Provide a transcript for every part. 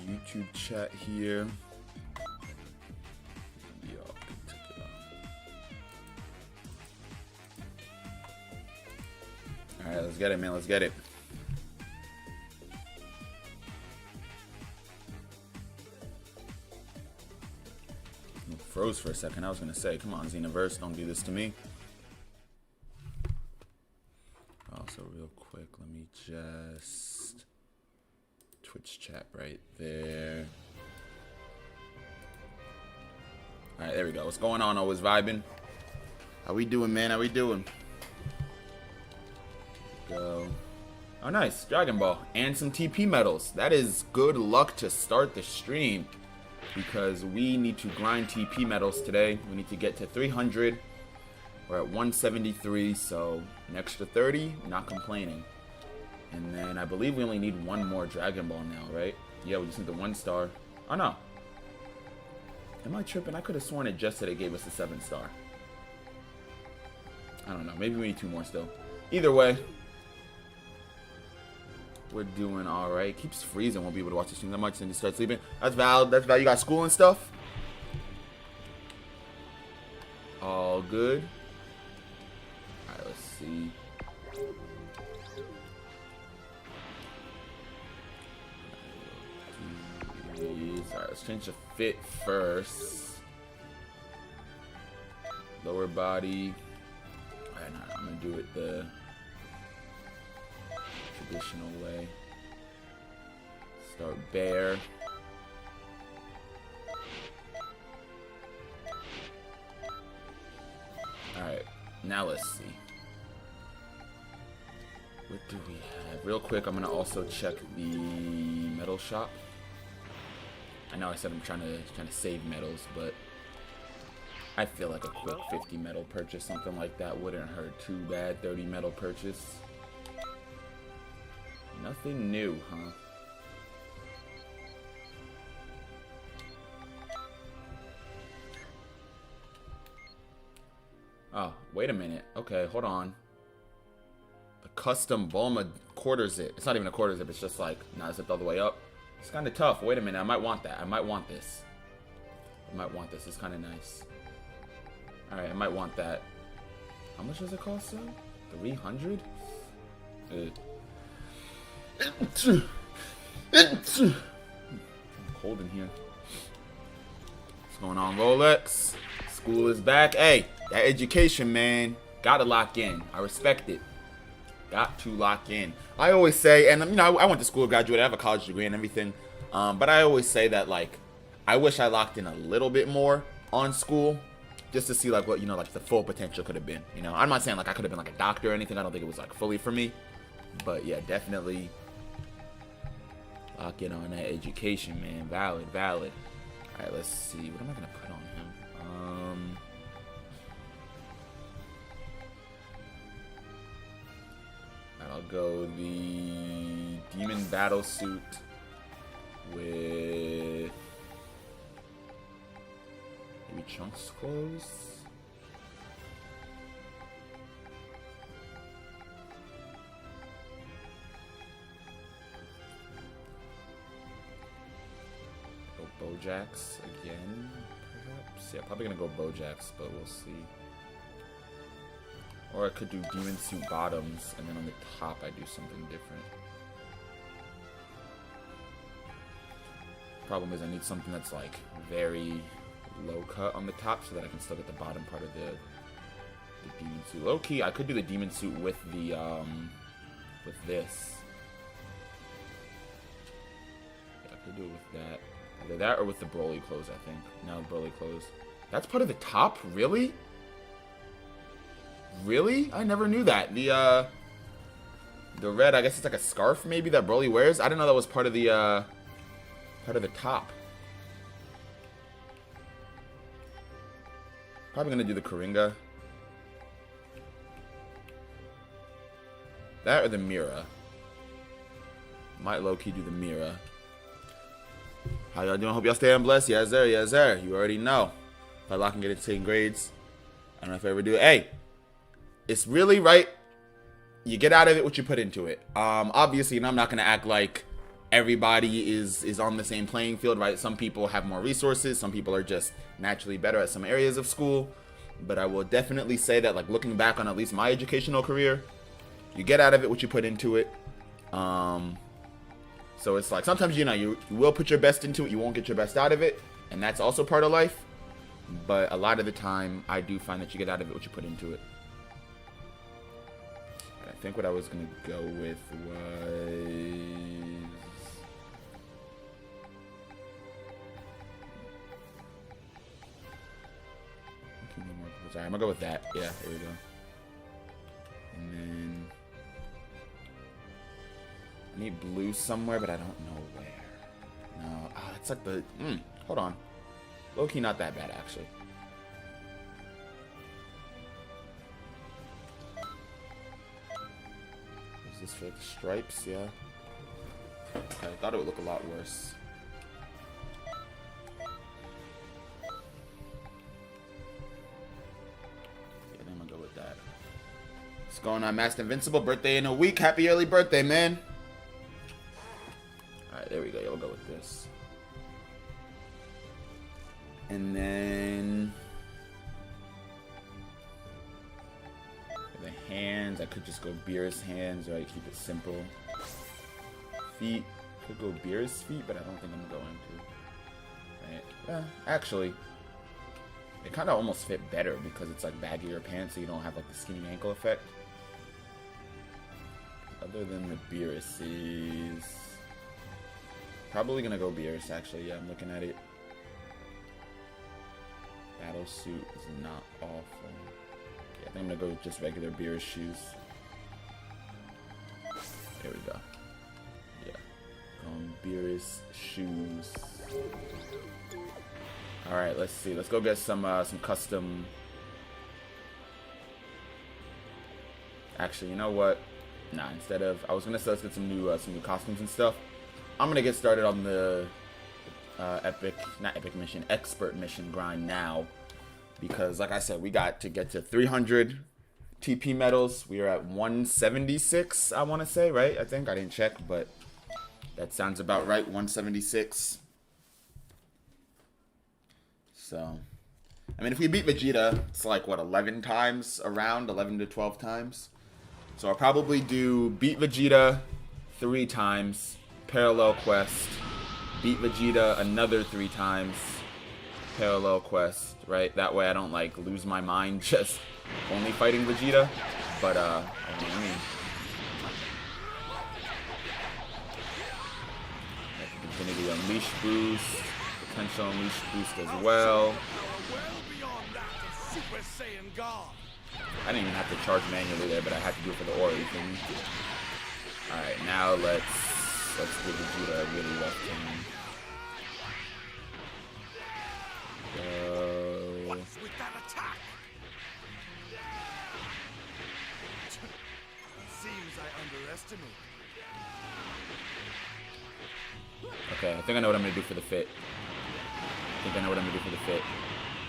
YouTube chat here. Alright, let's get it, man. Let's get it. Froze for a second. I was going to say, come on, Xenoverse, don't do this to me. Also, real quick, let me just... Twitch chat right there. Alright, there we go. What's going on? Always vibing. How we doing, man? How we doing? Go. Oh, nice. Dragon Ball. And some TP medals. That is good luck to start the stream. Because we need to grind TP medals today. We need to get to 300. We're at 173, so an extra 30, not complaining. And then I believe we only need one more Dragon Ball now, right? Yeah, we just need the 1 star. Oh, no. Am I tripping? I could have sworn it just said it gave us a 7 star. I don't know. Maybe we need 2 more still. Either way, we're doing all right. Keeps freezing. Won't be able to watch the stream that much, and you start sleeping. That's valid. That's valid. You got school and stuff. All good. All right. Let's see. All right. Let's change the fit first. Lower body. All right. Now I'm gonna do it the traditional way. Start bare. Alright, now let's see. What do we have? Real quick, I'm gonna also check the metal shop. I know I said I'm trying to save metals, but I feel like a quick 50 metal purchase, something like that, wouldn't hurt too bad. 30 metal purchase. Nothing new, huh? Oh, wait a minute. Okay, hold on. The custom Bulma quarter zip. It's not even a quarter zip. It's just like not zipped all the way up. It's kind of tough. Wait a minute. I might want that. I might want this. I might want this. It's kind of nice. All right, I might want that. How much does it cost, though? 300? I'm cold in here. What's going on, Rolex? School is back. Hey, that education, man. Gotta lock in. I respect it. Got to lock in. I always say, and you know, I went to school, graduated, I have a college degree and everything. But I always say that, like, I wish I locked in a little bit more on school, just to see like what, you know, like the full potential could have been. You know, I'm not saying like I could have been like a doctor or anything. I don't think it was like fully for me, but yeah, definitely lock in on that education, man. Valid, valid. All right, let's see. What am I gonna put on him? I'll go the Demon Battle Suit with maybe Trunks clothes. Go Bojax again, perhaps. Yeah, probably gonna go Bojax, but we'll see. Or I could do Demon Suit bottoms, and then on the top I do something different. Problem is I need something that's like very low cut on the top so that I can still get the bottom part of the Demon Suit. Low key, I could do the Demon Suit with the with this. Yeah, I could do it with that. Either that or with the Broly clothes, I think. No, Broly clothes. That's part of the top? Really? Really? I never knew that. The red, I guess it's like a scarf maybe that Broly wears. I didn't know that was part of the top. Probably gonna do the Karinga. That or the Mira. Might low-key do the Mira. How y'all doing? Hope y'all staying blessed. Yes, sir. Yes, sir. You already know. If I lock and get it taking grades. I don't know if I ever do it. Hey, it's really right. You get out of it what you put into it. Obviously, and I'm not gonna act like everybody is on the same playing field, right? Some people have more resources. Some people are just naturally better at some areas of school. But I will definitely say that, like, looking back on at least my educational career, you get out of it what you put into it. So it's like sometimes, you know, you will put your best into it. You won't get your best out of it. And that's also part of life. But a lot of the time, I do find that you get out of it what you put into it. I think what I was going to go with was... Sorry, I'm going to go with that. Yeah, there we go. And then... I need blue somewhere, but I don't know where. No. Oh, it's like the... hold on. Low-key not that bad, actually. Is this for the stripes? Yeah. Okay, I thought it would look a lot worse. Yeah, then I'm gonna go with that. What's going on, Master Invincible? Birthday in a week. Happy early birthday, man. Alright, there we go. Yeah, we'll go with this. And then for the hands, I could just go Beerus hands, right? Keep it simple. Feet, could go Beerus feet, but I don't think I'm going to. Right? Yeah, actually, it kind of almost fit better because it's like baggier pants, so you don't have like the skinny ankle effect. Other than the Beeruses, probably gonna go Beerus. Actually, yeah, I'm looking at it. Battle suit is not awful. Yeah, I think I'm gonna go with just regular Beerus shoes. There we go. Yeah. Beerus shoes. Alright, let's see. Let's go get some custom. Actually, you know what? Nah, instead of I was gonna say let's get some new costumes and stuff. I'm gonna get started on the expert mission grind now, because like I said, we got to get to 300 TP medals. We are at 176, I want to say, right? I think I didn't check, but that sounds about right. 176. So I mean, if we beat Vegeta, it's like what, 11 times around, 11 to 12 times. So I'll probably do beat Vegeta 3 times, parallel quest, beat Vegeta another 3 times, parallel quest, right? That way I don't like lose my mind just only fighting Vegeta. But I mean, Infinity Unleash boost, potential Unleash boost as well. I didn't even have to charge manually there, but I had to do it for the aura thing. Alright, now let's give Vegeta a really rough time. What's with that attack? Seems I underestimate. Okay, I think I know what I'm gonna do for the fit.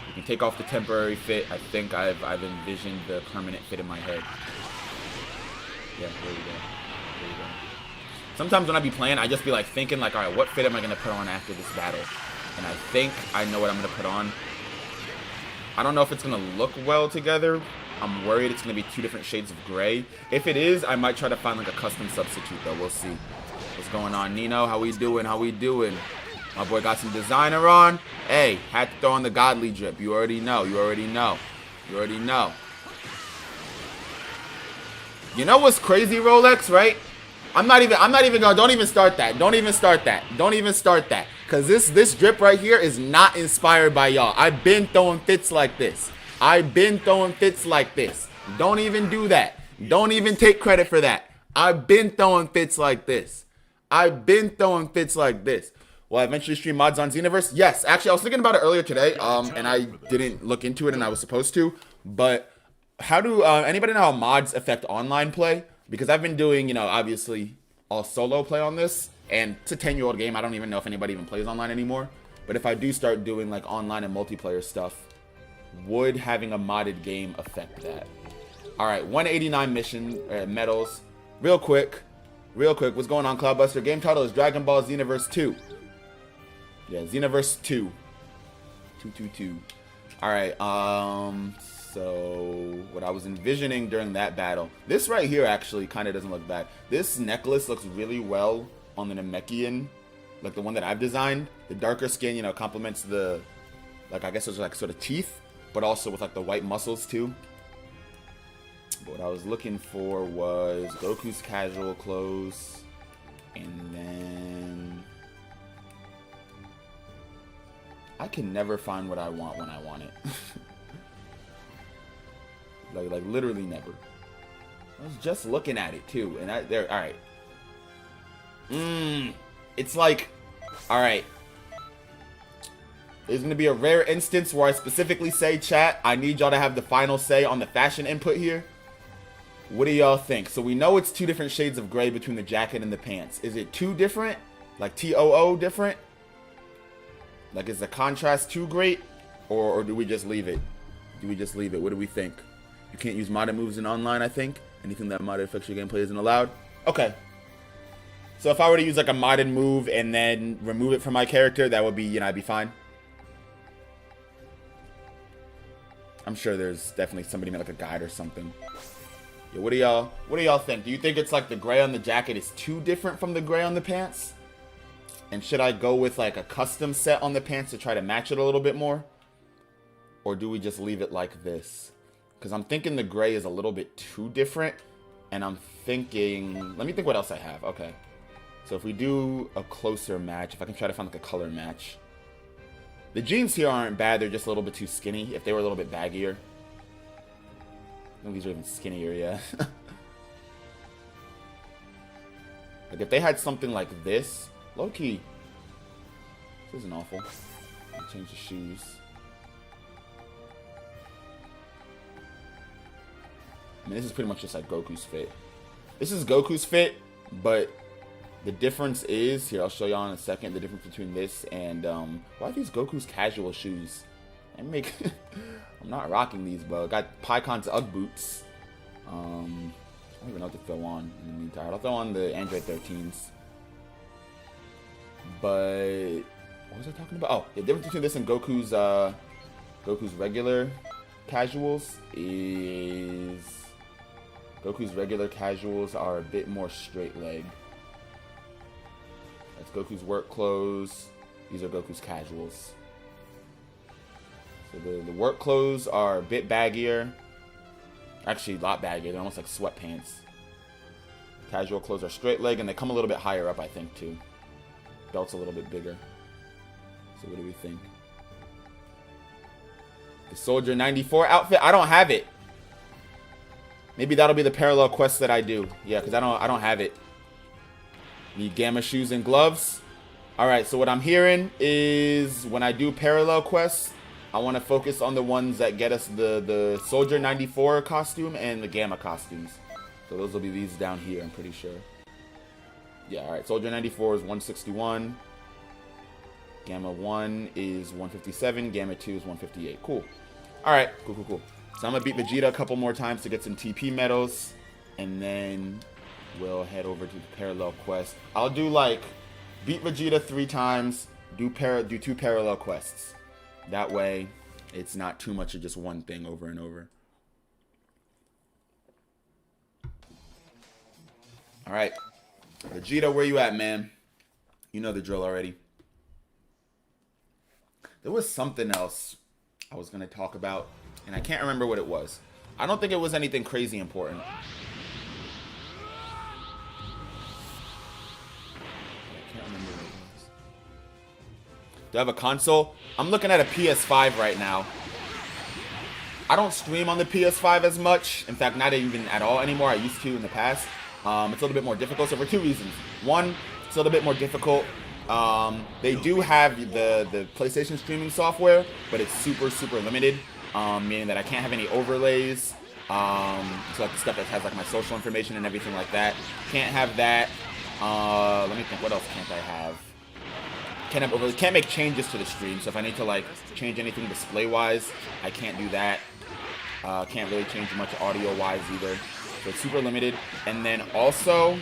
We can take off the temporary fit. I think I've envisioned the permanent fit in my head. Yeah, there we go. Sometimes when I be playing, I just be like thinking like, alright, what fit am I gonna put on after this battle? And I think I know what I'm gonna put on. I don't know if it's gonna look well together. I'm worried it's gonna be 2 different shades of gray. If it is, I might try to find like a custom substitute though. We'll see. What's going on, Nino? How we doing? My boy got some designer on. Hey, had to throw on the godly drip. You already know. You know what's crazy, Rolex, right? I'm not even gonna, don't even start that. Cause this drip right here is not inspired by y'all. I've been throwing fits like this. Don't even do that. Don't even take credit for that. I've been throwing fits like this. Will I eventually stream mods on Xenoverse? Yes. Actually, I was thinking about it earlier today, and I didn't look into it, and I was supposed to. But how do anybody know how mods affect online play? Because I've been doing, obviously all solo play on this, and it's a 10-year-old game. I don't even know if anybody even plays online anymore. But if I do start doing like online and multiplayer stuff, would having a modded game affect that? All right, 189 mission medals. Real quick, Real quick, what's going on, Cloudbuster? Game title is Dragon Ball Xenoverse 2. Yeah, Xenoverse 2. 222. Alright, so what I was envisioning during that battle. This right here actually kind of doesn't look bad. This necklace looks really well on the Namekian, like the one that I've designed. The darker skin, you know, complements the, like, I guess those are like sort of teeth, but also with like the white muscles too. But what I was looking for was Goku's casual clothes, and then I can never find what I want when I want it. like literally never. I was just looking at it too, and there. All right. It's like, all right. There's gonna be a rare instance where I specifically say, chat, I need y'all to have the final say on the fashion input here. What do y'all think? So we know it's 2 different shades of gray between the jacket and the pants. Is it too different? Like TOO different? Like, is the contrast too great? Or do we just leave it? Do we just leave it? What do we think? You can't use modded moves in online, I think. Anything that modded affects your gameplay isn't allowed. Okay. So if I were to use like a modded move and then remove it from my character, that would be, you know, I'd be fine. I'm sure there's definitely somebody made like a guide or something. Yeah, what do y'all think? Do you think it's like the gray on the jacket is too different from the gray on the pants? And should I go with like a custom set on the pants to try to match it a little bit more? Or do we just leave it like this? Because I'm thinking the gray is a little bit too different. And I'm thinking, let me think what else I have. Okay. So if we do a closer match, if I can try to find like a color match. The jeans here aren't bad, they're just a little bit too skinny. If they were a little bit baggier. I think these are even skinnier, yeah. Like if they had something like this, low key. This isn't awful. I'll change the shoes. I mean, this is pretty much just like Goku's fit. This is Goku's fit, but the difference is, here, I'll show y'all in a second, the difference between this and, why are these Goku's casual shoes? I'm not rocking these, but I got PyCon's Ugg boots. I don't even know what to throw on in the meantime. I'll throw on the Android 13s. But what was I talking about? Oh, the difference between this and Goku's regular casuals is Goku's regular casuals are a bit more straight leg. That's Goku's work clothes. These are Goku's casuals. So the work clothes are a bit baggier. Actually, a lot baggier. They're almost like sweatpants. Casual clothes are straight leg, and they come a little bit higher up, I think, too. Belt's a little bit bigger. So what do we think? The Soldier 94 outfit? I don't have it. Maybe that'll be the parallel quest that I do. Yeah, because I don't have it. Need Gamma shoes and gloves. Alright, so what I'm hearing is when I do parallel quests, I want to focus on the ones that get us the Soldier 94 costume and the Gamma costumes. So those will be these down here, I'm pretty sure. Yeah, alright. Soldier 94 is 161. Gamma 1 is 157. Gamma 2 is 158. Cool. Alright, cool. So I'm going to beat Vegeta a couple more times to get some TP medals. And then we'll head over to the parallel quest. I'll do like, beat Vegeta 3 times, do 2 parallel quests. That way, it's not too much of just one thing over and over. Alright. Vegeta, where you at, man? You know the drill already. There was something else I was going to talk about, and I can't remember what it was. I don't think it was anything crazy important. I can't remember what it was. Do I have a console? I'm looking at a PS5 right now. I don't stream on the PS5 as much. In fact, not even at all anymore. I used to in the past. It's a little bit more difficult, so for 2 reasons. One, it's a little bit more difficult. They do have the PlayStation streaming software, but it's super limited, meaning that I can't have any overlays. So like the stuff that has like my social information and everything like that. Can't have that. Let me think, what else can't I have? Can't have overlays. Can't make changes to the stream, so if I need to like change anything display-wise, I can't do that. Can't really change much audio-wise either. So it's super limited. And then also,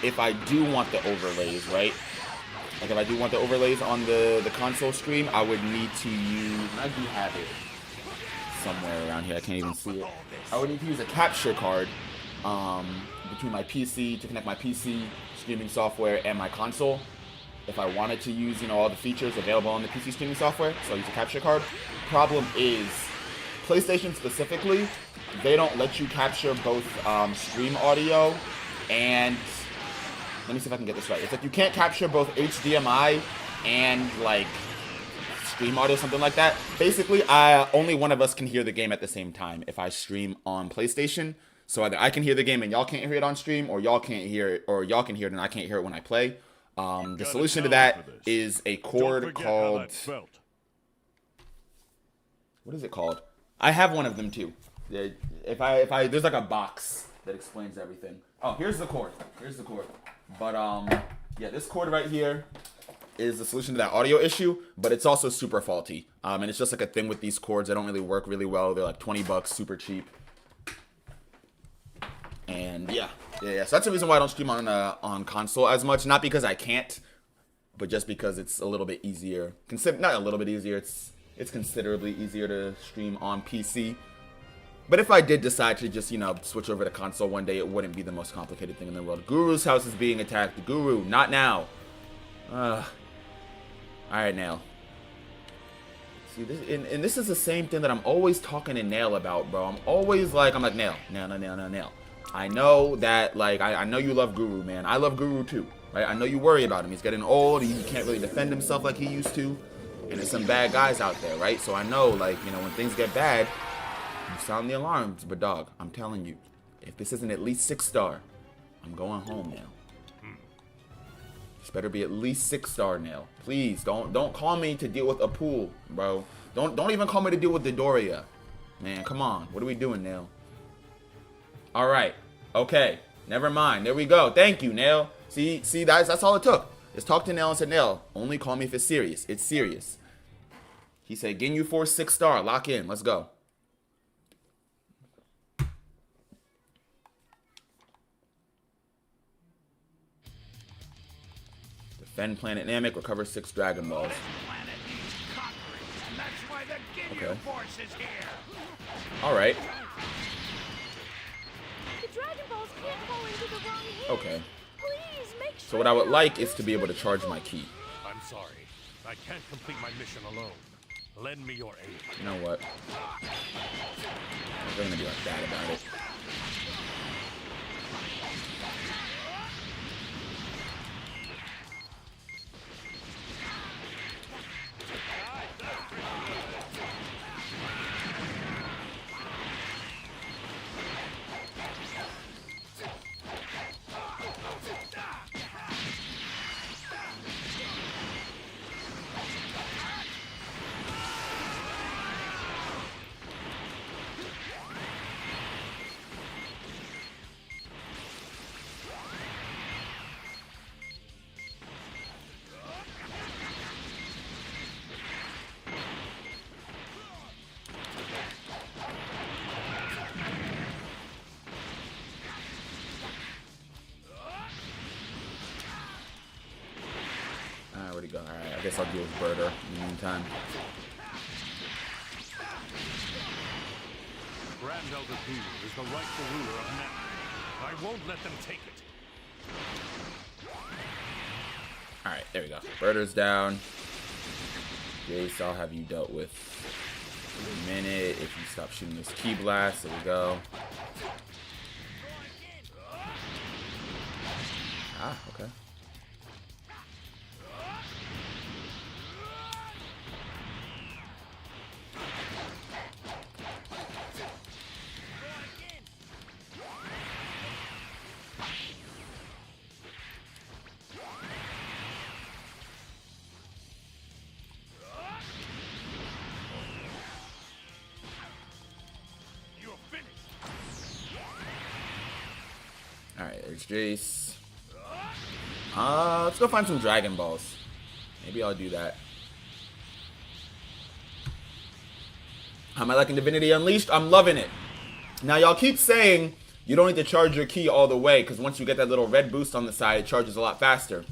if I do want the overlays, right? Like if I do want the overlays on the console stream, I would need to use, and I do have it somewhere around here, I can't even see it. I would need to use a capture card between my PC to connect my PC streaming software and my console. If I wanted to use, you know, all the features available on the PC streaming software, so I use a capture card. Problem is, PlayStation specifically, they don't let you capture both stream audio and, let me see if I can get this right. It's like you can't capture both HDMI and like stream audio, something like that. Basically, only one of us can hear the game at the same time if I stream on PlayStation. So either I can hear the game and y'all can't hear it on stream, or y'all can't hear it, or y'all can hear it and I can't hear it when I play. The solution to that is a cord called, what is it called? I have one of them too. If I there's like a box that explains everything. Oh, here's the cord. Here's the cord. But yeah, this cord right here is the solution to that audio issue, but it's also super faulty. And it's just like a thing with these cords. They don't really work really well. They're like 20 bucks, super cheap. And yeah. So that's the reason why I don't stream on console as much. Not because I can't, but just because it's a little bit easier. Not a little bit easier. It's considerably easier to stream on PC. But if I did decide to just, you know, switch over to console one day, it wouldn't be the most complicated thing in the world. Guru's house is being attacked. Guru, not now. Alright, Nail. See, this, and this is the same thing that I'm always talking to Nail about, bro. I'm like, Nail. I know that, like, I know you love Guru, man. I love Guru too, right? I know you worry about him. He's getting old. He can't really defend himself like he used to. And there's some bad guys out there, right? So I know, like, you know, when things get bad, you sound the alarms. But, dog, I'm telling you, if this isn't at least 6-star, I'm going home now. This better be at least 6-star now. Please, don't call me to deal with a pool, bro. Don't even call me to deal with the Doria. Man, come on. What are we doing now? All right. Okay. Never mind. There we go. Thank you, Nail. See, guys, that's all it took. Just talk to Nail and said, Nail, only call me if it's serious. It's serious. He said, Ginyu Force 6-star. Lock in. Let's go. Defend Planet Namek. Recover 6 Dragon Balls. Okay. All right. Okay. So what I would like is to be able to charge my key. I'm sorry. I can't complete my mission alone. Lend me your aid. You know what? They're gonna be like that about it. Where'd he go? Alright, I guess I'll deal with Birder in the meantime. Grand Elder Guru is the rightful ruler of Namek. I won't let them take it. Alright, there we go. Birder's down. Jace, I'll have you dealt with in a minute. If you stop shooting this Ki Blast, there we go. Ah, okay. Alright, there's Jace. Let's go find some Dragon Balls. Maybe I'll do that. How am I liking Divinity Unleashed? I'm loving it. Now, y'all keep saying You don't need to charge your key all the way, because once you get that little red boost on the side, it charges a lot faster.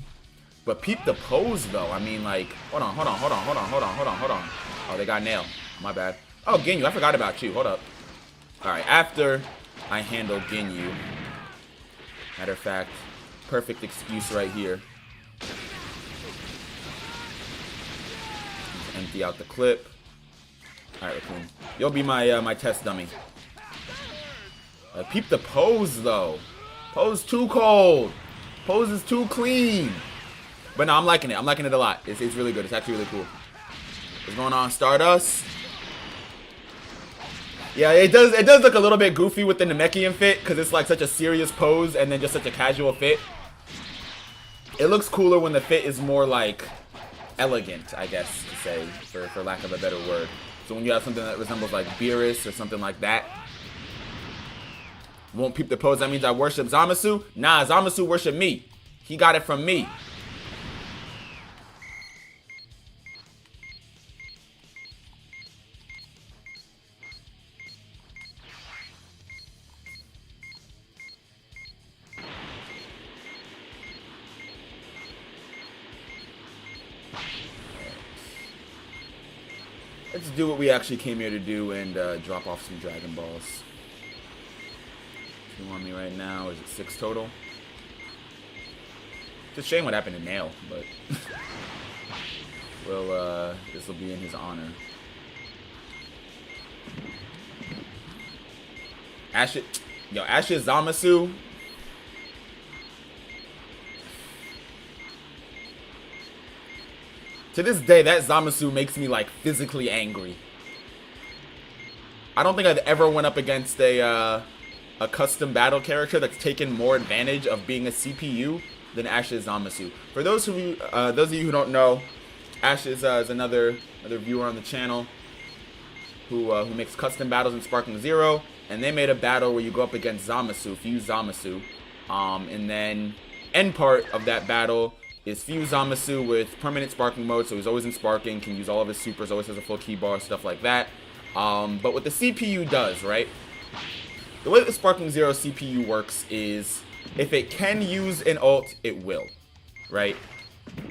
But peep the pose, though. I mean, like, hold on. Oh, they got nailed. My bad. Oh, Ginyu, I forgot about you. Hold up. Alright, after I handle Ginyu. Matter of fact, perfect excuse right here. Empty out the clip. Alright, Raccoon. You'll be my my test dummy. Peep the pose, though. Pose too cold. Pose is too clean. But no, I'm liking it. I'm liking it a lot. It's really good. It's actually really cool. What's going on, Stardust? Yeah, it does look a little bit goofy with the Namekian fit, because it's like such a serious pose and then just such a casual fit. It looks cooler when the fit is more like elegant, I guess to say, for lack of a better word. So when you have something that resembles like Beerus or something like that. Won't peep the pose, that means I worship Zamasu? Nah, Zamasu worship me. He got it from me. Let's do what we actually came here to do and drop off some Dragon Balls. 2 on me right now. Is it 6 total? It's a shame what happened to Nail, but well, this will be in his honor. Ashes Zamasu. To this day, that Zamasu makes me like physically angry. I don't think I've ever went up against a custom battle character that's taken more advantage of being a CPU than Ashes Zamasu. For those of you who don't know, Ashes is another viewer on the channel who makes custom battles in Sparking Zero, and they made a battle where you go up against Zamasu, Fuse Zamasu, and then end part of that battle is Fuse Zamasu with permanent sparking mode, so he's always in sparking, can use all of his supers, always has a full key bar, stuff like that. But what the CPU does, right? The way the Sparking Zero CPU works is if it can use an ult, it will, right?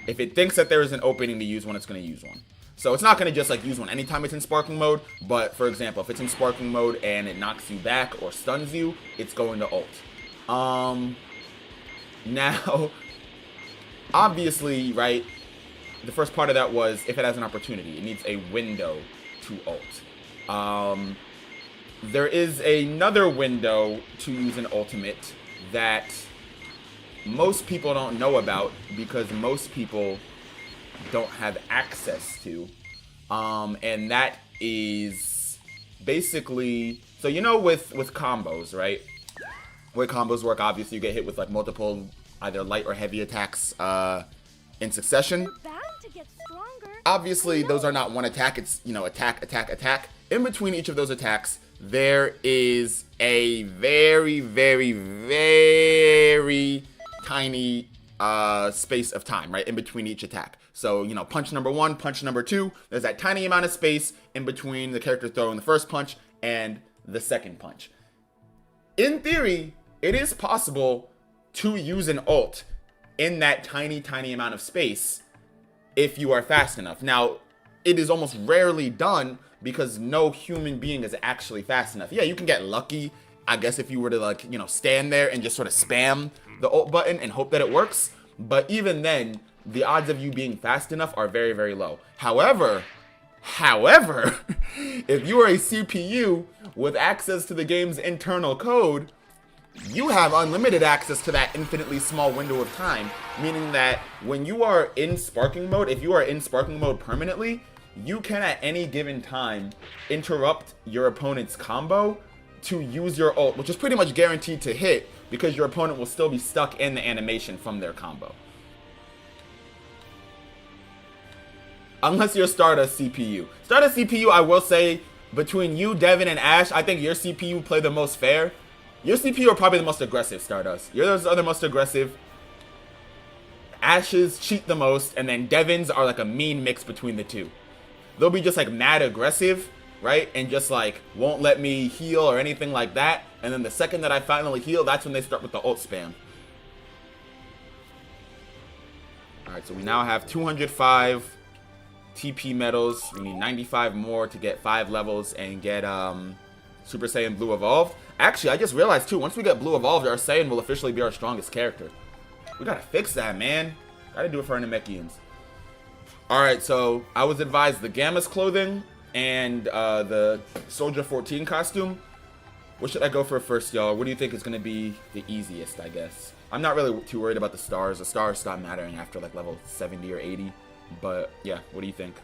If it thinks that there is an opening to use one, it's going to use one. So it's not going to just like use one anytime it's in sparking mode, but for example, if it's in sparking mode and it knocks you back or stuns you, it's going to ult. Now, obviously, right, the first part of that was if it has an opportunity. It needs a window to ult. There is another window to use an ultimate that most people don't know about because most people don't have access to. And that is basically, so you know with combos, right? The way combos work, obviously you get hit with like multiple either light or heavy attacks in succession. Obviously, those are not one attack. It's, you know, attack, attack, attack. In between each of those attacks, there is a very, very, very tiny space of time, right? In between each attack. So, you know, punch number 1, punch number 2, there's that tiny amount of space in between the character throwing the first punch and the second punch. In theory, it is possible to use an ult in that tiny, tiny amount of space if you are fast enough. Now, it is almost rarely done because no human being is actually fast enough. Yeah, you can get lucky, I guess, if you were to, like, you know, stand there and just sort of spam the ult button and hope that it works. But even then, the odds of you being fast enough are very, very low. However, if you are a CPU with access to the game's internal code, you have unlimited access to that infinitely small window of time, meaning that when you are in sparking mode, if you are in sparking mode permanently, you can at any given time interrupt your opponent's combo to use your ult, which is pretty much guaranteed to hit because your opponent will still be stuck in the animation from their combo. Unless you're Stardust CPU. Stardust CPU, I will say, between you, Devin, and Ash, I think your CPU play the most fair. Your CPU are probably the most aggressive, Stardust. Yours are the most aggressive. Ash's cheat the most, and then Devin's are like a mean mix between the two. They'll be just like mad aggressive, right? And just like won't let me heal or anything like that. And then the second that I finally heal, that's when they start with the ult spam. Alright, so we now have 205 TP medals. We need 95 more to get 5 levels and get Super Saiyan Blue Evolved. Actually, I just realized too, once we get Blue Evolved, our Saiyan will officially be our strongest character. We gotta fix that, man. Gotta do it for our Namekians. Alright, so I was advised the Gamma's clothing and the Soldier 14 costume. What should I go for first, y'all? What do you think is gonna be the easiest, I guess? I'm not really too worried about the stars. The stars stop mattering after like level 70 or 80. But yeah, what do you think?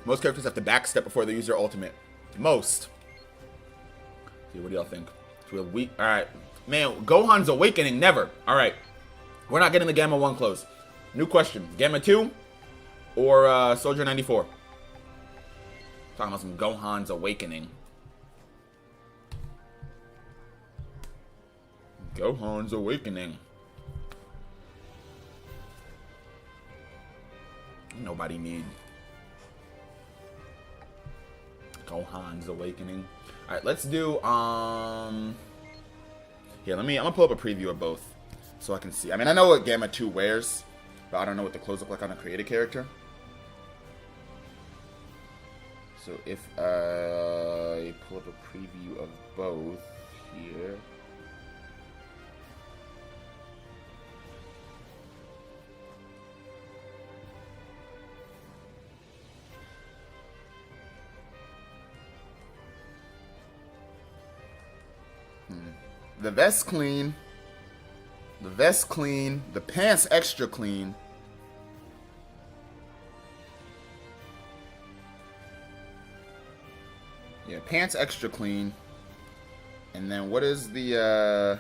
Most characters have to backstep before they use their ultimate. Most. See, what do y'all think? So we have weak. Alright. Man, Gohan's Awakening, never. Alright. We're not getting the Gamma 1 close. New question. Gamma 2 or Soldier 94? Talking about some Gohan's Awakening. Gohan's Awakening. Nobody need Gohan's Awakening. Alright, let's do here, I'm gonna pull up a preview of both so I can see. I mean, I know what Gamma 2 wears, but I don't know what the clothes look like on a created character. So if I pull up a preview of both here. The vest clean. The vest clean. The pants extra clean. Yeah, pants extra clean. And then what is the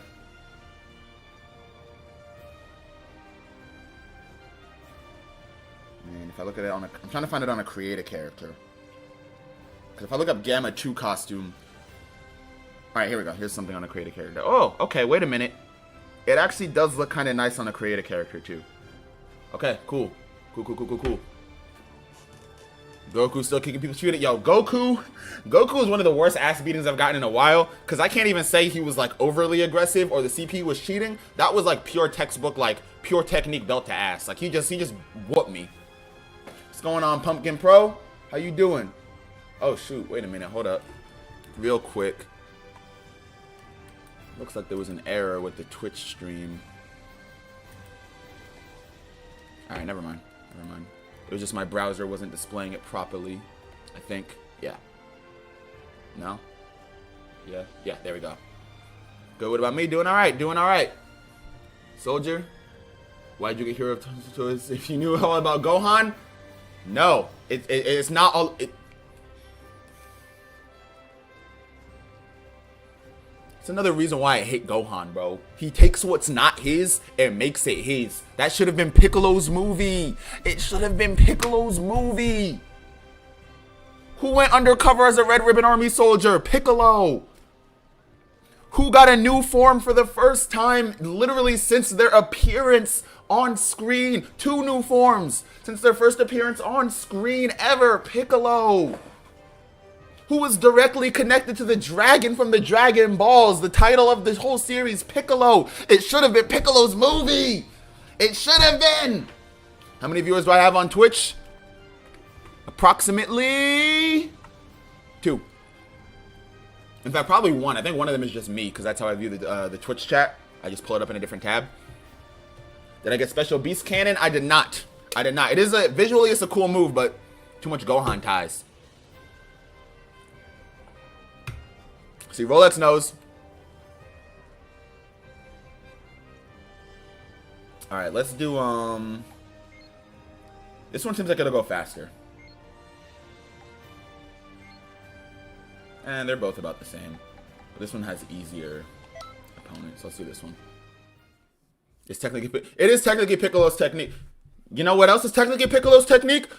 man, if I look at it on a, I'm trying to find it on a creative character. Because if I look up Gamma 2 costume. Alright, here we go. Here's something on a creative character. Oh, okay, wait a minute. It actually does look kind of nice on a creative character, too. Okay, cool. Cool. Goku still kicking people's shit. Yo, Goku is one of the worst ass beatings I've gotten in a while. Because I can't even say he was, like, overly aggressive or the CP was cheating. That was, like, pure textbook, like, pure technique belt to ass. Like, he just whooped me. What's going on, Pumpkin Pro? How you doing? Oh, shoot. Wait a minute. Hold up. Real quick. Looks like there was an error with the Twitch stream. Alright, never mind. It was just my browser wasn't displaying it properly. I think. Yeah. No? Yeah? Yeah, there we go. Good, what about me? Doing alright. Soldier? Why'd you get Hero of Toys if you knew all about Gohan? No. It's not all... It's another reason why I hate Gohan, bro. He takes what's not his and makes it his. That should have been Piccolo's movie. It should have been Piccolo's movie. Who went undercover as a Red Ribbon Army soldier? Piccolo. Who got a new form for the first time literally since their appearance on screen? 2 new forms since their first appearance on screen ever. Piccolo. Who was directly connected to the dragon from the Dragon Balls, the title of the whole series, Piccolo. It should have been Piccolo's movie. It should have been. How many viewers do I have on Twitch? Approximately 2. In fact, probably 1. I think one of them is just me, because that's how I view the Twitch chat. I just pull it up in a different tab. Did I get Special Beast Cannon? I did not. It is visually, it's a cool move, but too much Gohan ties. See, Rolex knows. Alright, let's do, this one seems like it'll go faster. And they're both about the same. But this one has easier opponents. Let's do this one. It is technically Piccolo's technique. You know what else is technically Piccolo's technique?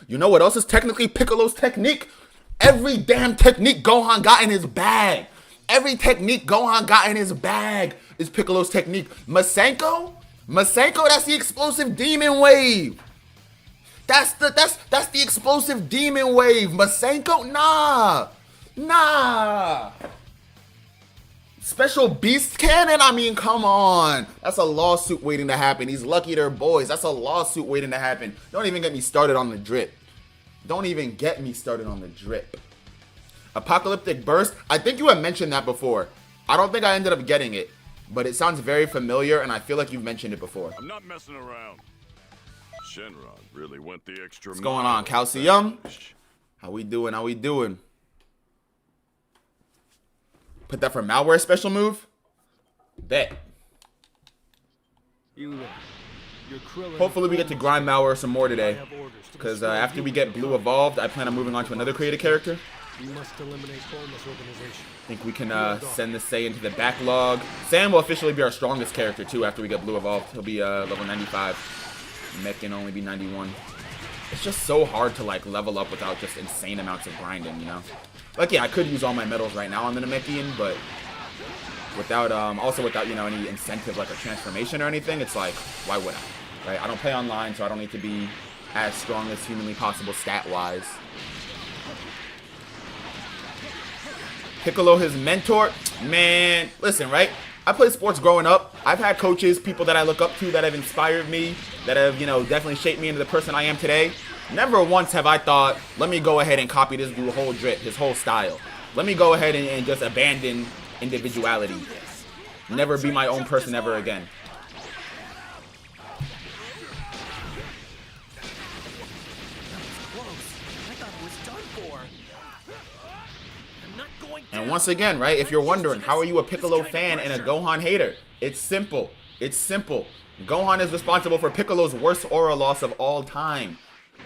Every damn technique Gohan got in his bag. Every technique Gohan got in his bag is Piccolo's technique. Masenko, that's the explosive demon wave. That's the explosive demon wave. Masenko, nah. Special beast cannon? I mean, come on. That's a lawsuit waiting to happen. He's lucky they're boys. That's a lawsuit waiting to happen. Don't even get me started on the drip. Apocalyptic Burst. I think you had mentioned that before. I don't think I ended up getting it, but it sounds very familiar, and I feel like you've mentioned it before. I'm not messing around. Shenron really went the extra What's going on, Calcium? How we doing? Put that for malware special move? Bet. Hopefully we get to grind malware some more today. Because after we get blue evolved, I plan on moving on to another created character. We must eliminate formless organization. I think we can send this Say into the backlog. Sam will officially be our strongest character too after we get blue evolved. He'll be level 95. Mech can only be 91. It's just so hard to like level up without just insane amounts of grinding, you know? Like, yeah, I could use all my medals right now on the Namekian, but without you know, any incentive like a transformation or anything, it's like, why would I? Right? I don't play online, so I don't need to be as strong as humanly possible stat-wise. Piccolo, his mentor, man, listen, right? I played sports growing up. I've had coaches, people that I look up to that have inspired me, that have, you know, definitely shaped me into the person I am today. Never once have I thought, let me go ahead and copy this dude's whole drip, his whole style. Let me go ahead and just abandon individuality. Never be my own person ever again. And once again, right, if you're wondering, how are you a Piccolo fan and a Gohan hater? It's simple. Gohan is responsible for Piccolo's worst aura loss of all time.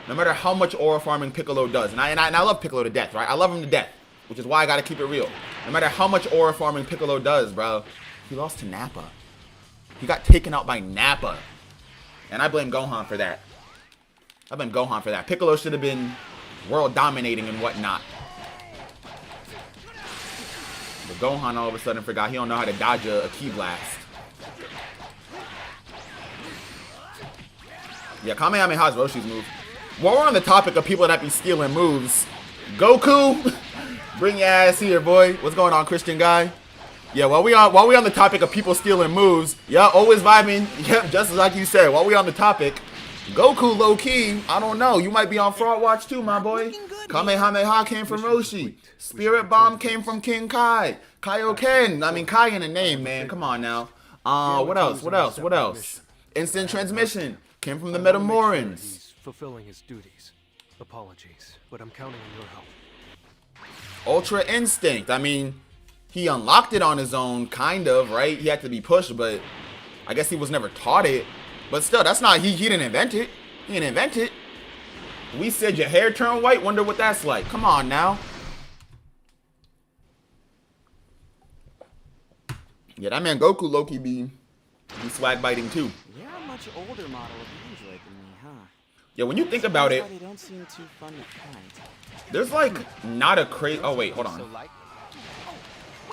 No matter how much aura farming Piccolo does. And I love Piccolo to death, right? I love him to death. Which is why I gotta keep it real. No matter how much aura farming Piccolo does, bro. He lost to Nappa. He got taken out by Nappa. And I blame Gohan for that. Piccolo should have been world dominating and whatnot. But Gohan all of a sudden forgot he don't know how to dodge a Ki Blast. Yeah, Kamehameha is Roshi's move. While we're on the topic of people that be stealing moves, Goku, bring your ass here, boy. What's going on, Christian guy? Yeah, while we on the topic of people stealing moves, yeah, always vibing. Yep, just like you said. While we on the topic, Goku low key, I don't know. You might be on fraud watch too, my boy. Kamehameha came from Roshi. Spirit Bomb came from King Kai. Kaioken. I mean, Kai in the name, man. Come on now. What else? Instant transmission came from the Metamorans. He's fulfilling his duties. Apologies, but I'm counting on your help. Ultra Instinct. I mean, he unlocked it on his own, kind of, right? He had to be pushed, but I guess he was never taught it. But still, that's not, he didn't invent it. He didn't invent it. We said your hair turned white, wonder what that's like. Come on now. Yeah, that man Goku low-key be swag biting too. You're a much older model of android than me, huh? Yeah, when you think about it, They don't seem too fun to find. there's like not a crazy, oh wait, hold on.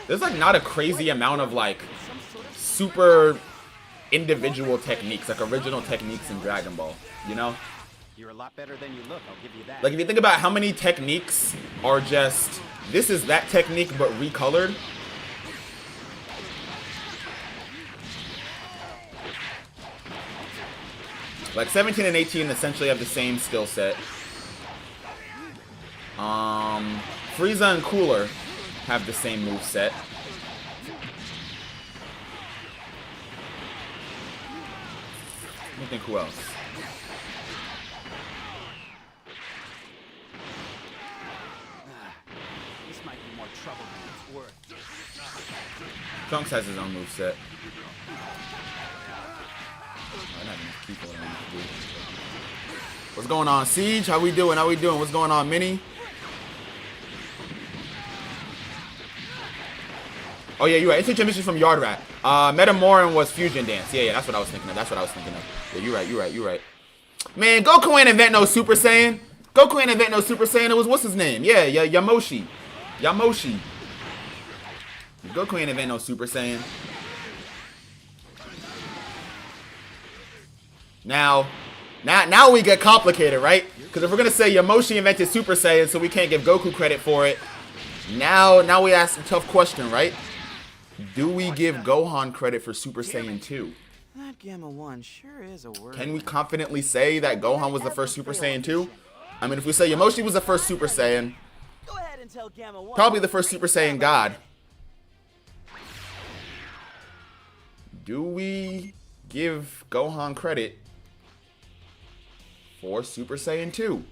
There's like not a crazy amount of like super individual techniques, like original techniques in Dragon Ball, you know? You're a lot better than you look, I'll give you that. Like if you think about how many techniques are just, this is that technique but recolored. Like 17 and 18 essentially have the same skill set. Frieza and Cooler have the same move set. Let me think who else. This might be more trouble than it's worth. Trunks has his own move set. What's going on, Siege? How we doing? What's going on, Minnie? Oh yeah, you're right. Instant transmission from Yard Rat. Metamoran was Fusion Dance. Yeah, that's what I was thinking of. Yeah, you're right. Man, Goku ain't invent no Super Saiyan. Goku ain't invent no Super Saiyan. It was what's his name? Yeah, Yamoshi. Yamoshi. Goku ain't invent no Super Saiyan. Now we get complicated, right? Because if we're gonna say Yamoshi invented Super Saiyan, so we can't give Goku credit for it. Now we ask a tough question, right? Do we give Gohan credit for Super Saiyan 2? That Gamma 1 sure is a word. Can we confidently say that Gohan was the first Super Saiyan 2? I mean, if we say Yamoshi was the first Super Saiyan, Go ahead and tell Gamma 1. probably the first Super Saiyan God. Do we give Gohan credit for Super Saiyan 2?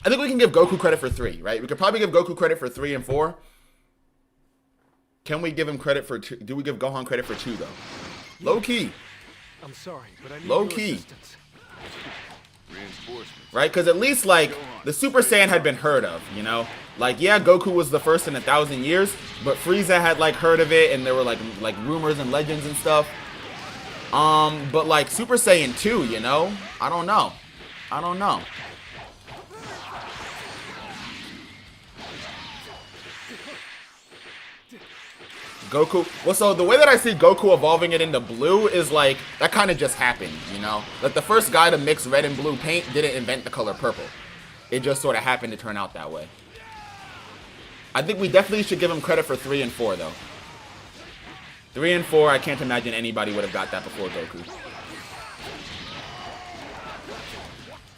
I think we can give Goku credit for 3, right? We could probably give Goku credit for 3 and 4. Can we give him credit for 2? Do we give Gohan credit for 2, though? Low key. I'm sorry, but I need Low your key. assistance. Right? Because at least, like, the Super Saiyan had been heard of, you know? Like, yeah, Goku was the first in 1,000 years, but Frieza had, like, heard of it, and there were, like rumors and legends and stuff. But, like, Super Saiyan 2, you know? I don't know. Goku, well, so the way that I see Goku evolving it into blue is like, that kind of just happened, you know? Like, the first guy to mix red and blue paint didn't invent the color purple. It just sort of happened to turn out that way. I think we definitely should give him credit for 3 and 4, though. 3 and 4, I can't imagine anybody would have got that before Goku.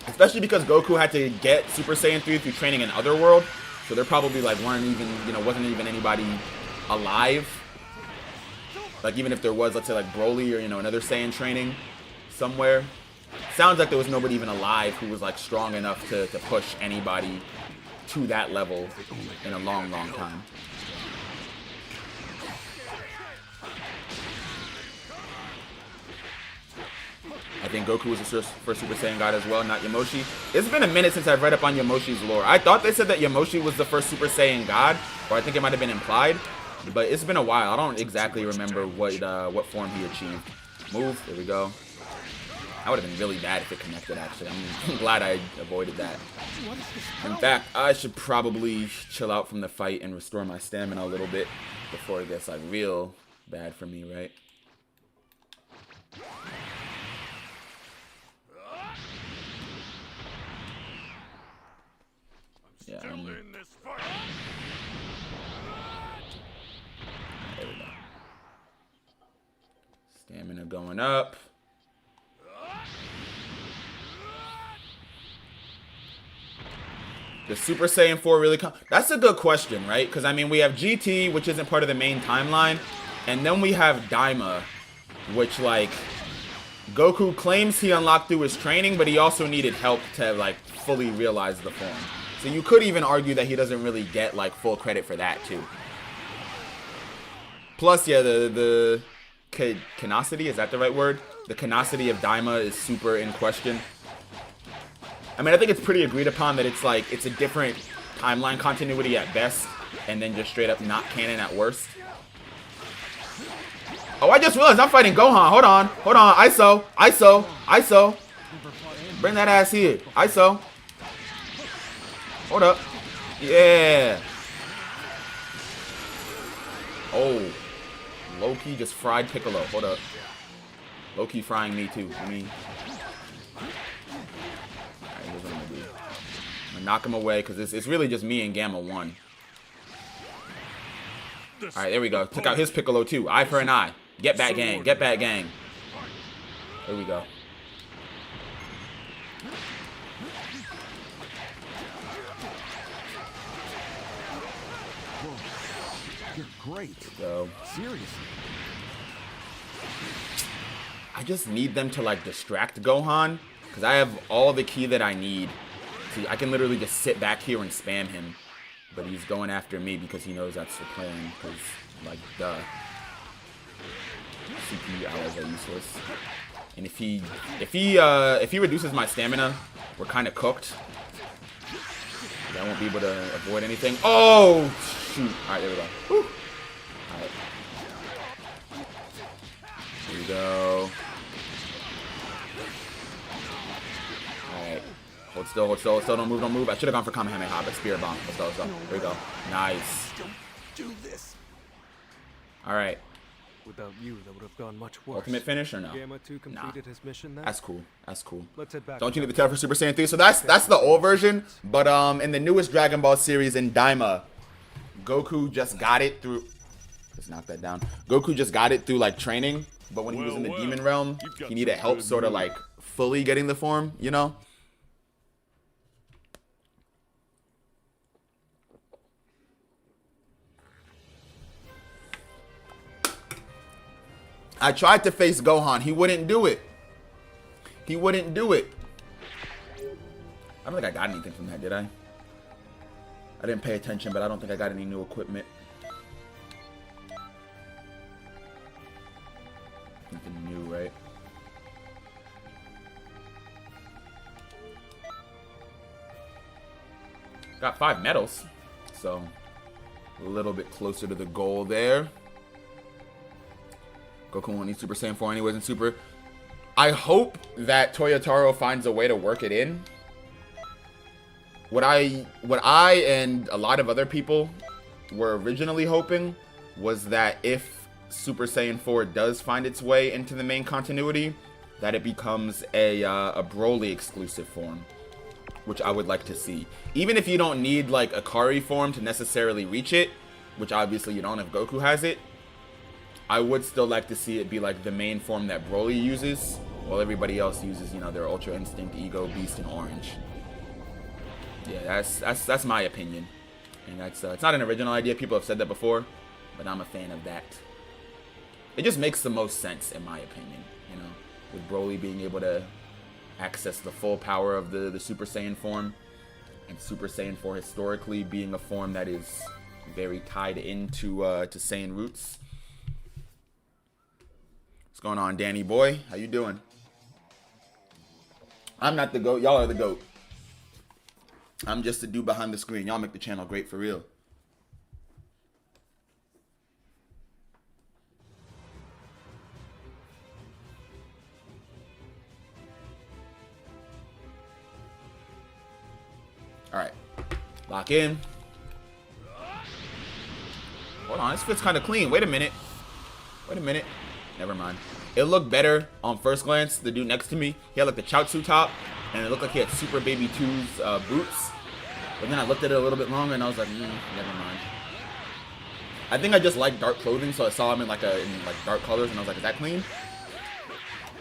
Especially because Goku had to get Super Saiyan 3 through training in Otherworld. So there probably, like, weren't even, you know, wasn't even anybody alive. Like, even if there was, let's say, like, Broly or, you know, another Saiyan training somewhere. Sounds like there was nobody even alive who was, like, strong enough to push anybody to that level in a long, long time. I think Goku was the first Super Saiyan God as well, not Yamoshi. It's been a minute since I've read up on Yamoshi's lore. I thought they said that Yamoshi was the first Super Saiyan God, or I think it might have been implied. But it's been a while. I don't exactly remember what form he achieved. Move. There we go. That would have been really bad if it connected, actually. I'm glad I avoided that. In fact, I should probably chill out from the fight and restore my stamina a little bit before it gets, like, real bad for me, right? Yeah. Still in this fight. There we go. Stamina going up. The Super Saiyan 4 really come? That's a good question, right? Because, I mean, we have GT, which isn't part of the main timeline. And then we have Daima, which, like, Goku claims he unlocked through his training, but he also needed help to, like, fully realize the form. So you could even argue that he doesn't really get, like, full credit for that, too. Plus, yeah, the canosity, is that the right word? The canosity of Daima is super in question. I mean, I think it's pretty agreed upon that it's like, it's a different timeline continuity at best, and then just straight up not canon at worst. Oh, I just realized I'm fighting Gohan. Hold on. ISO. Bring that ass here. ISO. Hold up. Yeah. Oh. Loki just fried Piccolo. Hold up. Loki frying me too. I mean. Alright, here's what I'm gonna do. I'm gonna knock him away because it's really just me and Gamma 1. Alright, there we go. Took out his Piccolo too. Eye for an eye. Get back, gang. Get back, gang. There we go. You're great. So Seriously. I just need them to, like, distract Gohan, because I have all the ki that I need. See, I can literally just sit back here and spam him, but he's going after me because he knows that's the plan. Because, like, duh. CPU allies are useless. And if he reduces my stamina, we're kind of cooked. I won't be able to avoid anything. Oh shoot! All right, there we go. Whew. All right. Here we go. Alright. Hold still, hold still, hold still. Don't move, don't move. I should have gone for Kamehameha, but Spirit Bomb. Let's go, let's go. Here we go. Nice. Don't do this. All right. Without you, that would have gone much worse. Ultimate finish or no? Gamma 2 completed his mission then? That's cool. That's cool. Let's head back. Don't you need the tail for Super Saiyan 3? So that's the old version. But in the newest Dragon Ball series in Daima, Goku just got it through. Let's knock that down. Goku just got it through like training. But when he was in the Demon Realm, he needed help sort of like fully getting the form, you know? I tried to face Gohan. He wouldn't do it. He wouldn't do it. I don't think I got anything from that, did I? I didn't pay attention, but I don't think I got any new equipment. Nothing new, right? Got 5 medals, so a little bit closer to the goal there. Goku won't need Super Saiyan 4 anyways in Super. I hope that Toyotaro finds a way to work it in. What I and a lot of other people were originally hoping was that if Super Saiyan 4 does find its way into the main continuity, that it becomes a Broly exclusive form, which I would like to see. Even if you don't need like a Kari form to necessarily reach it, which obviously you don't if Goku has it, I would still like to see it be like the main form that Broly uses, while everybody else uses, you know, their Ultra Instinct, Ego, Beast, and Orange. Yeah, that's my opinion, and that's it's not an original idea. People have said that before, but I'm a fan of that. It just makes the most sense in my opinion, you know, with Broly being able to access the full power of the Super Saiyan form, and Super Saiyan 4 historically being a form that is very tied into to Saiyan roots. What's going on, Danny boy? How you doing? I'm not the GOAT. Y'all are the GOAT. I'm just a dude behind the screen. Y'all make the channel great for real. All right. Lock in. Hold on. This fits kind of clean. Wait a minute. Wait a minute. Never mind. It looked better on first glance. The dude next to me, he had like the Chaozu top, and it looked like he had Super Baby 2's boots. But then I looked at it a little bit longer, and I was like, never mind. I think I just like dark clothing, so I saw him in like dark colors, and I was like, is that clean?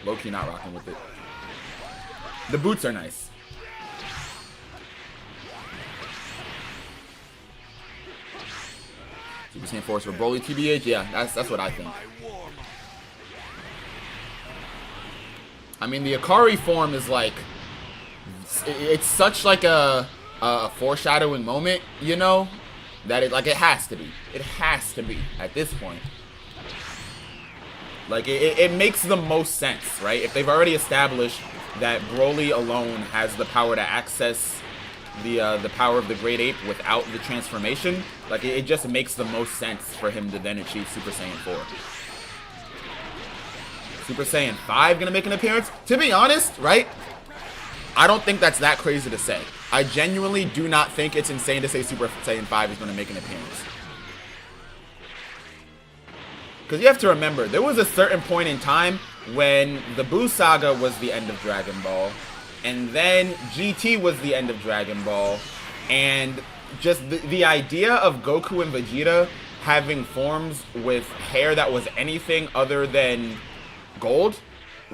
Low-key not rocking with it. The boots are nice. Super Saiyan Force for Broly TBH? Yeah, that's what I think. I mean, the Akari form is like, it's such like a foreshadowing moment, you know, that it has to be. It has to be at this point. Like it makes the most sense, right? If they've already established that Broly alone has the power to access the power of the Great Ape without the transformation, like it just makes the most sense for him to then achieve Super Saiyan 4. Super Saiyan 5 gonna make an appearance? To be honest, right? I don't think that's that crazy to say. I genuinely do not think it's insane to say Super Saiyan 5 is gonna make an appearance. Because you have to remember, there was a certain point in time when the Buu Saga was the end of Dragon Ball, and then GT was the end of Dragon Ball, and just the idea of Goku and Vegeta having forms with hair that was anything other than gold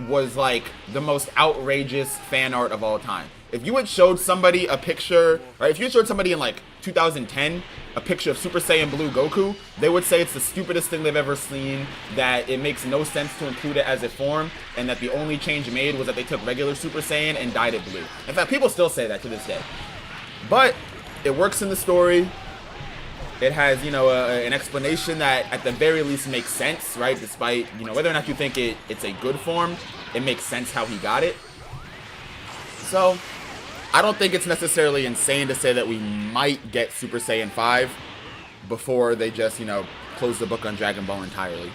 was like the most outrageous fan art of all time. If you had showed somebody a picture, right? If you had showed somebody in like 2010 a picture of Super Saiyan Blue Goku, they would say it's the stupidest thing they've ever seen, that it makes no sense to include it as a form, and that the only change made was that they took regular Super Saiyan and dyed it blue. In fact, people still say that to this day. But it works in the story. It has, you know, an explanation that at the very least makes sense, right? Despite, you know, whether or not you think it's a good form, it makes sense how he got it. So, I don't think it's necessarily insane to say that we might get Super Saiyan 5 before they just, you know, close the book on Dragon Ball entirely.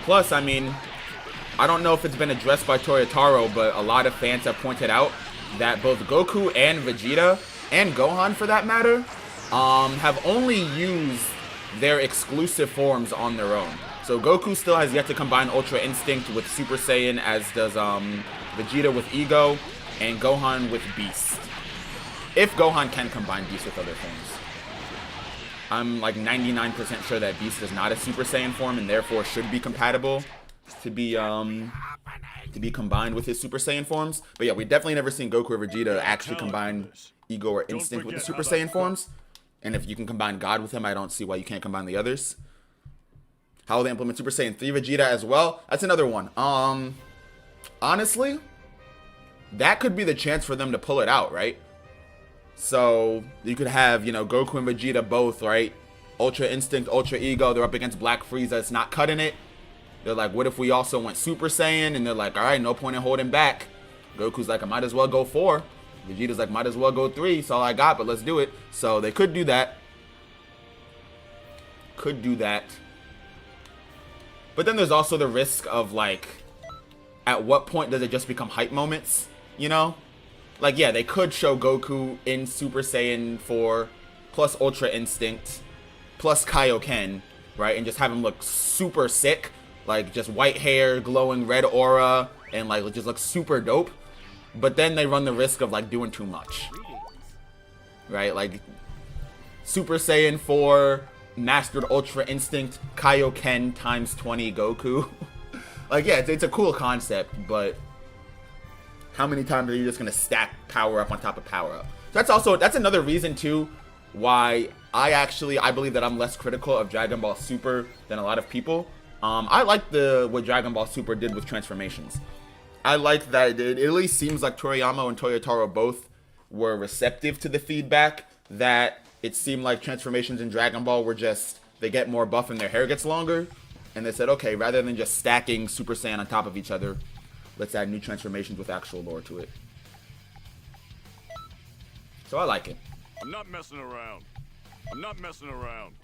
Plus, I mean, I don't know if it's been addressed by Toyotaro, but a lot of fans have pointed out that both Goku and Vegeta, and Gohan for that matter, have only used their exclusive forms on their own. So Goku still has yet to combine Ultra Instinct with Super Saiyan, as does Vegeta with Ego, and Gohan with Beast. If Gohan can combine Beast with other forms. I'm like 99% sure that Beast is not a Super Saiyan form and therefore should be compatible to be combined with his Super Saiyan forms. But yeah, we definitely never seen Goku or Vegeta actually combine Ego or Instinct with the Super Saiyan forms. And if you can combine God with him, I don't see why you can't combine the others. How will they implement Super Saiyan 3 Vegeta as well? That's another one. Honestly, that could be the chance for them to pull it out, right? So you could have, you know, Goku and Vegeta both, right? Ultra Instinct, Ultra Ego. They're up against Black Frieza. It's not cutting it. They're like, what if we also went Super Saiyan? And they're like, all right, no point in holding back. Goku's like, I might as well go 4. Vegeta's like, might as well go 3. It's all I got, but let's do it. So they could do that. Could do that. But then there's also the risk of, like, at what point does it just become hype moments? You know? Like, yeah, they could show Goku in Super Saiyan 4 plus Ultra Instinct plus Kaioken, right? And just have him look super sick. Like, just white hair, glowing red aura, and, like, just look super dope. But then they run the risk of, like, doing too much. Right? Like, Super Saiyan 4, Mastered Ultra Instinct, Kaioken times 20 Goku. Like, yeah, it's a cool concept, but how many times are you just gonna stack power up on top of power up? So that's another reason too why I believe that I'm less critical of Dragon Ball Super than a lot of people. I like what Dragon Ball Super did with transformations. I like that it at least seems like Toriyama and Toyotaro both were receptive to the feedback that it seemed like transformations in Dragon Ball were just, they get more buff and their hair gets longer. And they said, okay, rather than just stacking Super Saiyan on top of each other, let's add new transformations with actual lore to it. So I like it. I'm not messing around. I'm not messing around.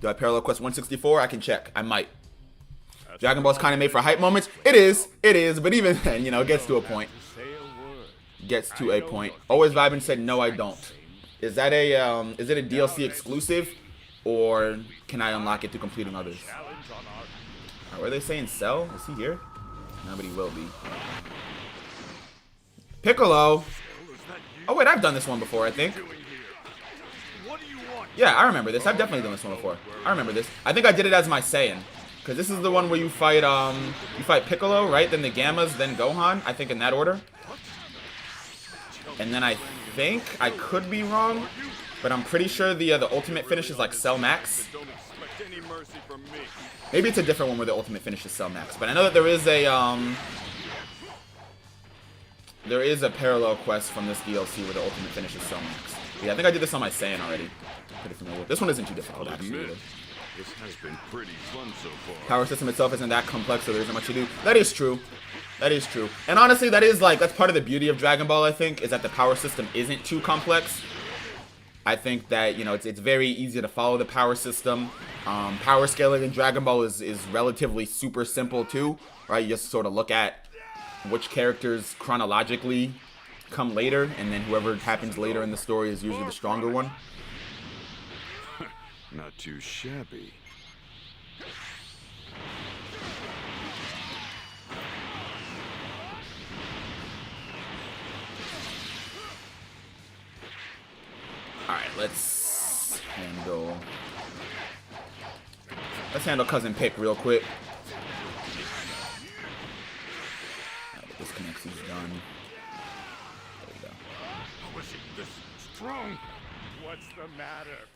Do I parallel quest 164? I can check. I might. Dragon Ball's kind of made for hype moments. It is, but even then, you know, it gets to a point. Gets to a point. Always Vibin said, no, I don't. Is that is it a DLC exclusive, or can I unlock it through completing others? Were they saying Cell? Is he here? No, but he will be. Piccolo. Oh wait, I've done this one before, I think. Yeah, I remember this. I've definitely done this one before. I remember this. I think I did it as my Saiyan, because this is the one where you fight Piccolo, right? Then the Gammas, then Gohan. I think in that order. And then I think, I could be wrong, but I'm pretty sure the ultimate finish is like Cell Max. Maybe it's a different one where the ultimate finish is Cell Max. But I know that there is a parallel quest from this DLC where the ultimate finish is Cell Max. Yeah, I think I did this on my Saiyan already. Pretty familiar with. This one isn't too difficult actually either. This has been pretty fun so far. Power system itself isn't that complex, so there isn't much to do. That is true. That is true. And honestly, that's part of the beauty of Dragon Ball, I think, is that the power system isn't too complex. I think that, you know, it's very easy to follow the power system. Power scaling in Dragon Ball is relatively super simple too, right? You just sort of look at which characters chronologically come later, and then whoever happens later in the story is usually the stronger one. Not too shabby. Alright, let's handle Cousin Pick real quick. Alright, the disconnects is done. There we go. How is he this strong? What's the matter?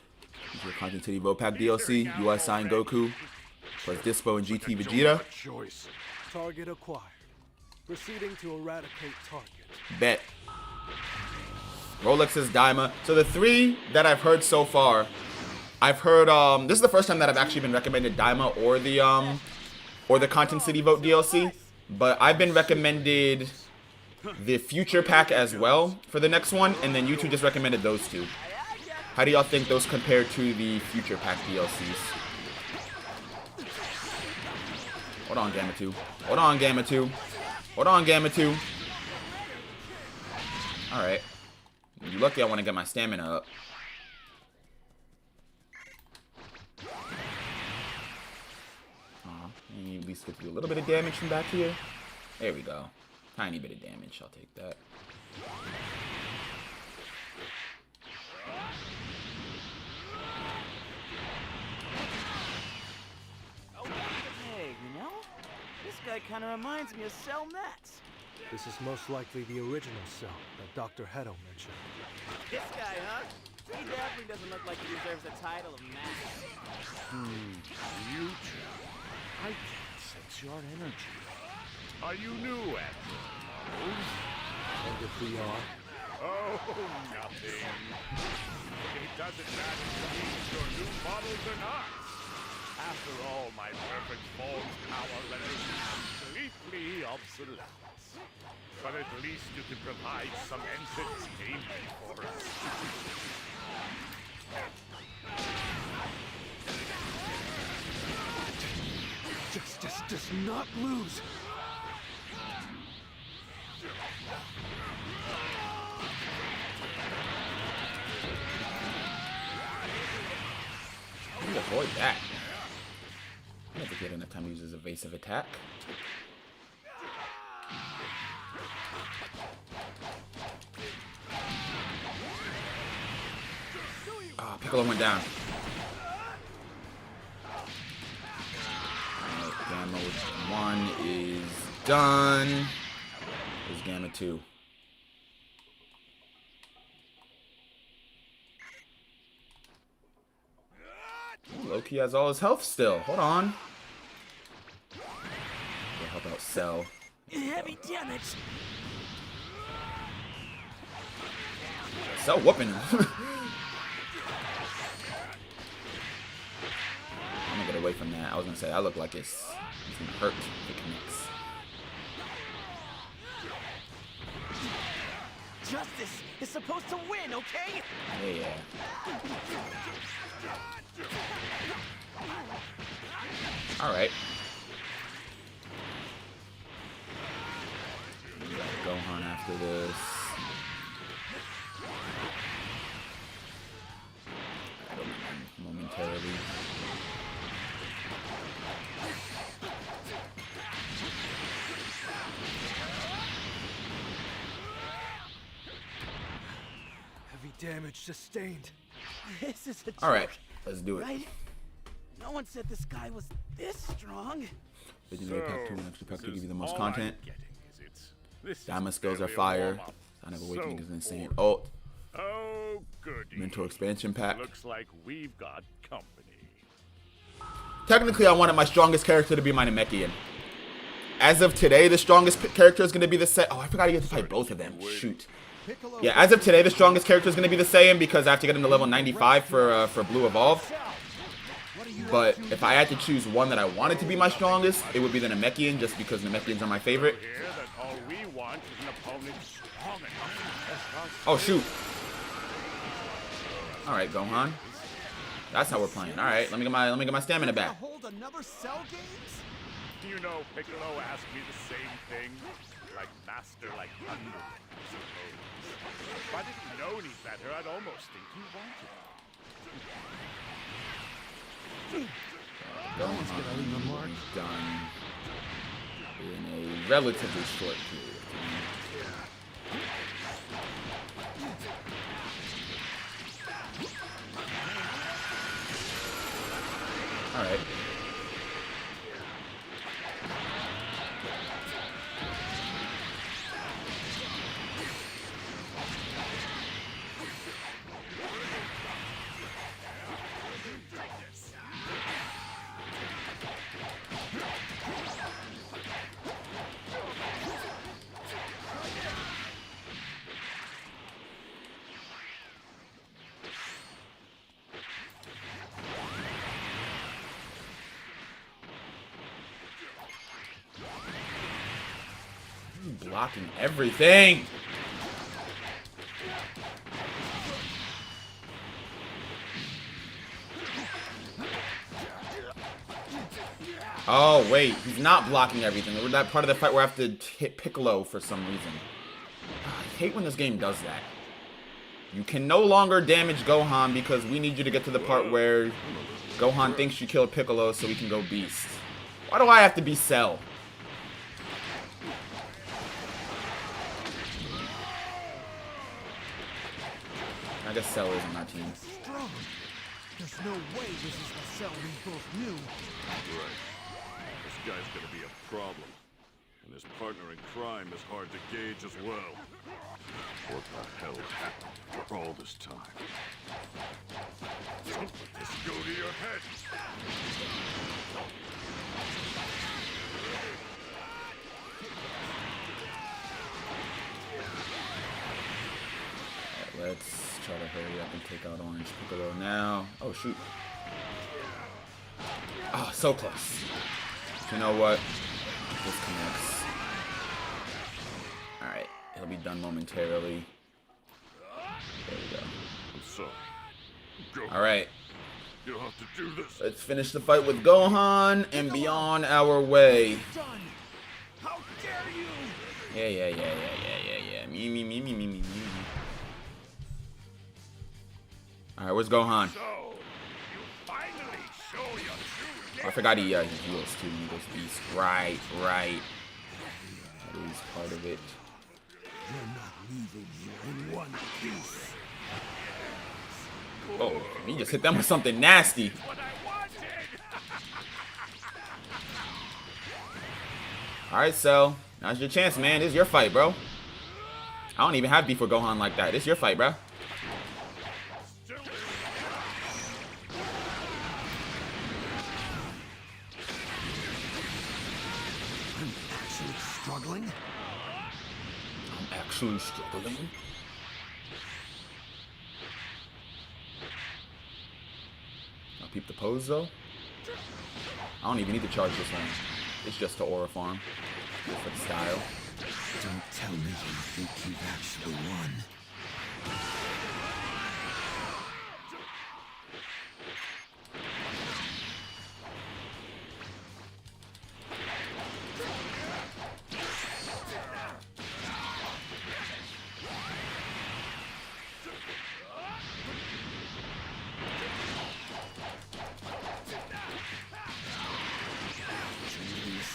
Your Content City Vopack DLC, UI Sign Goku, plus Dispo and GT Vegeta. Choice. Target acquired. Proceeding to eradicate target. Bet. Rolex's Daima. So the 3 that I've heard so far, I've heard this is the first time that I've actually been recommended Daima or the Content City Vote DLC, but I've been recommended the future pack as well for the next one, and then you two just recommended those two. How do y'all think those compare to the future pack DLCs? Hold on, Gamma 2. Hold on, Gamma 2. Hold on, Gamma 2. Alright. You're lucky I want to get my stamina up. At least get you a little bit of damage from back here. There we go. Tiny bit of damage. I'll take that. Hey, you know, this guy kind of reminds me of Cell Mats. This is most likely the original cell that Dr. Hedo mentioned. This guy, huh? He definitely doesn't look like he deserves the title of Master. You two, I can't sense your energy. Are you new at this? And if we are, Oh, nothing. It doesn't matter to me if you're new models or not. After all, my perfect form's power renders me completely obsolete. But at least you can provide some entertainment for us. just does not lose. How do you avoid that? I never get enough time to use his evasive attack. Ah, Piccolo went down. Alright, Gamma 1 is done. There's Gamma 2. Loki has all his health still. Hold on. We'll help out Cell. Heavy damage. Cell whooping him. I'm gonna get away from that. I was gonna say, I look like it's gonna hurt if it connects. Justice is supposed to win, okay? Yeah. Alright. Gohan after this. Momentarily. Heavy damage sustained. This is a joke. Alright, let's do it. Right? No one said this guy was this strong. Legendary pack 2 and extra pack 2 give you the most all content. I'm getting, is it? This is Diamond skills are barely a fire. warm-up. Sign of Awakening is insane. boring. Ult. Oh, goody. Mentor expansion pack. Looks like we've got company. Technically, I wanted my strongest character to be my Namekian. As of today, the strongest character is going to be the Saiyan. Oh, I forgot you get to fight both of them. Shoot. Yeah, as of today, the strongest character is going to be the Saiyan because I have to get him to level 95 for Blue Evolved. But if I had to choose one that I wanted to be my strongest, it would be the Namekian, just because Namekians are my favorite. Here, that all we want is an opponent strong enough to test us. Oh, shoot. Alright, Gohan. That's how we're playing. Alright, let me get my stamina back. Hold another Cell games? You know, Piccolo asked me the same thing. Like master, like under, I suppose. If I didn't know any better, I'd almost think he wanted it. Gohan is done in a relatively short period of time. Alright. blocking everything. Oh, wait. He's not blocking everything. We're that part of the fight where I have to hit Piccolo for some reason. I hate when this game does that. You can no longer damage Gohan because we need you to get to the part where Gohan thinks you killed Piccolo so we can go Beast. Why do I have to be Cell? I guess Cell is on our team. Strong. There's no way this is the Cell we both knew. Right. This guy's gonna be a problem. And his partner in crime is hard to gauge as well. What the hell happened for all this time? Don't let this go to your head! Alright, let's try to hurry up and take out Orange Piccolo now. Oh, shoot. Oh, so close. You know what? Disconnects. Alright, it'll be done momentarily. There we go. I'm sorry. Go. Alright, You'll have to do this. let's finish the fight with Gohan and be on our way. Done. How dare you? Yeah. Me. Alright, where's Gohan? So, you finally show your true Oh, I forgot he heals too when he goes Beast. Right. That is part of it. You're not leaving here in one piece. Oh, he just hit them with something nasty. what I wanted! Alright, so now's your chance, man. This is your fight, bro. I don't even have beef with Gohan like that. This is your fight, bro. Struggling? I'm actually struggling. I'll peep the pose, though. I don't even need to charge this one. It's just the aura farm. Just for the style. Don't tell me you think you've actually won.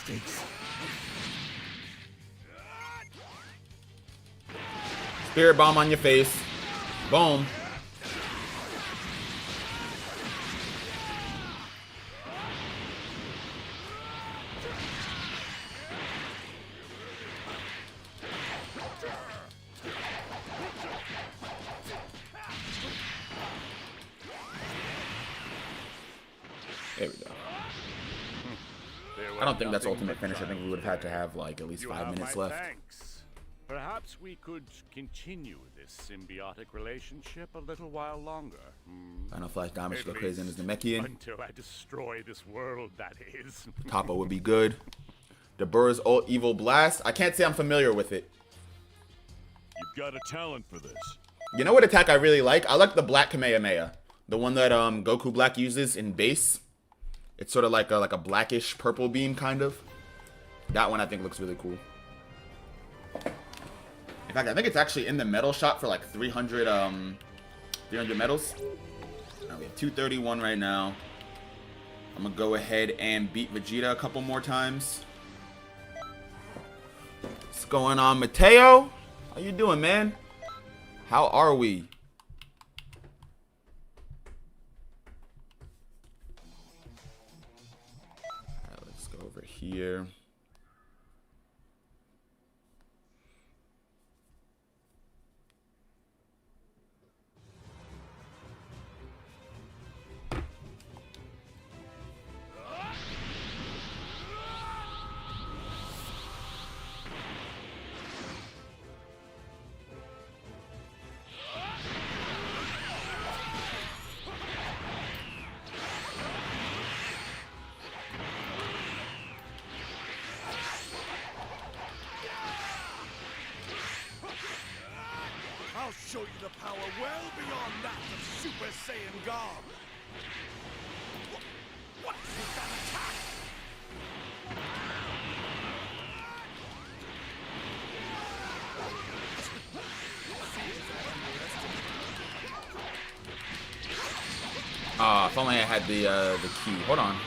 Mistakes. Spirit bomb on your face. Boom. There we go. I don't think that's ultimate finish. I think we would have had to have like at least 5 minutes left. Thanks. Perhaps we could continue this symbiotic relationship a little while longer. Final Flash damage At go crazy in his least Namekian. Until I destroy this world, that is. Toppo would be good. Dabura's old evil blast. I can't say I'm familiar with it. You've got a talent for this. You know what attack I really like? I like the Black Kamehameha. The one that Goku Black uses in base. It's sort of like a blackish purple beam, kind of. That one I think looks really cool. In fact, I think it's actually in the medal shop for like 300 medals. Now we have 231 right now. I'm gonna go ahead and beat Vegeta a couple more times. What's going on, Mateo? How you doing, man? How are we? Alright, let's go over here. I'll show you the power well beyond that of Super Saiyan God. What is that attack? If only I had the key. Hold on.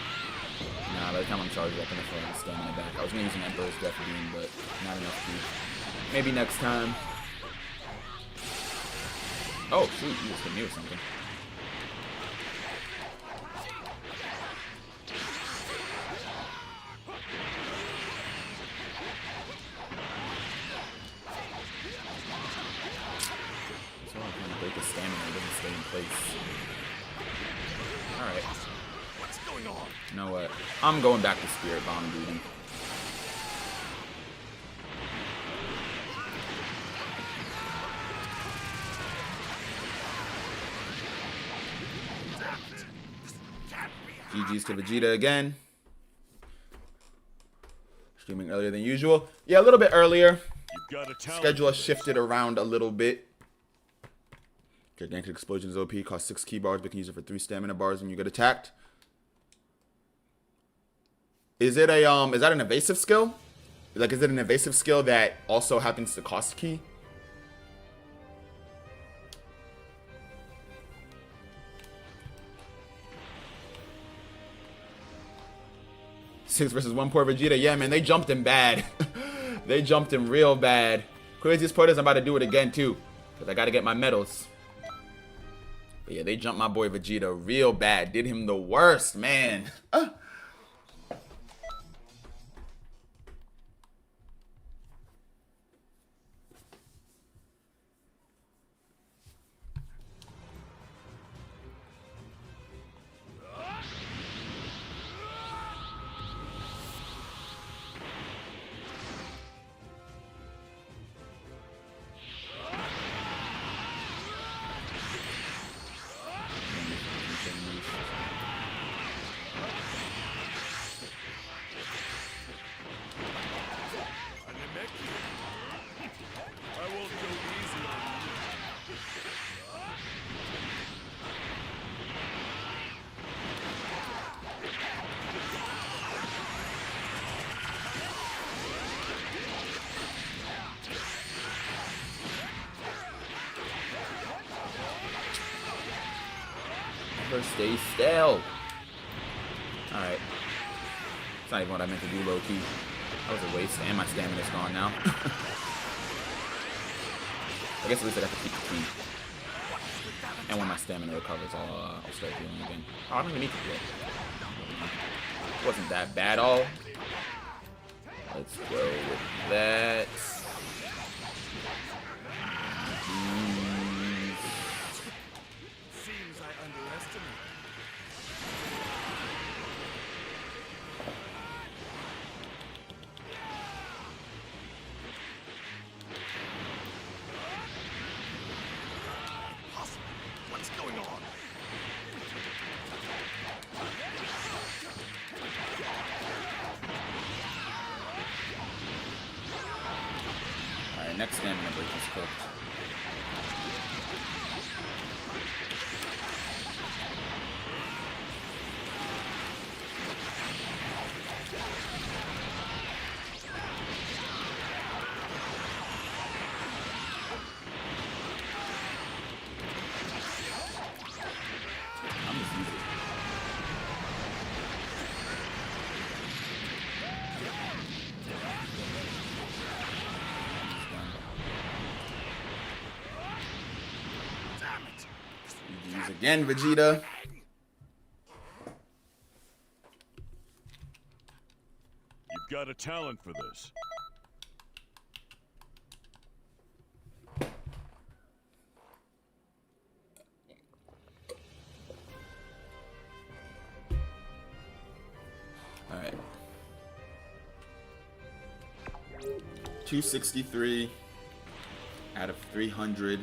Nah, by the time I'm charged up, I'm gonna stamina back. I was gonna use an Emperor's Death Beam, but not enough key. Maybe next time. Oh shoot, you just hit me with something. So I'm trying to break his stamina, it doesn't stay in place. Alright. What's going on? You know what? I'm going back to Spirit Bomb duty. GG's to Vegeta again. Streaming earlier than usual. Yeah, a little bit earlier. Schedule shifted around a little bit. Gigantic Explosion is OP. Costs 6 key bars, but can use it for 3 stamina bars when you get attacked. Is it a is that an evasive skill? Like, is it an evasive skill that also happens to cost key? Six versus 1 poor Vegeta. Yeah, man, they jumped him bad. They jumped him real bad. Craziest part is I'm about to do it again, too. Because I got to get my medals. But yeah, they jumped my boy Vegeta real bad. Did him the worst, man. Stay still. Alright. It's not even what I meant to do, low key. That was a waste, and my stamina's gone now. I guess at least I got to keep the key. And when my stamina recovers, I'll start healing again. Oh, I don't even need to heal. Wasn't that bad all. Let's go with that. Next stamina break is cooked. I'm just using it. Again, Vegeta. You've got a talent for this. All right. 263 out of 300.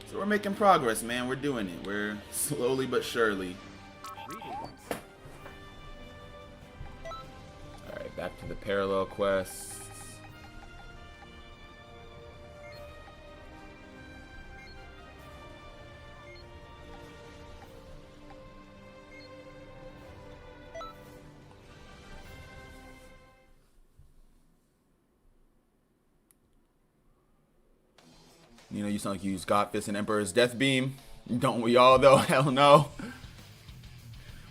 So we're making progress, man. We're doing it. We're slowly but surely. Alright, back to the parallel quests. You know, you sound like you use God Fist and Emperor's Death Beam. Don't we all though? Hell no.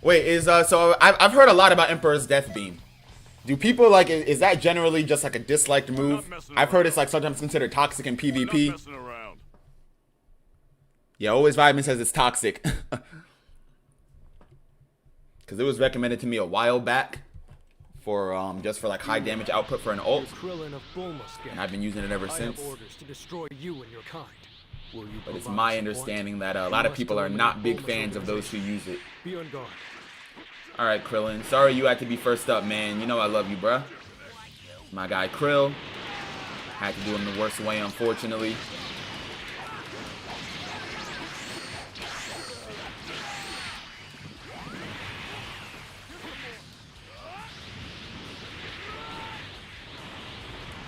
Wait, so I've heard a lot about Emperor's Death Beam. Do people like, is that generally just like a disliked move? I've heard it's like sometimes considered toxic in PvP. Yeah, always Vitamin says it's toxic. Because it was recommended to me a while back for just for like high damage output for an ult. And I've been using it ever since. But it's my understanding that a lot of people are not big fans of those who use it. Alright, Krillin. Sorry you had to be first up, man. You know I love you, bruh. My guy Krill. Had to do him the worst way, unfortunately.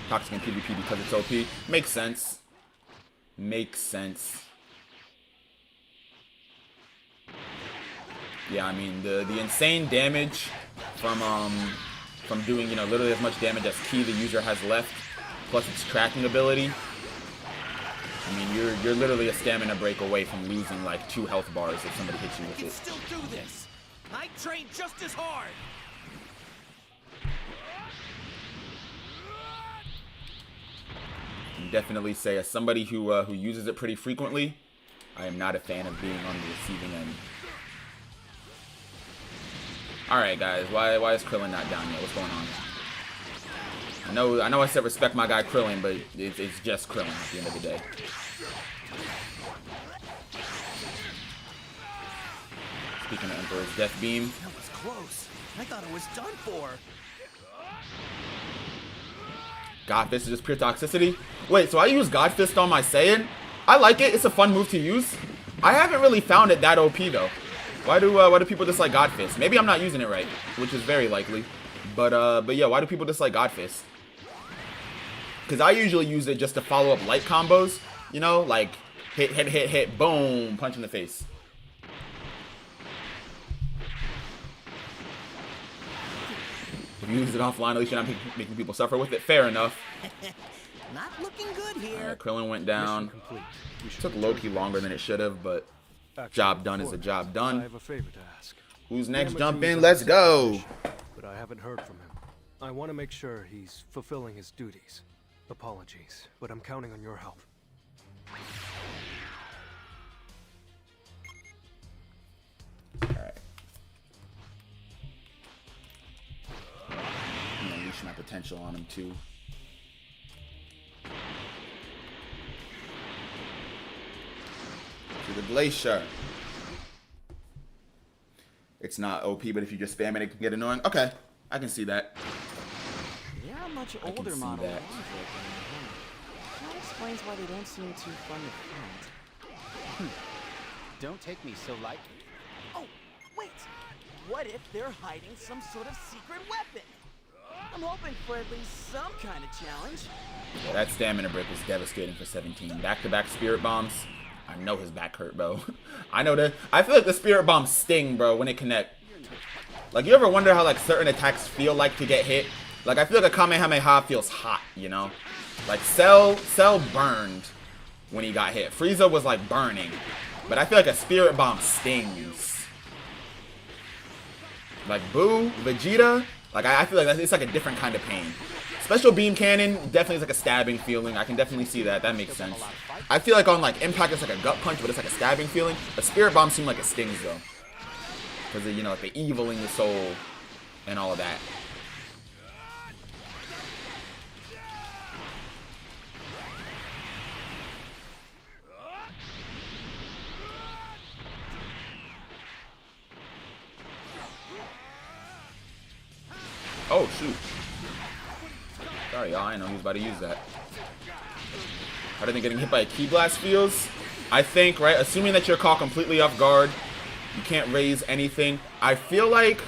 Toxic in PvP because it's OP. Makes sense. Makes sense. Yeah, I mean the insane damage from doing, you know, literally as much damage as Ki the user has left, plus its cracking ability. I mean you're literally a stamina break away from losing like 2 health bars if somebody hits you with it. Still do this. I train just as hard. I can definitely say, as somebody who uses it pretty frequently, I am not a fan of being on the receiving end. Alright guys, why is Krillin not down yet? What's going on? I know I said respect my guy Krillin, but it's just Krillin at the end of the day. Speaking of Emperor's Death Beam. That was close. I thought it was done for. God Fist is just pure toxicity. Wait, so I use God Fist on my Saiyan? I like it. It's a fun move to use. I haven't really found it that OP though. Why do people dislike God Fist? Maybe I'm not using it right, which is very likely. But yeah, why do people dislike God Fist? Because I usually use it just to follow up light combos. You know, like hit, boom, punch in the face. If you use it offline, at least you're not making people suffer with it. Fair enough. Not looking good here. Alright, Krillin went down. Took low-key longer than it should have, but job done is a job done. I have a favor to ask. Who's next? Jump in. Let's go. But I haven't heard from him. I want to make sure he's fulfilling his duties. Apologies, but I'm counting on your help. Alright. I'm gonna unleash my potential on him too. To the glacier. It's not OP, but if you just spam it, it can get annoying. Okay, I can see that. You're a much older model. That explains why they don't seem too fun to fight. Don't take me so lightly. Oh, wait! What if they're hiding some sort of secret weapon? I'm hoping for at least some kind of challenge. Yeah, that stamina break was devastating for 17. Back-to-back spirit bombs. I know his back hurt, bro. I know that. I feel like the spirit bombs sting, bro, when they connect. Like, you ever wonder how, like, certain attacks feel like to get hit? Like, I feel like a Kamehameha feels hot, you know? Like, Cell burned when he got hit. Frieza was, like, burning. But I feel like a spirit bomb stings. Like, Boo, Vegeta, like, I feel like it's like a different kind of pain. Special beam cannon definitely is like a stabbing feeling. I can definitely see that. That makes sense. I feel like on like impact it's like a gut punch, but it's like a stabbing feeling. A spirit bomb seems like it stings though, because you know, like the evil in the soul and all of that. Oh shoot. Sorry, y'all. I know he was about to use that. How do they getting hit by a Ki Blast feels? I think, right? Assuming that you're caught completely off guard, you can't raise anything. I feel like,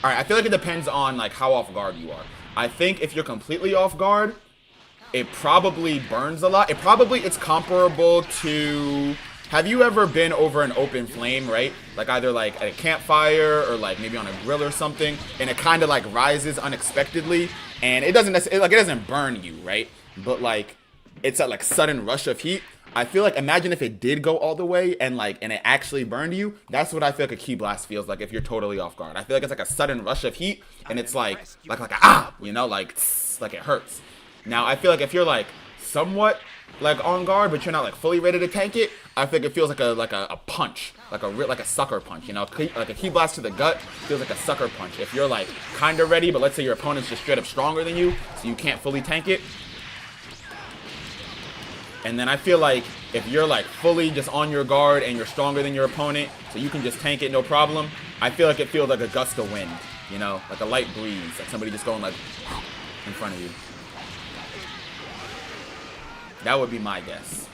all right. I feel like it depends on like how off guard you are. I think if you're completely off guard, it probably burns a lot. It's comparable to. Have you ever been over an open flame, right? Like either like at a campfire or like maybe on a grill or something, and it kind of like rises unexpectedly, and it doesn't necessarily, like it doesn't burn you, right? But like it's a like sudden rush of heat. I feel like, imagine if it did go all the way and it actually burned you. That's what I feel like a ki blast feels like if you're totally off guard. I feel like it's like a sudden rush of heat, and it's like you know, like it hurts. Now I feel like if you're like somewhat like on guard, but you're not like fully ready to tank it, I think it feels like a punch, like a sucker punch. You know, like a ki blast to the gut feels like a sucker punch. If you're like kind of ready, but let's say your opponent's just straight up stronger than you, so you can't fully tank it. And then I feel like if you're like fully just on your guard and you're stronger than your opponent, so you can just tank it no problem, I feel like it feels like a gust of wind, you know, like a light breeze, like somebody just going like in front of you. That would be my guess.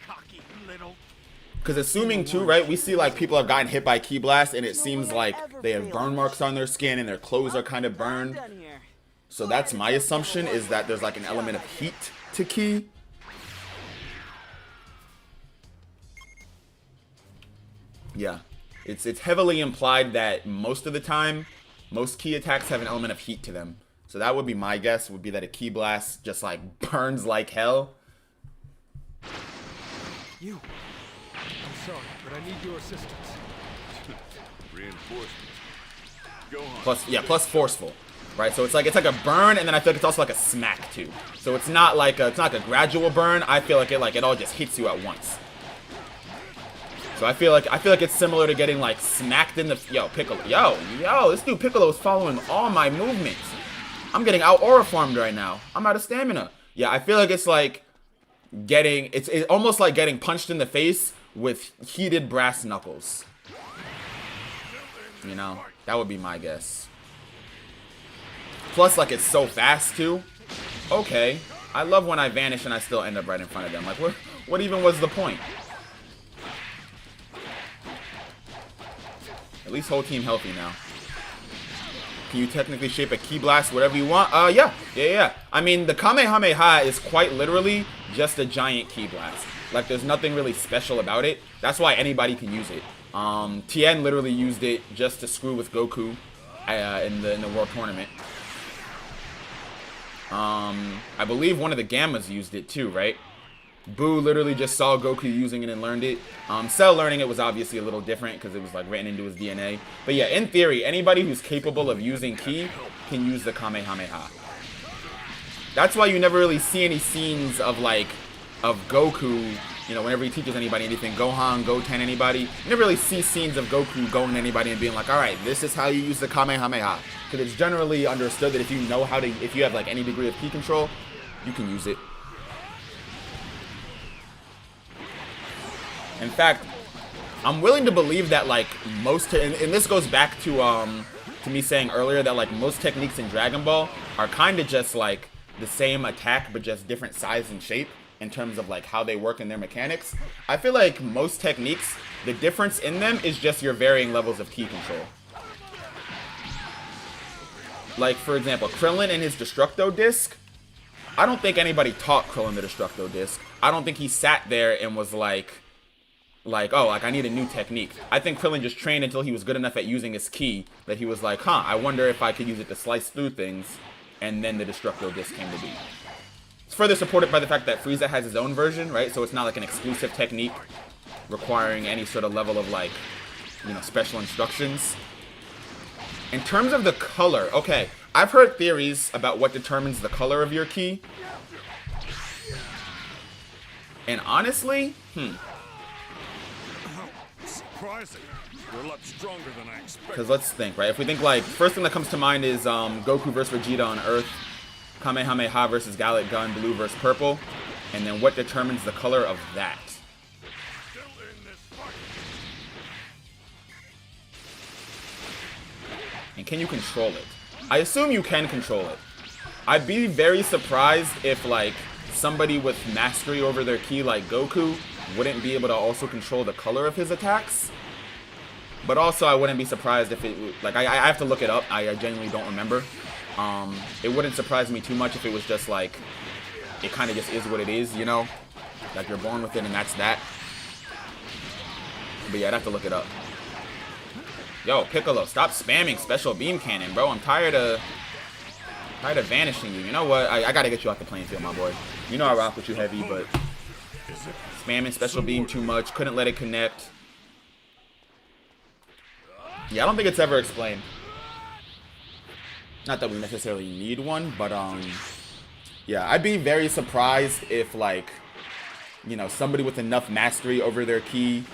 Cocky little. Because assuming too, right, we see like people have gotten hit by ki blast and it seems like they have burn marks on their skin and their clothes are kind of burned. So that's my assumption, is that there's like an element of heat to ki. Yeah, it's heavily implied that most of the time, most ki attacks have an element of heat to them. So that would be my guess, would be that a ki blast just like burns like hell. You. I'm sorry, but I need your assistance. Reinforcements. Go on. Plus forceful. Right, so it's like a burn, and then I feel like it's also like a smack too. So it's not like a gradual burn. I feel like it all just hits you at once. So I feel like it's similar to getting like smacked in the Piccolo. Yo, this dude Piccolo is following all my movements. I'm getting out aura farmed right now. I'm out of stamina. Yeah, I feel like it's like it's almost like getting punched in the face with heated brass knuckles. You know, that would be my guess. Plus, like, it's so fast, too. Okay. I love when I vanish and I still end up right in front of them. Like, what even was the point? At least whole team healthy now. Can you technically shape a ki blast whatever you want? Yeah. I mean, the Kamehameha is quite literally just a giant ki blast. Like, there's nothing really special about it. That's why anybody can use it. Tien literally used it just to screw with Goku in the World Tournament. I believe one of the Gammas used it too, right? Boo literally just saw Goku using it and learned it. Cell learning it was obviously a little different because it was like written into his DNA. But yeah, in theory, anybody who's capable of using ki can use the Kamehameha. That's why you never really see any scenes of Goku, you know, whenever he teaches anybody anything, Gohan, Goten, anybody, you never really see scenes of Goku going to anybody and being like, alright, this is how you use the Kamehameha. Because it's generally understood that if you know how to, if you have like any degree of ki control, you can use it. In fact, I'm willing to believe that like most, and this goes back to me saying earlier that like most techniques in Dragon Ball are kind of just like the same attack but just different size and shape in terms of like how they work in their mechanics. I feel like most techniques, the difference in them is just your varying levels of ki control. Like, for example, Krillin and his Destructo Disc, I don't think anybody taught Krillin the Destructo Disc. I don't think he sat there and was like, I need a new technique. I think Krillin just trained until he was good enough at using his ki that he was like, I wonder if I could use it to slice through things, and then the Destructo Disc came to be. It's further supported by the fact that Frieza has his own version, right? So it's not like an exclusive technique requiring any sort of level of like, you know, special instructions. In terms of the color, okay, I've heard theories about what determines the color of your ki. And honestly, Surprising. You're a lot stronger than I expected. Because let's think, right? If we think like, first thing that comes to mind is Goku versus Vegeta on Earth, Kamehameha versus Gallic Gun, blue versus purple, and then what determines the color of that? Still in this fight. And can you control it? I assume you can control it. I'd be very surprised if like somebody with mastery over their ki like Goku wouldn't be able to also control the color of his attacks. But also I wouldn't be surprised if it, like I have to look it up. I genuinely don't remember. It wouldn't surprise me too much if it was just like, it kind of just is what it is, you know? Like you're born with it and that's that. But yeah, I'd have to look it up. Yo, Piccolo, stop spamming Special Beam Cannon, bro. I'm tired of Prior to vanishing you. You know what? I gotta get you off the playing field, my boy. You know I rock with you heavy, but spamming special beam too much. Couldn't let it connect. Yeah, I don't think it's ever explained. Not that we necessarily need one, but yeah, I'd be very surprised if, like, you know, somebody with enough mastery over their key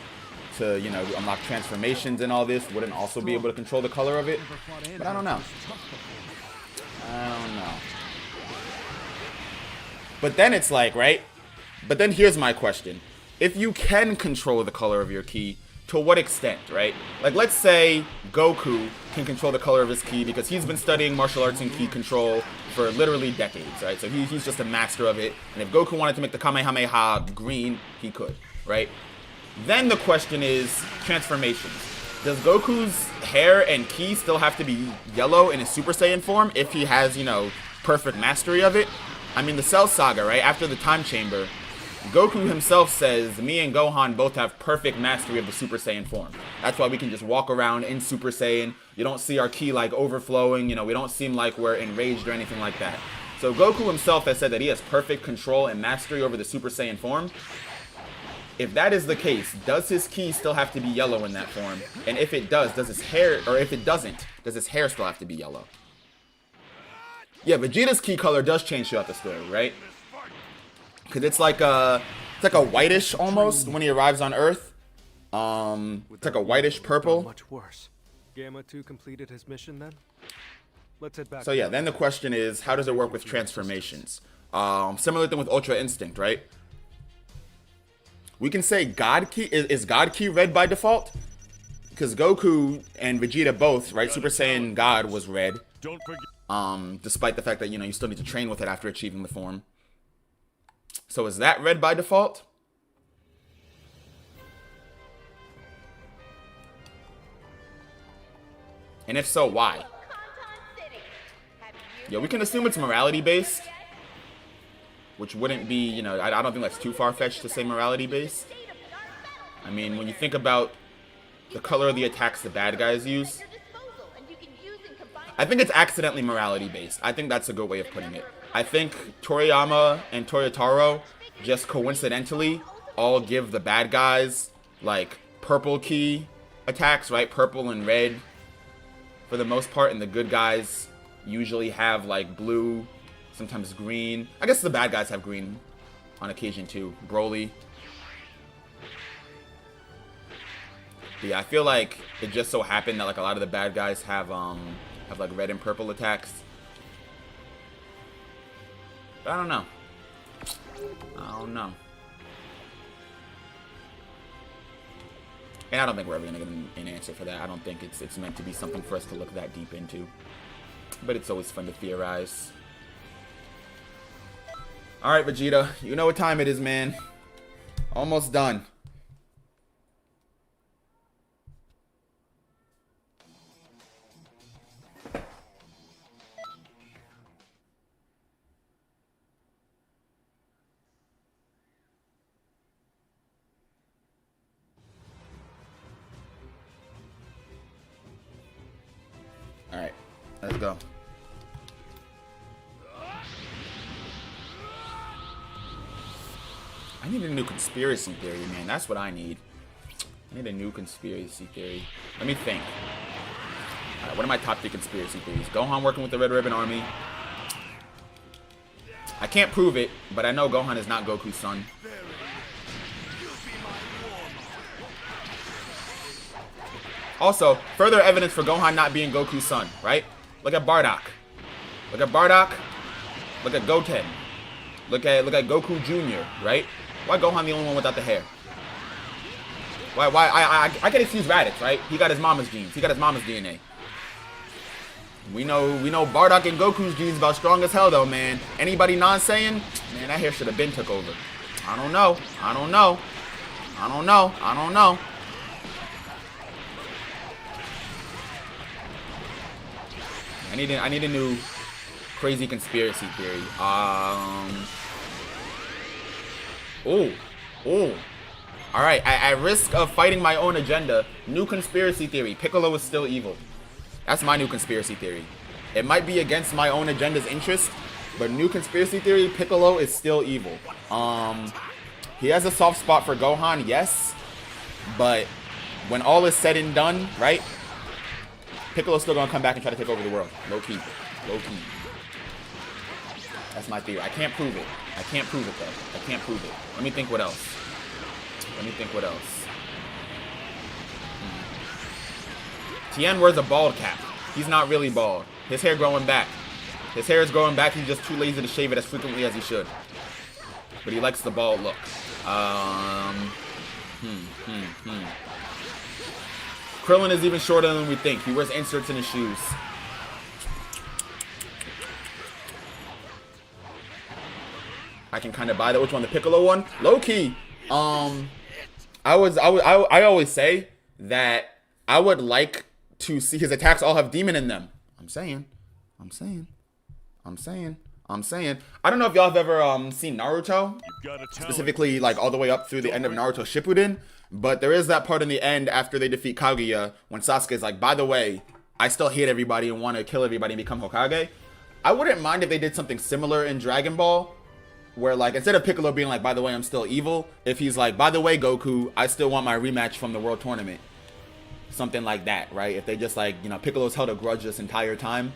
to, you know, unlock transformations and all this wouldn't also be able to control the color of it. But I don't know. I don't know. But then it's like, right? But then here's my question. If you can control the color of your key, to what extent, right? Like, let's say Goku can control the color of his ki because he's been studying martial arts and ki control for literally decades, right? So he's just a master of it. And if Goku wanted to make the Kamehameha green, he could, right? Then the question is transformations. Does Goku's hair and ki still have to be yellow in his Super Saiyan form if he has, you know, perfect mastery of it? I mean, the Cell Saga, right? After the Time Chamber, Goku himself says, me and Gohan both have perfect mastery of the Super Saiyan form. That's why we can just walk around in Super Saiyan. You don't see our ki like overflowing. You know, we don't seem like we're enraged or anything like that. So Goku himself has said that he has perfect control and mastery over the Super Saiyan form. If that is the case, does his ki still have to be yellow in that form? And if it does his hair, or if it doesn't, does his hair still have to be yellow? Yeah, Vegeta's ki color does change throughout the story, right? Because it's like a whitish almost when he arrives on Earth. It's like a whitish purple. Much worse. Gamma 2 completed his mission then? Let's head back. So yeah, then the question is, how does it work with transformations? Similar thing with Ultra Instinct, right? We can say God Ki is God Ki red by default? Because Goku and Vegeta both, right? Super Saiyan God was red. Don't forget. Despite the fact that, you know, you still need to train with it after achieving the form. So is that red by default? And if so, why? Yeah, we can assume it's morality based, which wouldn't be, you know, I don't think that's too far-fetched to say morality based. I mean, when you think about the color of the attacks the bad guys use, I think it's accidentally morality based. I think that's a good way of putting it. I think Toriyama and Toyotaro just coincidentally all give the bad guys like purple ki attacks, right? Purple and red for the most part, and the good guys usually have like blue, sometimes green. I guess the bad guys have green on occasion too. Broly. But yeah, I feel like it just so happened that like a lot of the bad guys have like red and purple attacks. But I don't know. I don't know. And I don't think we're ever gonna get an answer for that. I don't think it's meant to be something for us to look that deep into. But it's always fun to theorize. Alright, Vegeta. You know what time it is, man. Almost done. Alright, let's go. I need a new conspiracy theory, man. That's what I need. I need a new conspiracy theory. Let me think. Alright, what are my top 3 conspiracy theories? Gohan working with the Red Ribbon Army. I can't prove it, but I know Gohan is not Goku's son. Also, further evidence for Gohan not being Goku's son, right? Look at Bardock. Look at Bardock. Look at Goten. Look at Goku Jr., right? Why Gohan the only one without the hair? Why I can excuse Raditz, right? He got his mama's genes. He got his mama's DNA. We know Bardock and Goku's genes about strong as hell though, man. Anybody non-Saiyan? Man, that hair should have been took over. I don't know. I don't know. I don't know. I don't know. I need a new crazy conspiracy theory. Alright, at risk of fighting my own agenda, new conspiracy theory. Piccolo is still evil. That's my new conspiracy theory. It might be against my own agenda's interest, but new conspiracy theory, Piccolo is still evil. He has a soft spot for Gohan, yes, but when all is said and done, right, Piccolo's still gonna come back and try to take over the world. Low key. Low key. That's my theory. I can't prove it. I can't prove it, though. I can't prove it. Let me think what else. Let me think what else. Tien wears a bald cap. He's not really bald. His hair growing back. His hair is growing back. He's just too lazy to shave it as frequently as he should. But he likes the bald look. Krillin is even shorter than we think. He wears inserts in his shoes. I can kind of buy that. Which one? The Piccolo one? Low key. I always say that I would like to see his attacks all have demon in them. I'm saying. I don't know if y'all have ever seen Naruto, specifically like all the way up through the end of Naruto Shippuden, but there is that part in the end after they defeat Kaguya when Sasuke's like, by the way, I still hate everybody and want to kill everybody and become Hokage. I wouldn't mind if they did something similar in Dragon Ball, where like instead of Piccolo being like, by the way, I'm still evil, if he's like, by the way, Goku, I still want my rematch from the World Tournament. Something like that, right? If they just like, you know, Piccolo's held a grudge this entire time.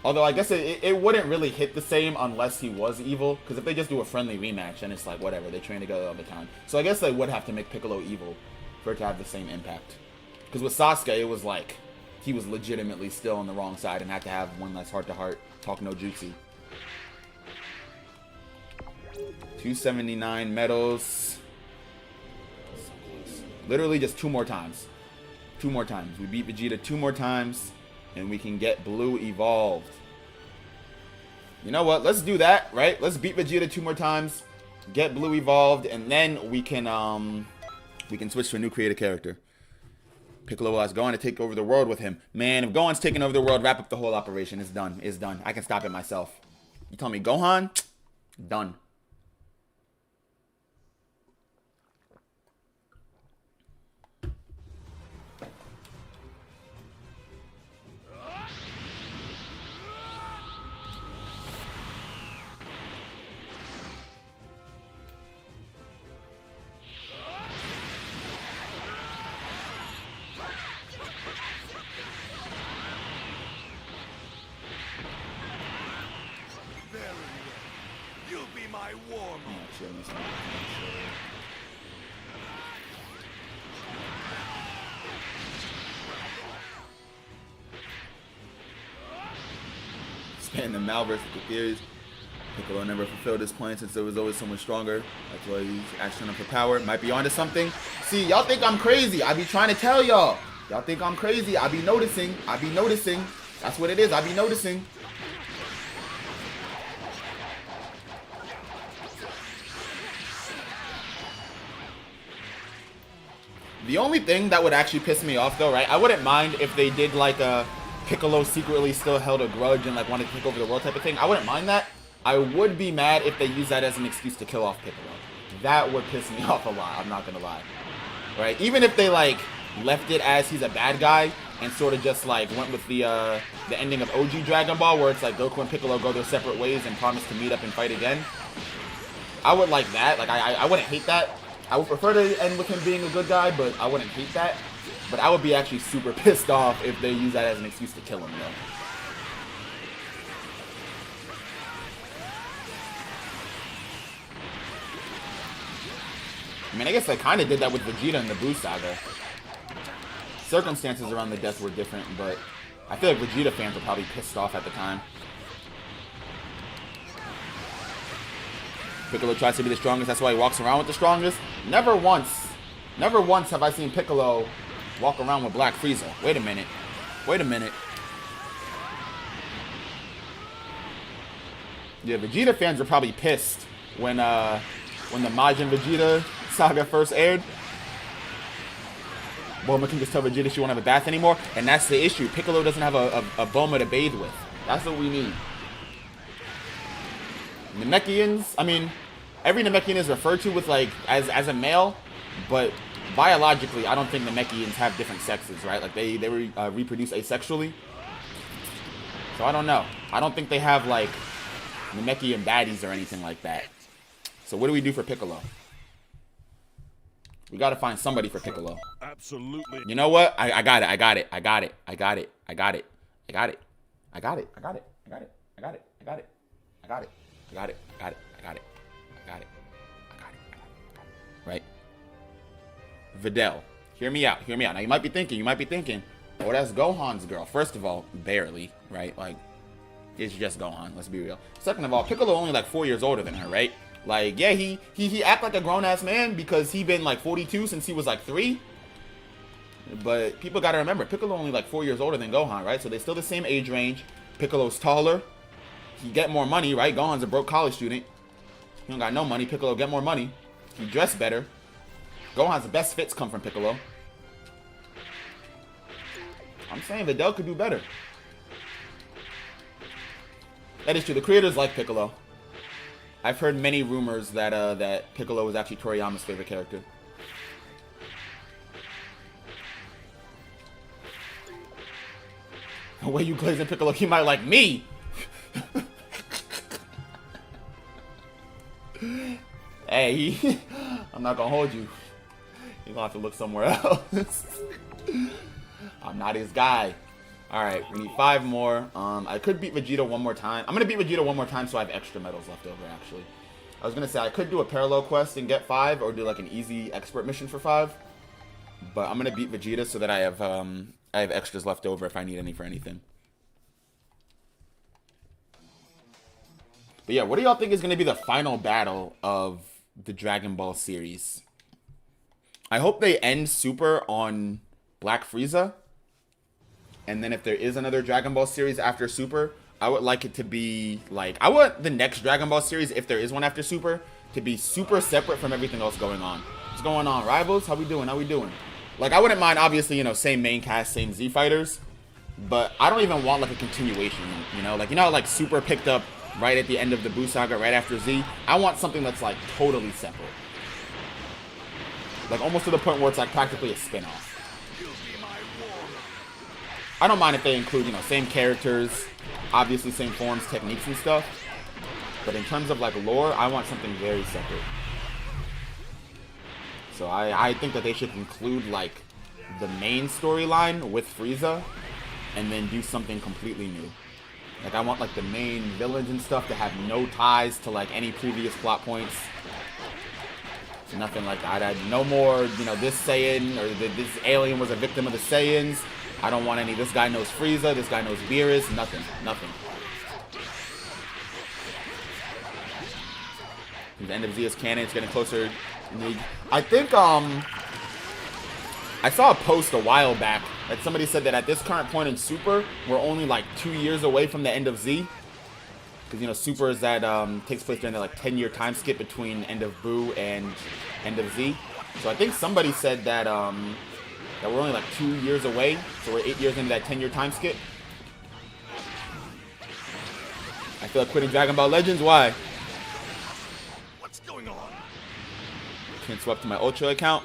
Although I guess it wouldn't really hit the same unless he was evil. Because if they just do a friendly rematch, and it's like, whatever, they train together all the time. So I guess they would have to make Piccolo evil for it to have the same impact. Because with Sasuke, it was like, he was legitimately still on the wrong side and had to have one last heart-to-heart talk no jutsu. 279 medals. Literally just 2 more times. 2 more times. We beat Vegeta 2 more times, and we can get Blue evolved. You know what? Let's do that, right? Let's beat Vegeta 2 more times, get Blue evolved, and then we can switch to a new creative character. Piccolo has Gohan to take over the world with him. Man, if Gohan's taking over the world, wrap up the whole operation. It's done. It's done. I can stop it myself. You tell me Gohan? Done. Spanning the Xenoverse theories. Piccolo never fulfilled his plan since there was always someone stronger. That's why he's asking him for power. Might be onto something. See, y'all think I'm crazy. I be trying to tell y'all. Y'all think I'm crazy. I be noticing. That's what it is. I be noticing. The only thing that would actually piss me off though, right? I wouldn't mind if they did like a Piccolo secretly still held a grudge and like wanted to take over the world type of thing. I wouldn't mind that. I would be mad if they use that as an excuse to kill off Piccolo. That would piss me off a lot, I'm not gonna lie. Right? Even if they like left it as he's a bad guy and sort of just like went with the ending of OG Dragon Ball where it's like Goku and Piccolo go their separate ways and promise to meet up and fight again. I would like that. Like I wouldn't hate that. I would prefer to end with him being a good guy, but I wouldn't hate that. But I would be actually super pissed off if they use that as an excuse to kill him, though. I mean, I guess they kind of did that with Vegeta in the Buu saga. Circumstances around the death were different, but I feel like Vegeta fans were probably pissed off at the time. Piccolo tries to be the strongest, that's why he walks around with the strongest. Never once have I seen Piccolo walk around with Black Frieza. Wait a minute. Yeah, Vegeta fans were probably pissed when the Majin Vegeta saga first aired. Bulma can just tell Vegeta she won't have a bath anymore, and that's the issue. Piccolo doesn't have a Bulma to bathe with. That's what we need. Namekians, I mean, every Namekian is referred to with like as a male, but biologically, I don't think Namekians have different sexes, right? Like they reproduce asexually. So I don't know. I don't think they have like Namekian baddies or anything like that. So what do we do for Piccolo? We gotta find somebody for Piccolo. Absolutely. You know what? I got it. I got it. I got it. I got it. I got it. I got it. I got it. I got it. I got it. I got it. I got it. I got it. I got it. I got it. I got it. I got it. I got it. Right? Videl. Hear me out. Hear me out. Now you might be thinking, oh, that's Gohan's girl. First of all, barely, right? Like, it's just Gohan. Let's be real. Second of all, Piccolo only like 4 years older than her, right? Like, yeah, he act like a grown-ass man because he been like 42 since he was like 3. But people gotta remember, Piccolo only like 4 years older than Gohan, right? So they're still the same age range. Piccolo's taller. He get more money, right? Gohan's a broke college student. He don't got no money. Piccolo get more money. He dress better. Gohan's best fits come from Piccolo. I'm saying Videl could do better. That is true. The creators like Piccolo. I've heard many rumors that that Piccolo was actually Toriyama's favorite character. The way you glazing Piccolo, he might like me. Hey, I'm not gonna hold you. You're gonna have to look somewhere else. I'm not his guy. Alright, we need 5 more. I could beat Vegeta one more time. I'm gonna beat Vegeta one more time so I have extra medals left over, actually. I was gonna say I could do a parallel quest and get 5, or do like an easy expert mission for 5. But I'm gonna beat Vegeta so that I have extras left over if I need any for anything. But yeah, what do y'all think is gonna be the final battle of the Dragon Ball series? I hope they end Super on Black Frieza. And then if there is another Dragon Ball series after Super, I would like it to be like, I want the next Dragon Ball series, if there is one after Super, to be super separate from everything else going on. What's going on, Rivals? How we doing? How we doing? Like, I wouldn't mind, obviously, you know, same main cast, same Z fighters, but I don't even want like a continuation, you know? Like, you know how like Super picked up right at the end of the Buu Saga, right after Z? I want something that's like totally separate. Like almost to the point where it's like practically a spin-off. I don't mind if they include, you know, same characters, obviously same forms, techniques and stuff. But in terms of like lore, I want something very separate. So I think that they should include like the main storyline with Frieza and then do something completely new. Like I want like the main villains and stuff to have no ties to like any previous plot points. Nothing like that. No more, you know, this Saiyan or this alien was a victim of the Saiyans. I don't want any, this guy knows Frieza, this guy knows Beerus, nothing, nothing. The end of Z is canon, it's getting closer. I think, I saw a post a while back that somebody said that at this current point in Super, we're only like 2 years away from the end of Z. Because, you know, Super is that, takes place during the like 10-year time skip between end of Buu and end of Z. So I think somebody said that, that we're only like 2 years away, so we're 8 years into that 10-year time skip. I feel like quitting Dragon Ball Legends. Why? What's going on? Can't swap to my Ultra account.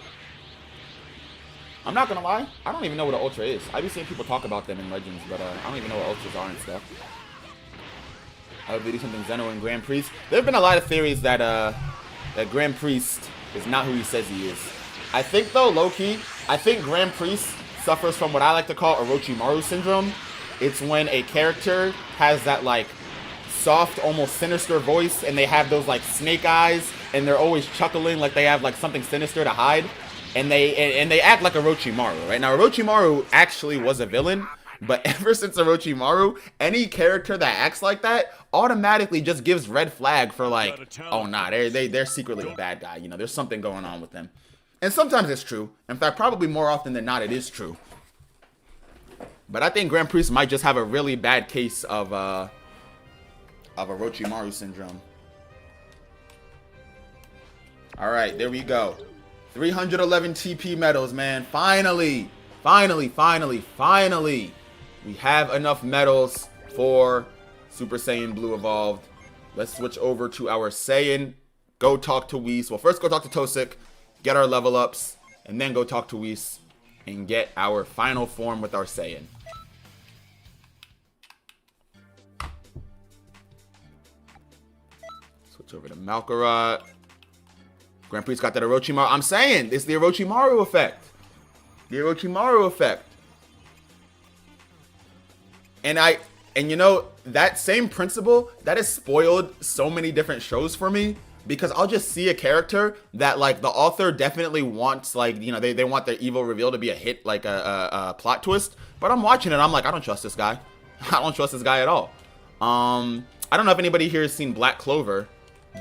I'm not gonna lie, I don't even know what an Ultra is. I've been seeing people talk about them in Legends, but I don't even know what Ultras are and stuff. I would do something Zeno and Grand Priest. There have been a lot of theories that that Grand Priest is not who he says he is. I think though, low-key, I think Grand Priest suffers from what I like to call Orochimaru syndrome. It's when a character has that like soft, almost sinister voice, and they have those like snake eyes, and they're always chuckling like they have like something sinister to hide, and they act like Orochimaru, right? Now Orochimaru actually was a villain, but ever since Orochimaru, any character that acts like that automatically just gives red flag for like, oh nah, they're secretly a bad guy. You know, there's something going on with them. And sometimes it's true. In fact, probably more often than not, it is true. But I think Grand Priest might just have a really bad case of Orochimaru syndrome. All right, there we go. 311 TP medals, man. Finally, finally, finally, finally. We have enough medals for Super Saiyan Blue Evolved. Let's switch over to our Saiyan. Go talk to Whis. Well, first go talk to Tosik. Get our level ups. and then go talk to Whis and get our final form with our Saiyan. Switch over to Malkarat. Grand Priest got that Orochimaru. I'm saying, it's the Orochimaru effect. The Orochimaru effect. And you know, that same principle, that has spoiled so many different shows for me, because I'll just see a character that, like, the author definitely wants, like, you know, they want their evil reveal to be a hit, like a plot twist, but I'm watching it, I'm like, I don't trust this guy. I don't trust this guy at all. I don't know if anybody here has seen Black Clover,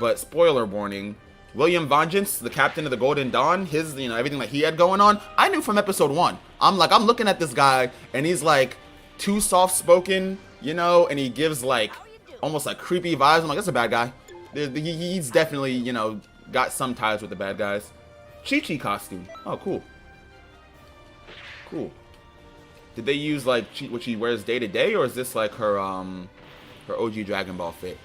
but spoiler warning, William Vengeance, the captain of the Golden Dawn, his, you know, everything that he had going on, I knew from episode 1. I'm looking at this guy, and he's, like, too soft-spoken, you know, and he gives, like, almost, like, creepy vibes. I'm like, that's a bad guy. He's definitely, you know, got some ties with the bad guys. Chi-Chi costume. Oh, cool. Cool. Did they use, like, what she wears day to day, or is this, like, her OG Dragon Ball fit?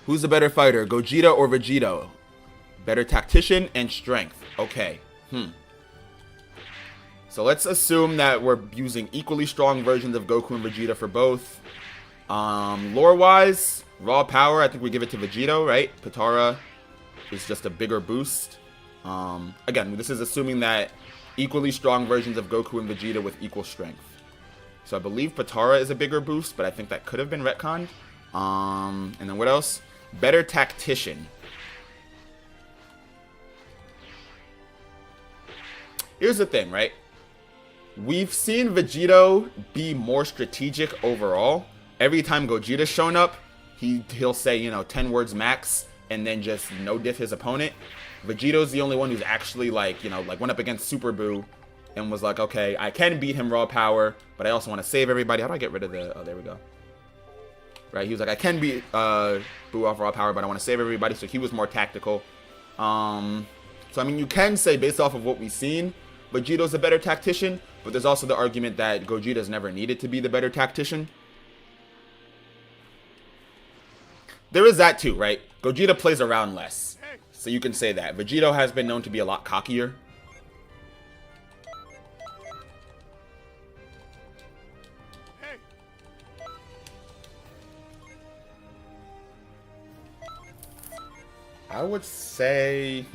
Who's the better fighter, Gogeta or Vegito? Better tactician and strength. Okay. So let's assume that we're using equally strong versions of Goku and Vegeta for both. Lore-wise, raw power, I think we give it to Vegito, right? Potara is just a bigger boost. Again, this is assuming that equally strong versions of Goku and Vegeta with equal strength. So I believe Potara is a bigger boost, but I think that could have been retconned. And then what else? Better tactician. Here's the thing, right? We've seen Vegito be more strategic overall. Every time Gogeta's shown up, he'll say, you know, 10 words max, and then just no diff his opponent. Vegito's the only one who's actually, like, you know, like, went up against Super Buu and was like, okay, I can beat him raw power, but I also want to save everybody. How do I get rid of the... Oh, there we go. Right, he was like, I can beat Buu off raw power, but I want to save everybody, so he was more tactical. So, I mean, you can say, based off of what we've seen, Vegito's a better tactician, but there's also the argument that Gogeta's never needed to be the better tactician. There is that too, right? Gogeta plays around less, so you can say that. Vegito has been known to be a lot cockier. I would say,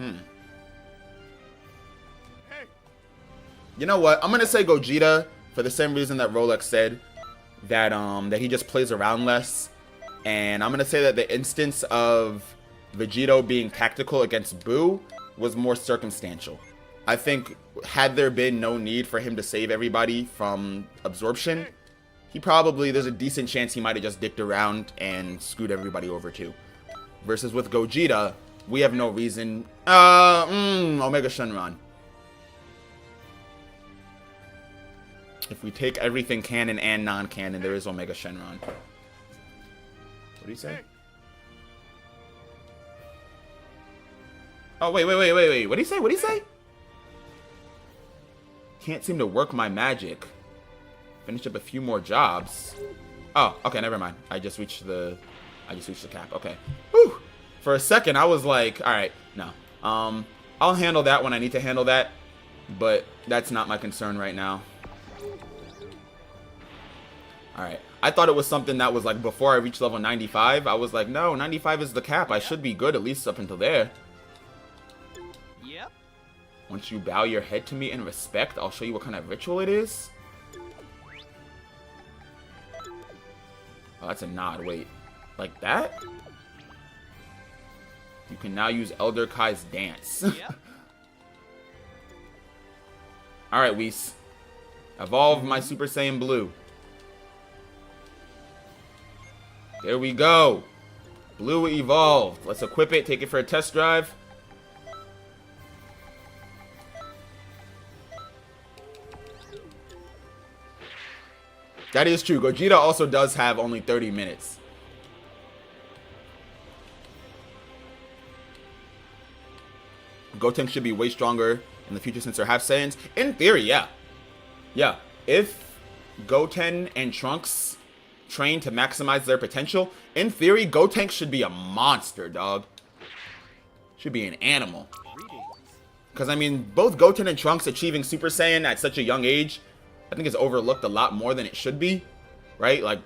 You know what? I'm gonna say Gogeta for the same reason that Rolex said, that that he just plays around less, and I'm gonna say that the instance of Vegito being tactical against Buu was more circumstantial. I think had there been no need for him to save everybody from absorption, there's a decent chance he might have just dicked around and screwed everybody over too. Versus with Gogeta, we have no reason. Omega Shenron. If we take everything canon and non-canon, there is Omega Shenron. What do you say? Oh, wait. What do you say? What do you say? Can't seem to work my magic. Finish up a few more jobs. Oh, okay, never mind. I just reached the cap. Okay. Whew. For a second, I was like, all right, no. I'll handle that when I need to handle that, but that's not my concern right now. Alright, I thought it was something that was like before I reached level 95. I was like, no, 95 is the cap. I should be good at least up until there. Yep. Once you bow your head to me in respect, I'll show you what kind of ritual it is. Oh, that's a nod. Wait, like that? You can now use Elder Kai's dance. Yep. Alright, Whis. Evolve my Super Saiyan Blue. There we go. Blue evolved. Let's equip it, take it for a test drive. That is true. Gogeta also does have only 30 minutes. Gotenks should be way stronger in the future since they're half Saiyans. In theory, yeah. Yeah. If Goten and Trunks train to maximize their potential, in theory, Gotenks should be a monster, dog. Should be an animal. Greetings. Because, I mean, both Goten and Trunks achieving Super Saiyan at such a young age, I think is overlooked a lot more than it should be. Right? Like,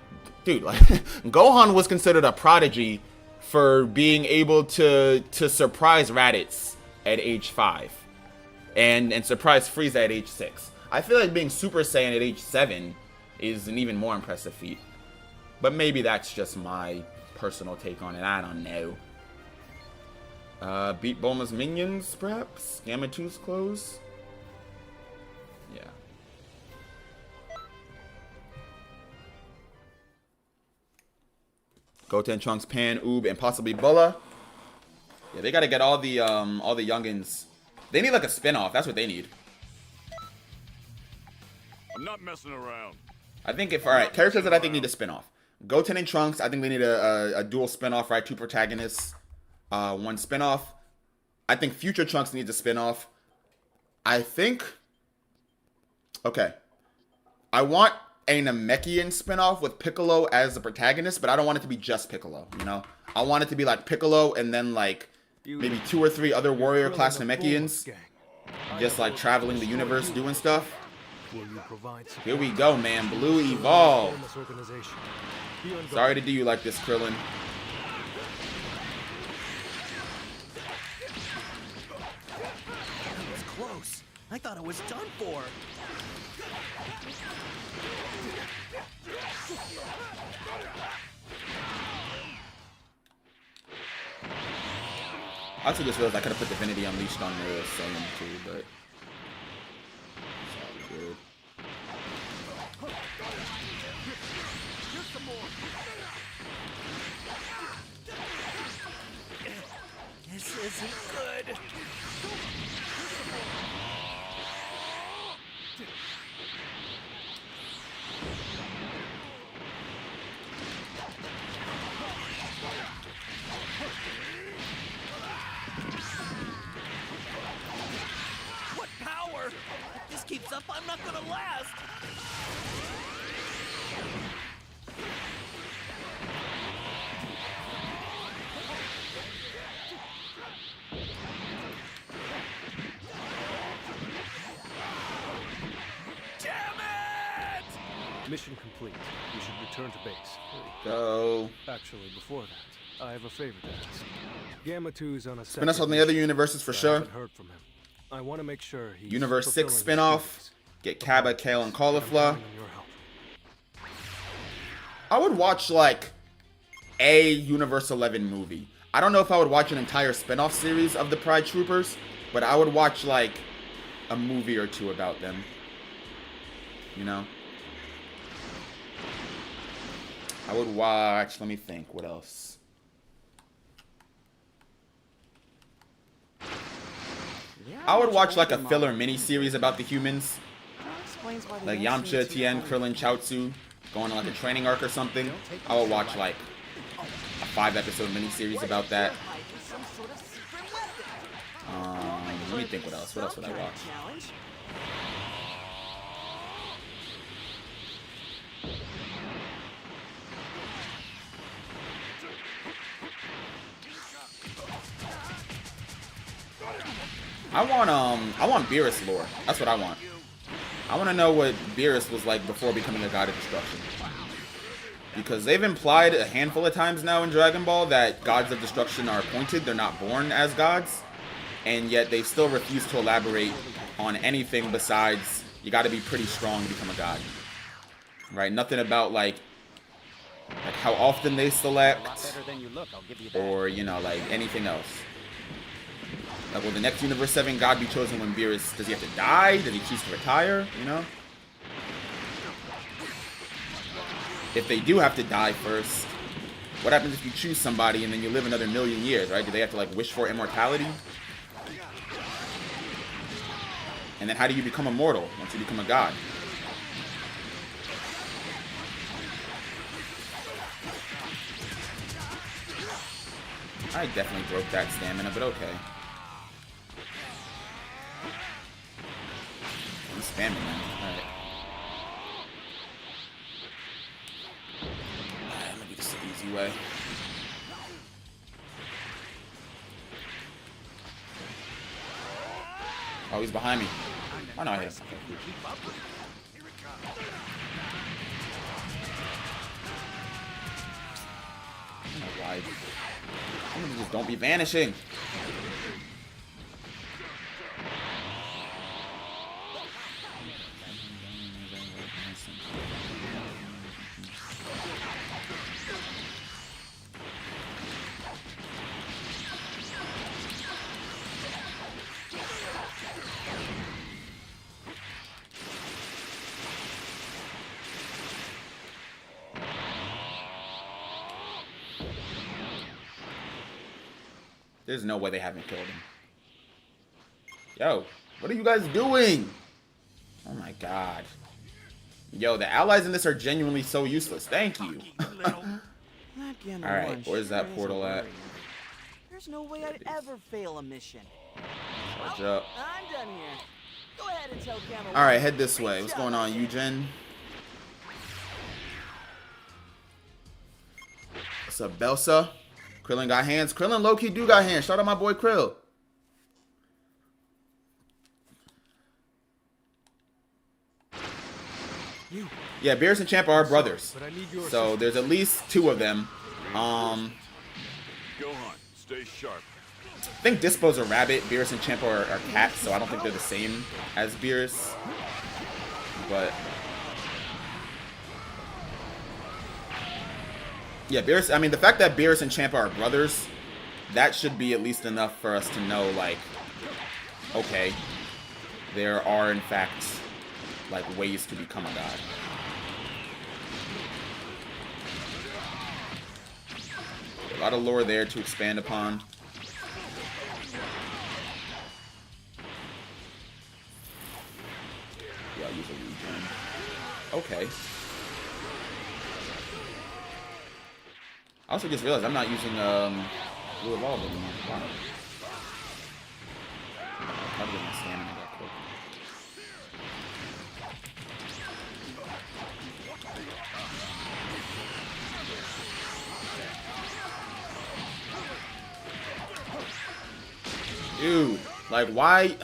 dude, like, Gohan was considered a prodigy for being able to surprise Raditz at age 5. And surprise Frieza at age 6. I feel like being Super Saiyan at age 7 is an even more impressive feat. But maybe that's just my personal take on it. I don't know. Beat Bulma's minions, perhaps? Gamma 2's clothes? Yeah. Goten, Trunks, Pan, Oob, and possibly Bulla. Yeah, they gotta get all the youngins. They need like a spin-off. That's what they need. I'm not messing around. I think if, alright, characters that I think need a spin-off. Goten and Trunks, I think they need a dual spin-off, right? 2 protagonists, 1 spin-off. I think Future Trunks needs a spin-off. I think... Okay. I want a Namekian spin-off with Piccolo as the protagonist, but I don't want it to be just Piccolo, you know? I want it to be like Piccolo and then like maybe 2 or 3 other warrior class Namekians. Just like traveling the universe doing stuff. Here we go, man. Blue Evolve. Sorry to do you like this, Krillin. That was close. I thought it was done for. I also just realized I could have put Divinity Unleashed on the Saiyan too, but it's all good. This isn't good. What power? If this keeps up, I'm not gonna last. Mission complete. We should return to base. Go. Actually, before that, I have a favor to ask. Gamma 2's on a Spin us on the other universes for I sure. haven't heard from him. I want to make sure he's Universe 6 fulfilling his spin-off. duties. Get Kaba, Kale, and I'm Caulifla. counting on your help. I would watch like a Universe 11 movie. I don't know if I would watch an entire spin-off series of the Pride Troopers, but I would watch like a movie or 2 about them. You know? I would watch, let me think, what else? I would watch like a filler mini-series about the humans. Like Yamcha, Tien, Krillin, Chaozu, going on like a training arc or something. I would watch like a 5-episode mini-series about that. Let me think what else. What else would I watch? I want Beerus lore. That's what I want. I want to know what Beerus was like before becoming a god of destruction. Because they've implied a handful of times now in Dragon Ball that gods of destruction are appointed. They're not born as gods. And yet they still refuse to elaborate on anything besides you got to be pretty strong to become a god. Right? Nothing about like how often they select or, you know, like anything else. Like, will the next Universe 7 god be chosen when Beerus... Does he have to die? Does he choose to retire? You know? If they do have to die first, what happens if you choose somebody and then you live another 1,000,000 years, right? Do they have to, like, wish for immortality? And then how do you become immortal once you become a god? I definitely broke that stamina, but okay. He's spamming them. Alright. Let me do this the easy way. Oh, he's behind me. Oh, no, I hit him. Impressed if you keep up with it. Here it comes. I don't know why. Some of them just don't be vanishing. There's no way they haven't killed him. Yo, what are you guys doing? Oh my god. Yo, the allies in this are genuinely so useless. Thank you. Alright, where's that portal at? There's no way I'd ever fail a mission. Charge up. I'm done here. Go ahead and tell Gamma. Alright, head this way. What's going on, Eugen? What's up, Belsa? Krillin got hands. Krillin low-key do got hands. Shout out my boy Krill. Yeah, Beerus and Champa are brothers. So there's at least 2 of them. Gohan, stay sharp. I think Dispo's a rabbit. Beerus and Champa are cats, so I don't think they're the same as Beerus. But yeah, Beerus, I mean, the fact that Beerus and Champa are brothers, that should be at least enough for us to know, like, okay, there are, in fact, like, ways to become a god. A lot of lore there to expand upon. Yeah, I'll use a regen. Okay. I also just realized I'm not using Blue Evolve anymore. Wow. Probably my stamina got quick. Dude, like why?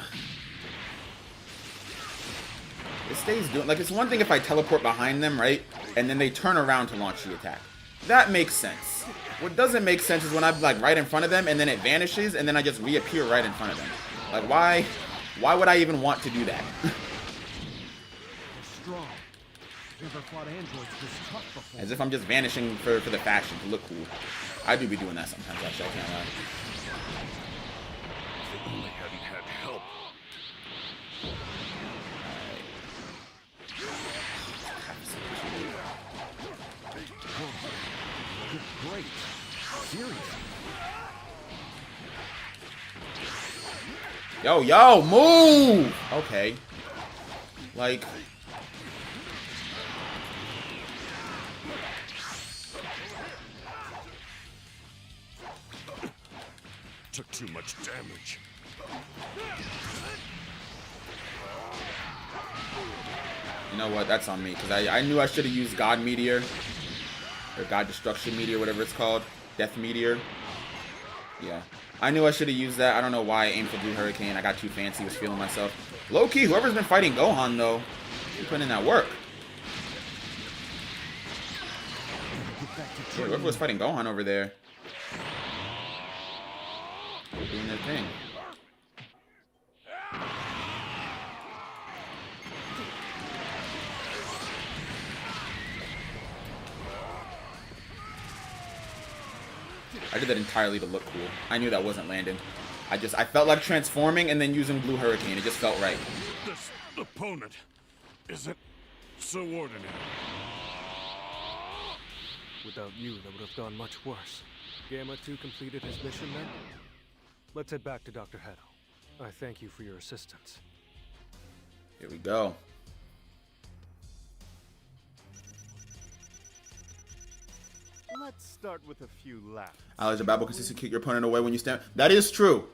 It stays doing, like, it's one thing if I teleport behind them, right? And then they turn around to launch the attack. That makes sense. What doesn't make sense is when I'm like right in front of them and then it vanishes and then I just reappear right in front of them. Like why would I even want to do that? Strong. Never fought androids this tough before. As if I'm just vanishing for the fashion to look cool. I do be doing that sometimes, actually, I can't lie. If they only hadn't had help. You're great. Seriously. Yo, move! Okay. Like... Took too much damage. You know what? That's on me. Because I knew I should have used God Meteor. Or God Destruction Meteor, whatever it's called. Death Meteor. Yeah. I knew I should have used that. I don't know why I aimed for Blue Hurricane. I got too fancy. Was feeling myself. Low-key, whoever's been fighting Gohan, though. He's putting in that work. Yeah, whoever was fighting Gohan over there. They're doing their thing. I did that entirely to look cool. I knew that wasn't landing. I felt like transforming and then using Blue Hurricane. It just felt right. This opponent isn't so ordinary. Without you, that would have gone much worse. Gamma 2 completed his mission then? Let's head back to Dr. Hedo. I thank you for your assistance. Here we go. Let's start with a few laps. Alex, Babel consistently kick your opponent away when you stand. That is true.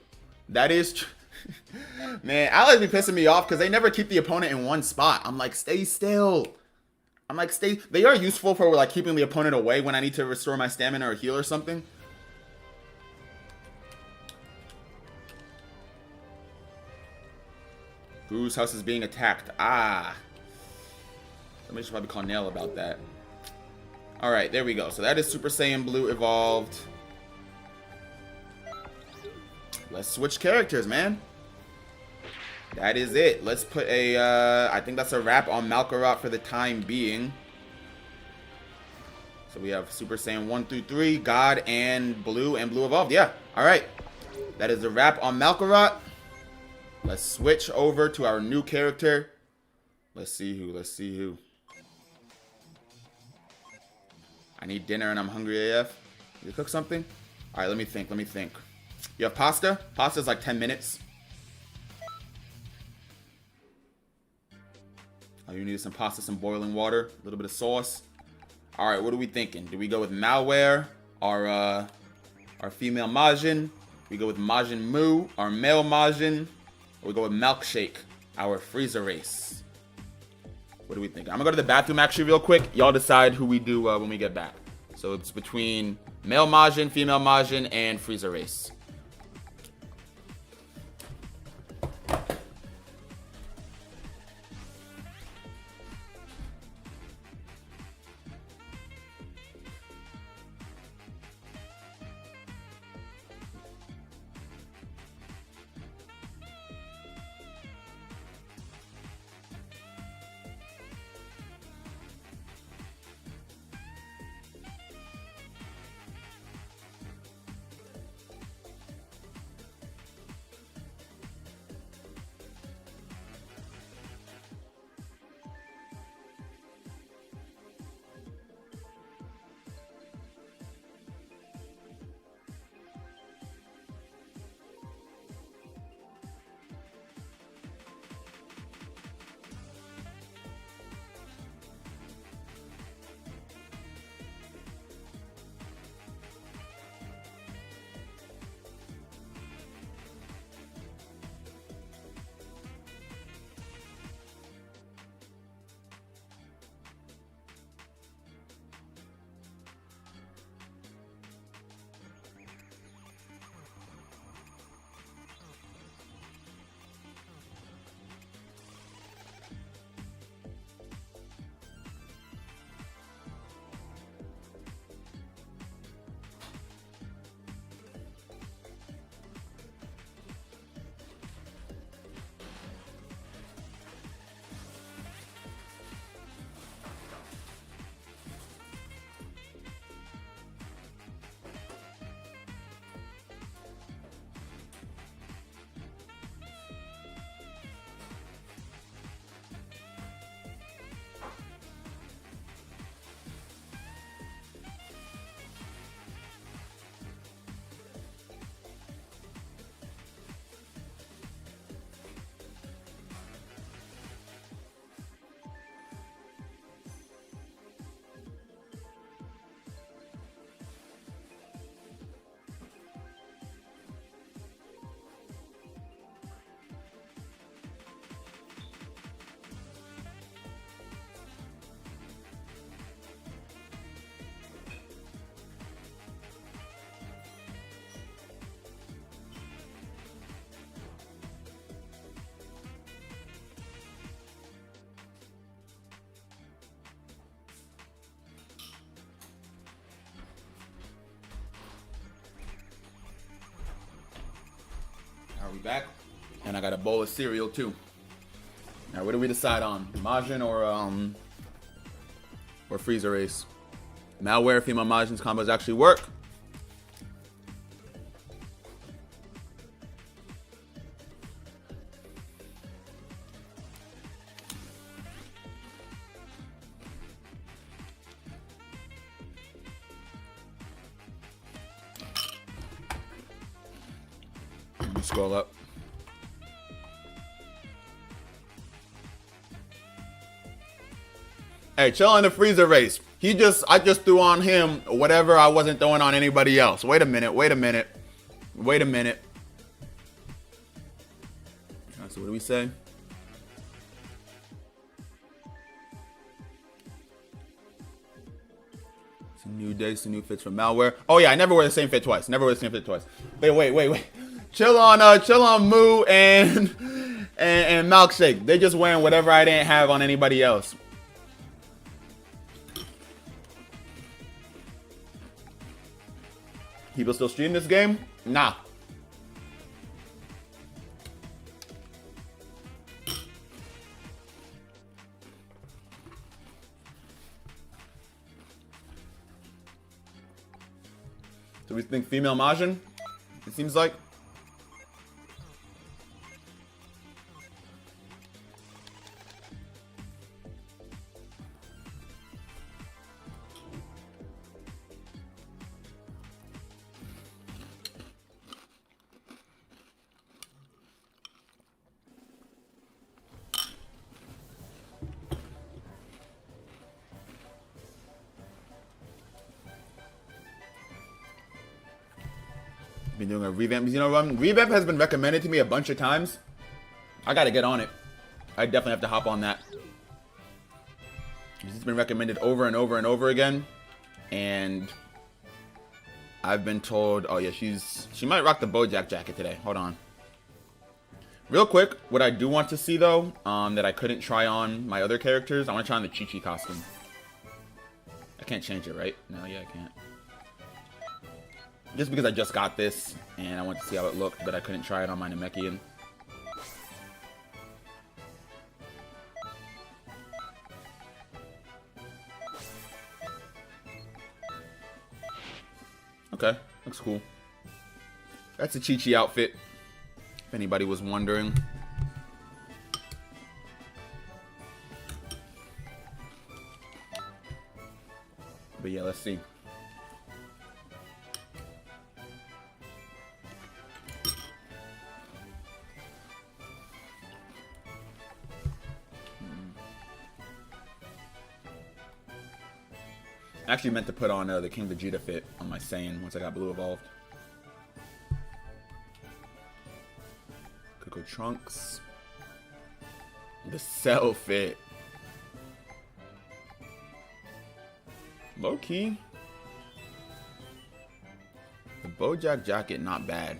That is true. Man, Alex be pissing me off because they never keep the opponent in one spot. I'm like, stay still. I'm like, stay. They are useful for like keeping the opponent away when I need to restore my stamina or heal or something. Guru's house is being attacked. Ah. Somebody should probably call Nail about that. Alright, there we go. So that is Super Saiyan Blue evolved. Let's switch characters, man. That is it. Let's put a, I think that's a wrap on Malkarat for the time being. So we have Super Saiyan 1 through 3, God, and Blue evolved. Yeah, alright. That is a wrap on Malkarat. Let's switch over to our new character. Let's see who. I need dinner and I'm hungry AF. You cook something? Alright, let me think. You have pasta? Pasta's like 10 minutes. Oh, you need some pasta, some boiling water, a little bit of sauce. Alright, what are we thinking? Do we go with Malware, our female Majin? We go with Majin Mu, our male Majin? Or we go with Milkshake, our Frieza race? What do we think? I'm gonna go to the bathroom actually real quick. Y'all decide who we do when we get back. So it's between male Majin, female Majin, and Frieza race. Are we back? And I got a bowl of cereal too. Now, what do we decide on? Majin or Frieza race? Malware female Majin's combos actually work. Let me scroll up. Hey, chill on the Frieza race. I just threw on him whatever I wasn't throwing on anybody else. Wait a minute. So what do we say? It's a new day, it's a new fits from Malware. Oh yeah, I never wear the same fit twice. Wait. Chill on Moo and and Milkshake. They're just wearing whatever I didn't have on anybody else. People still stream this game? Nah. So we think female Majin? It seems like. Been doing a revamp. You know, revamp has been recommended to me a bunch of times. I gotta get on it. I definitely have to hop on that. It's been recommended over and over and over again, and I've been told, oh yeah, she might rock the BoJack jacket today. Hold on. Real quick, what I do want to see though, that I couldn't try on my other characters, I want to try on the Chi-Chi costume. I can't change it, right? No, yeah, I can't. Just because I just got this, and I want to see how it looked, but I couldn't try it on my Namekian. Okay, looks cool. That's a Chi-Chi outfit, if anybody was wondering. But yeah, let's see. I actually meant to put on the King Vegeta fit on my Saiyan once I got Blue Evolved. Cocoa Trunks. The Cell fit. Low key. The BoJack jacket, not bad.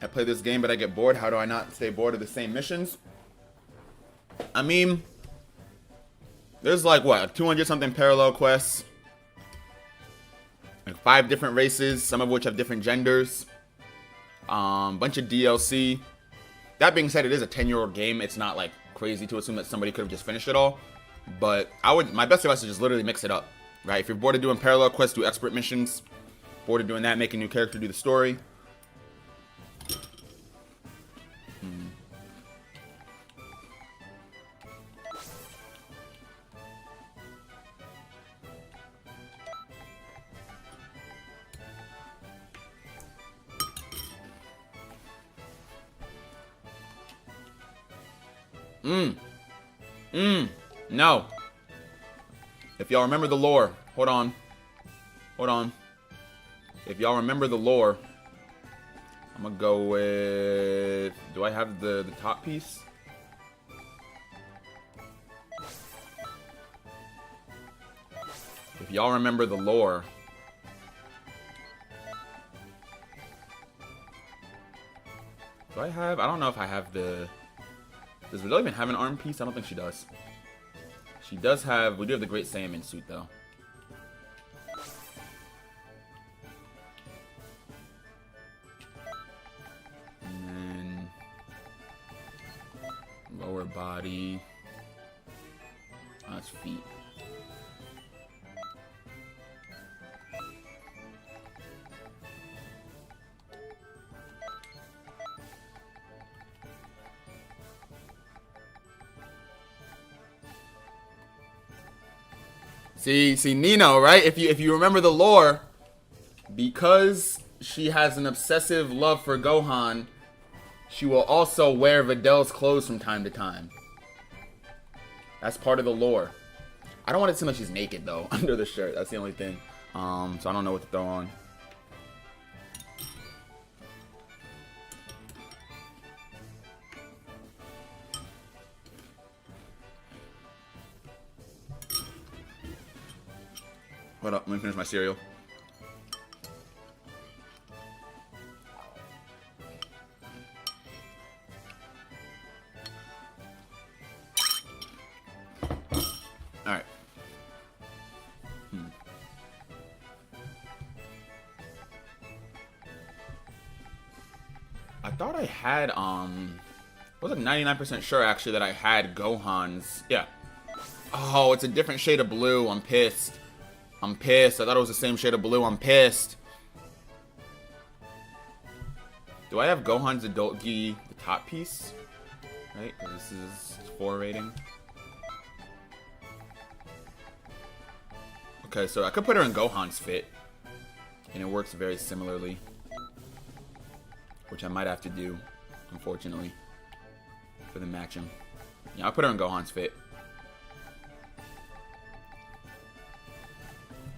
I play this game, but I get bored. How do I not stay bored of the same missions? I mean, there's like, what, 200-something parallel quests. Like 5 different races, some of which have different genders. Bunch of DLC. That being said, it is a 10-year-old game. It's not, like, crazy to assume that somebody could have just finished it all. But my best advice is just literally mix it up, right? If you're bored of doing parallel quests, do expert missions. Bored of doing that, make a new character, do the story. No. If y'all remember the lore, hold on. If y'all remember the lore, I'm gonna go with, do I have the top piece? If y'all remember the lore, do I have, I don't know if I have the, does Videl even have an arm piece? I don't think she does. She does have, we do have the Great Saiyaman suit though. And then lower body. Oh, that's feet. See Nino, right? If you remember the lore, because she has an obsessive love for Gohan, she will also wear Videl's clothes from time to time. That's part of the lore. I don't want it to seem like she's naked though under the shirt. That's the only thing. So I don't know what to throw on. Hold up, let me finish my cereal. Alright. I thought I had, I wasn't 99% sure actually that I had Gohan's. Yeah. Oh, it's a different shade of blue. I'm pissed. I'm pissed. I thought it was the same shade of blue. I'm pissed. Do I have Gohan's Adult Gi, the top piece? Right? This is 4 rating. Okay, so I could put her in Gohan's fit. And it works very similarly. Which I might have to do, unfortunately, for the matching. Yeah, I'll put her in Gohan's fit.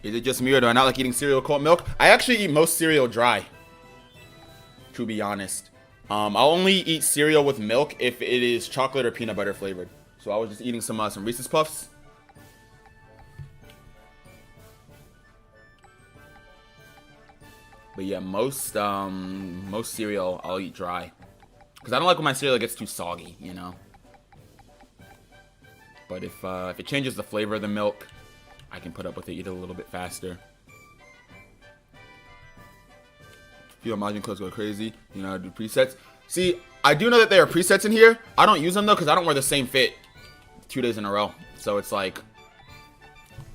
Is it just me or do I not like eating cereal with cold milk? I actually eat most cereal dry, to be honest. I'll only eat cereal with milk if it is chocolate or peanut butter flavored. So I was just eating some Reese's Puffs. But yeah, most cereal I'll eat dry. Because I don't like when my cereal gets too soggy, you know? But if it changes the flavor of the milk, I can put up with it, eat it a little bit faster. Feel Majin clothes go crazy. You know, I do presets. See, I do know that there are presets in here. I don't use them though, because I don't wear the same fit 2 days in a row. So it's like...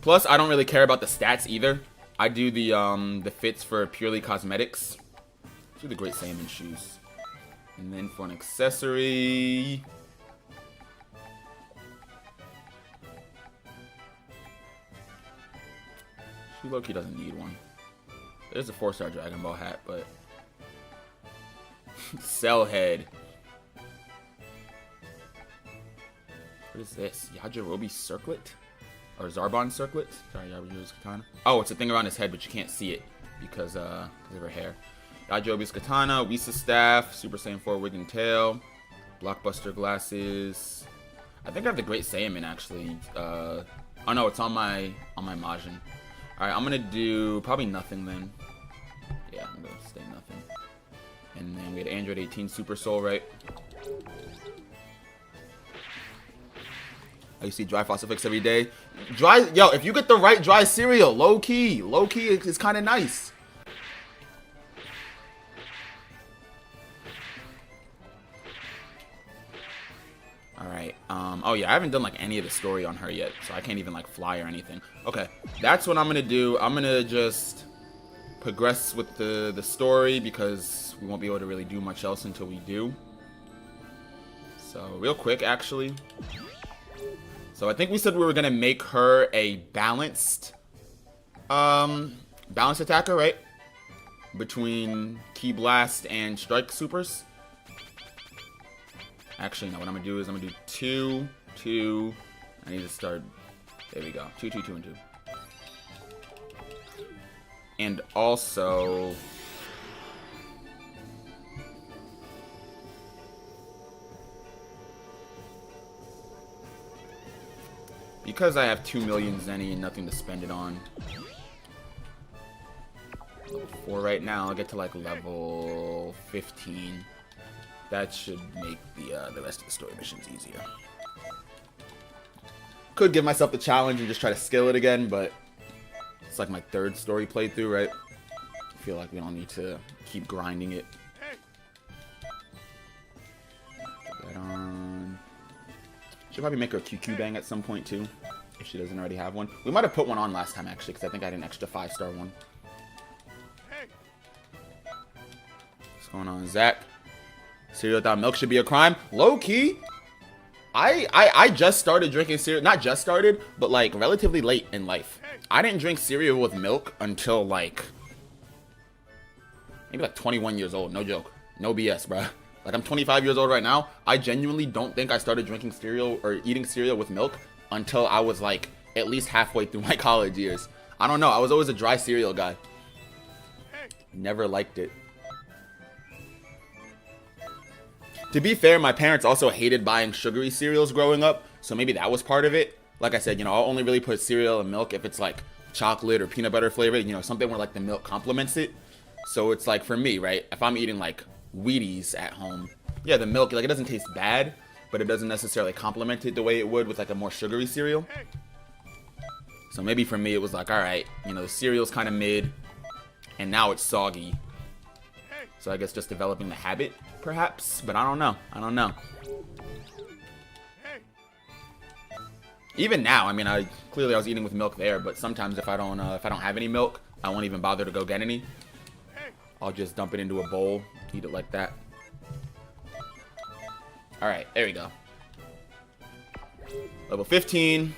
Plus, I don't really care about the stats either. I do the fits for purely cosmetics. These are the Great Saiyaman shoes. And then for an accessory... She low-key doesn't need one. There's a 4-star Dragon Ball hat, but... Cellhead. What is this? Yajirobe Circlet? Or Zarbon Circlet? Sorry, Yajirobe's Katana. Oh, it's a thing around his head, but you can't see it because of her hair. Yajirobe's Katana, Whisa Staff, Super Saiyan 4 Wig and Tail, Blockbuster Glasses. I think I have the Great Saiyaman actually. Oh no, it's on my Majin. Alright, I'm gonna do probably nothing then. Yeah, I'm gonna stay nothing. And then we had Android 18 Super Soul, right? I used to eat dry Fossil Fix every day. Yo, if you get the right dry cereal, low key, it's kind of nice. Alright, oh yeah, I haven't done like any of the story on her yet, so I can't even like fly or anything. Okay, that's what I'm gonna do. I'm gonna just progress with the story because we won't be able to really do much else until we do. So, real quick, actually. So, I think we said we were gonna make her a balanced attacker, right? Between Ki Blast and Strike Supers. Actually, no, what I'm gonna do is I'm gonna do 2, 2. I need to start. There we go. 2, 2, 2, and 2. And also. Because I have 2 million Zenny and nothing to spend it on. Level 4 right now. I'll get to like level 15. That should make the rest of the story missions easier. Could give myself the challenge and just try to skill it again, but it's like my 3rd story playthrough, right? I feel like we don't need to keep grinding it. Put that on. Should probably make her a QQ bang at some point too, if she doesn't already have one. We might have put one on last time actually, because I think I had an extra 5-star one. What's going on, Zach? Cereal without milk should be a crime. Low key, I just started drinking cereal. Not just started, but like relatively late in life. I didn't drink cereal with milk until like maybe like 21 years old. No joke. No BS, bruh. Like I'm 25 years old right now. I genuinely don't think I started drinking cereal or eating cereal with milk until I was like at least halfway through my college years. I don't know. I was always a dry cereal guy. Never liked it. To be fair, my parents also hated buying sugary cereals growing up, so maybe that was part of it. Like I said, you know, I'll only really put cereal and milk if it's like chocolate or peanut butter flavor, you know, something where like the milk complements it. So it's like for me, right? If I'm eating like Wheaties at home, yeah, the milk, like it doesn't taste bad, but it doesn't necessarily complement it the way it would with like a more sugary cereal. So maybe for me it was like, all right, you know, the cereal's kind of mid, and now it's soggy. So I guess just developing the habit, perhaps. But I don't know. I don't know. Even now, I mean, clearly I was eating with milk there, but sometimes if I don't have any milk, I won't even bother to go get any. I'll just dump it into a bowl, eat it like that. All right, there we go. Level 15.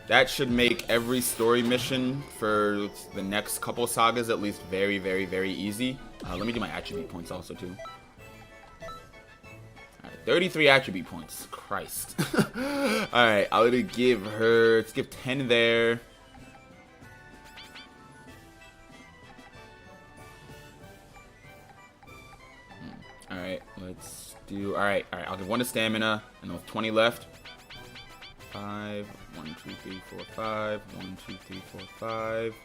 That should make every story mission for the next couple sagas at least very, very, very easy. Let me do my attribute points also too. All right, 33 attribute points. Christ. All right, I'll give her. Let's give 10 there. All right, let's do. All right. I'll give 1 to stamina, and with 20 left. 5, 1, 2, 3, 4, 5. 1, 2, 3, 4, 5.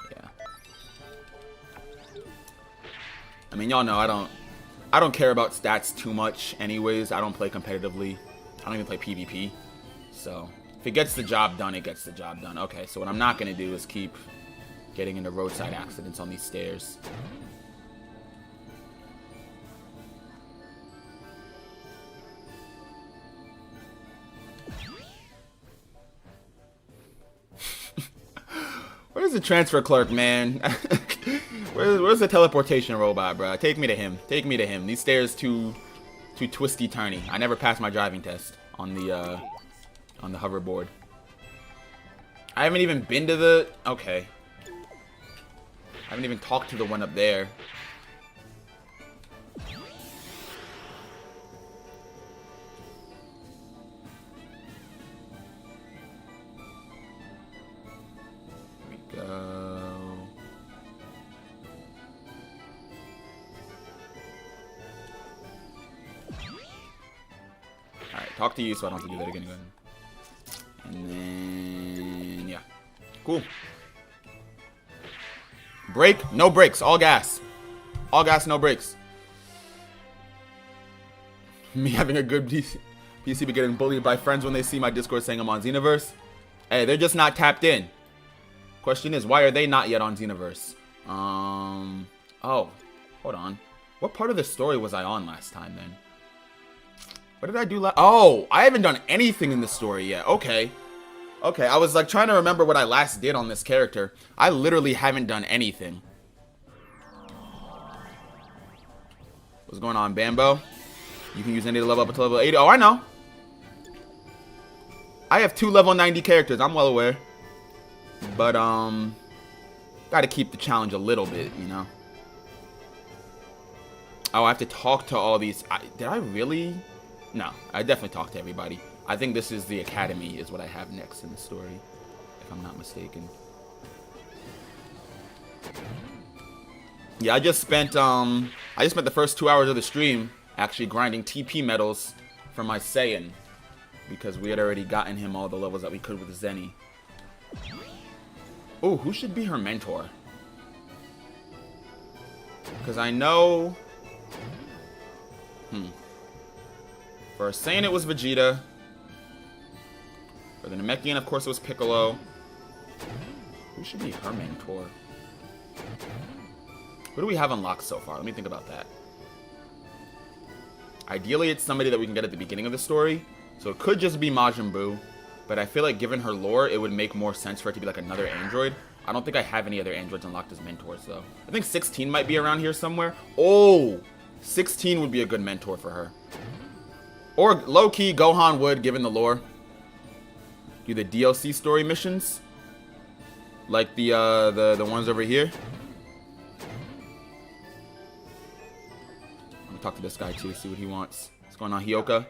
Yeah. I mean, y'all know I don't care about stats too much anyways. I don't play competitively. I don't even play PvP. So if it gets the job done, it gets the job done. Okay, so what I'm not going to do is keep getting into roadside accidents on these stairs. Where's the transfer clerk, man? Where's the teleportation robot, bro? Take me to him. Take me to him. These stairs too twisty turny. I never passed my driving test on the hoverboard. I haven't even been to the... Okay. I haven't even talked to the one up there. Here we go. Alright, talk to you so I don't have to do that again. And then, yeah. Cool. Brake, no brakes, all gas. All gas, no brakes. Me having a good PC but getting bullied by friends when they see my Discord saying I'm on Xenoverse. Hey, they're just not tapped in. Question is, why are they not yet on Xenoverse? Oh, hold on. What part of the story was I on last time then? What did I do last? Oh, I haven't done anything in the story yet. Okay. Okay, I was like trying to remember what I last did on this character. I literally haven't done anything. What's going on, Bambo? You can use any to level up to level 80. Oh, I know. I have 2 level 90 characters. I'm well aware. But, gotta keep the challenge a little bit, you know? Oh, I have to talk to all these. Did I really? No, I definitely talked to everybody. I think this is the academy is what I have next in the story, if I'm not mistaken. Yeah, I just spent the first 2 hours of the stream actually grinding TP medals for my Saiyan, because we had already gotten him all the levels that we could with Zenny. Oh, who should be her mentor? Because I know... For a Saiyan, it was Vegeta. For the Namekian, of course, it was Piccolo. Who should be her mentor? Who do we have unlocked so far? Let me think about that. Ideally, it's somebody that we can get at the beginning of the story. So it could just be Majin Buu. But I feel like given her lore, it would make more sense for it to be like another android. I don't think I have any other androids unlocked as mentors, though. I think 16 might be around here somewhere. Oh! 16 would be a good mentor for her. Or low-key, Gohan would, given the lore. Do the DLC story missions. Like the ones over here. I'm gonna talk to this guy, too, see what he wants. What's going on, Hyoka?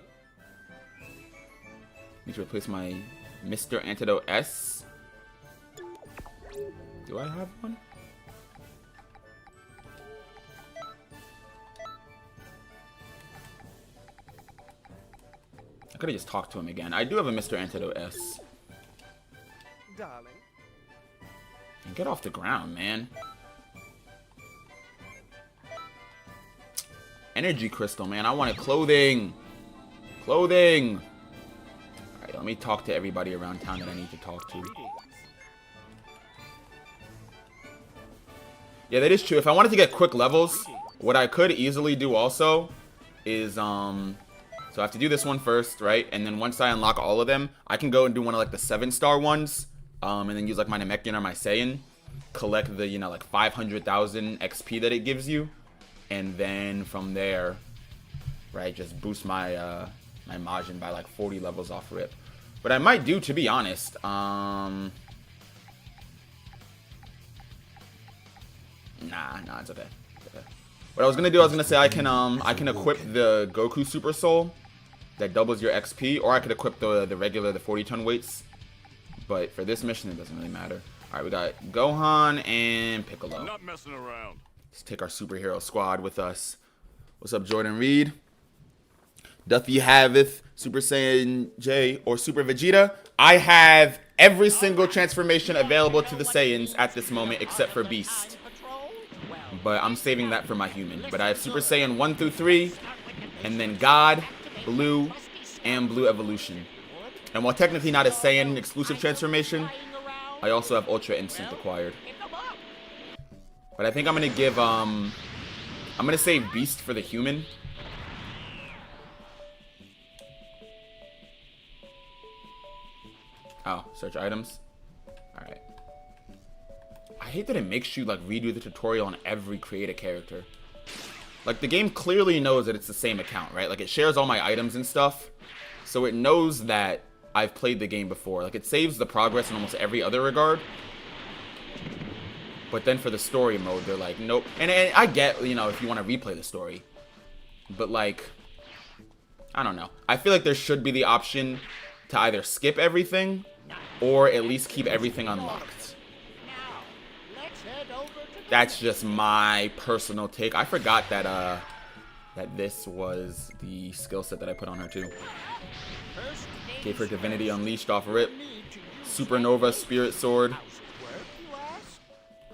Need to replace my Mr. Antidote S. Do I have one? could have just talked to him again. I do have a Mr. Antidote S. Darling. And get off the ground, man. Energy crystal, man. I wanted clothing. Clothing. Alright, let me talk to everybody around town that I need to talk to. Yeah, that is true. If I wanted to get quick levels, what I could easily do also is, so I have to do this one first, right? And then once I unlock all of them, I can go and do one of, like, the 7-star ones, and then use, like, my Namekian or my Saiyan, collect the, you know, like, 500,000 XP that it gives you, and then from there, right, just boost my, my Majin by, like, 40 levels off rip. But I might do, to be honest, Nah, it's okay. It's okay. What I was gonna do, I was gonna say I can equip the Goku Super Soul that doubles your XP, or I could equip the regular, the 40-ton weights. But for this mission, it doesn't really matter. All right, we got Gohan and Piccolo. I'm not messing around. Let's take our superhero squad with us. What's up, Jordan Reed? Doth he haveth Super Saiyan J or Super Vegeta? I have every single transformation available to the Saiyans at this moment except for Beast. But I'm saving that for my human. But I have Super Saiyan 1 through 3, and then God, Blue, and Blue Evolution. And while technically not a Saiyan exclusive transformation, I also have Ultra Instinct acquired. But I think I'm gonna give I'm gonna save Beast for the human. Oh, search items. Alright. I hate that it makes you, like, redo the tutorial on every create a character. Like, the game clearly knows that it's the same account, right? Like, it shares all my items and stuff. So it knows that I've played the game before. Like, it saves the progress in almost every other regard. But then for the story mode, they're like, nope. And I get, you know, if you want to replay the story. But, like, I don't know. I feel like there should be the option to either skip everything or at least keep everything unlocked. That's just my personal take. I forgot that that this was the skill set that I put on her too. Gave her Divinity Unleashed off rip. Supernova Spirit Sword.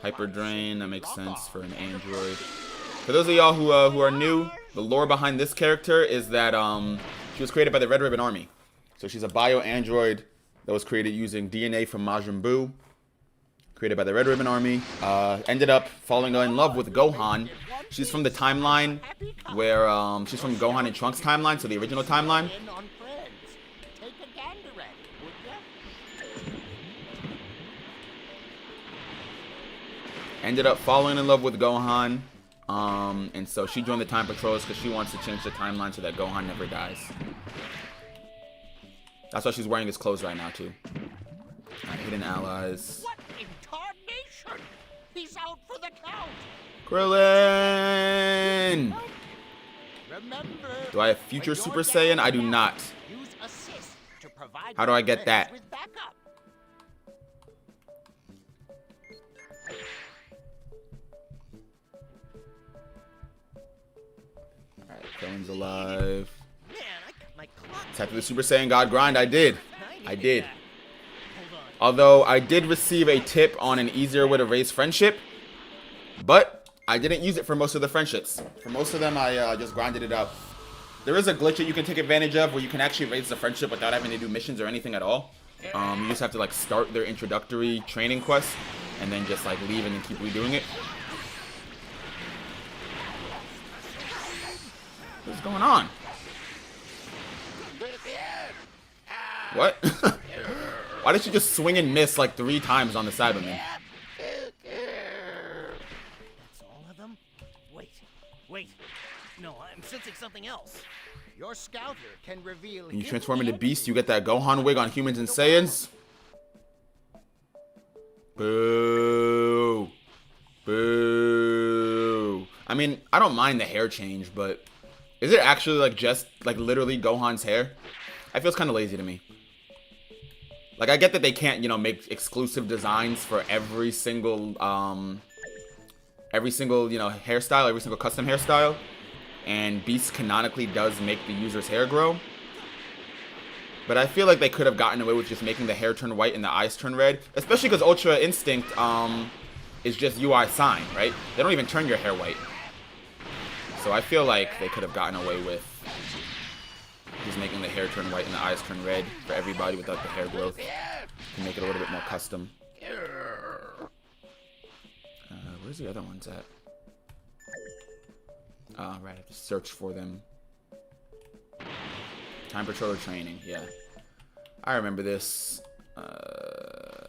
Hyper Drain, that makes sense for an android. For those of y'all who are new, the lore behind this character is that she was created by the Red Ribbon Army. So she's a bio-android that was created using DNA from Majin Buu. Created by the Red Ribbon Army. Ended up falling in love with Gohan. She's from the timeline where she's from Gohan and Trunks timeline, so the original timeline. Ended up falling in love with Gohan. And so she joined the Time Patrols because she wants to change the timeline so that Gohan never dies. That's why she's wearing his clothes right now too. Alright, hidden allies. He's out for the count. Krillin! Do I have future Super Saiyan? I do not. How do I get that? Alright, Krillin's alive. Attack of the Super Saiyan God grind. I did. Although I did receive a tip on an easier way to raise friendship, but I didn't use it for most of the friendships. For most of them, I just grinded it out. There is a glitch that you can take advantage of where you can actually raise the friendship without having to do missions or anything at all. You just have to, like, start their introductory training quest and then just, like, leave and then keep redoing it. What's going on? What? Why did you just swing and miss like 3 times on the Cyberman? That's all of them? Wait. No, I'm sensing something else. Your scouter can reveal. When you transform into Beast, you get that Gohan wig on humans and Saiyans. Boo. Boo. I mean, I don't mind the hair change, but is it actually like just like literally Gohan's hair? It feels kind of lazy to me. Like, I get that they can't, you know, make exclusive designs for every single, you know, hairstyle, every single custom hairstyle. And Beast canonically does make the user's hair grow. But I feel like they could have gotten away with just making the hair turn white and the eyes turn red. Especially because Ultra Instinct is just UI sign, right? They don't even turn your hair white. So I feel like they could have gotten away with just making the hair turn white and the eyes turn red for everybody without the hair growth. To make it a little bit more custom. Where's the other ones at? Oh, right, I have to search for them. Time Patroller Training, yeah. I remember this. Here we go.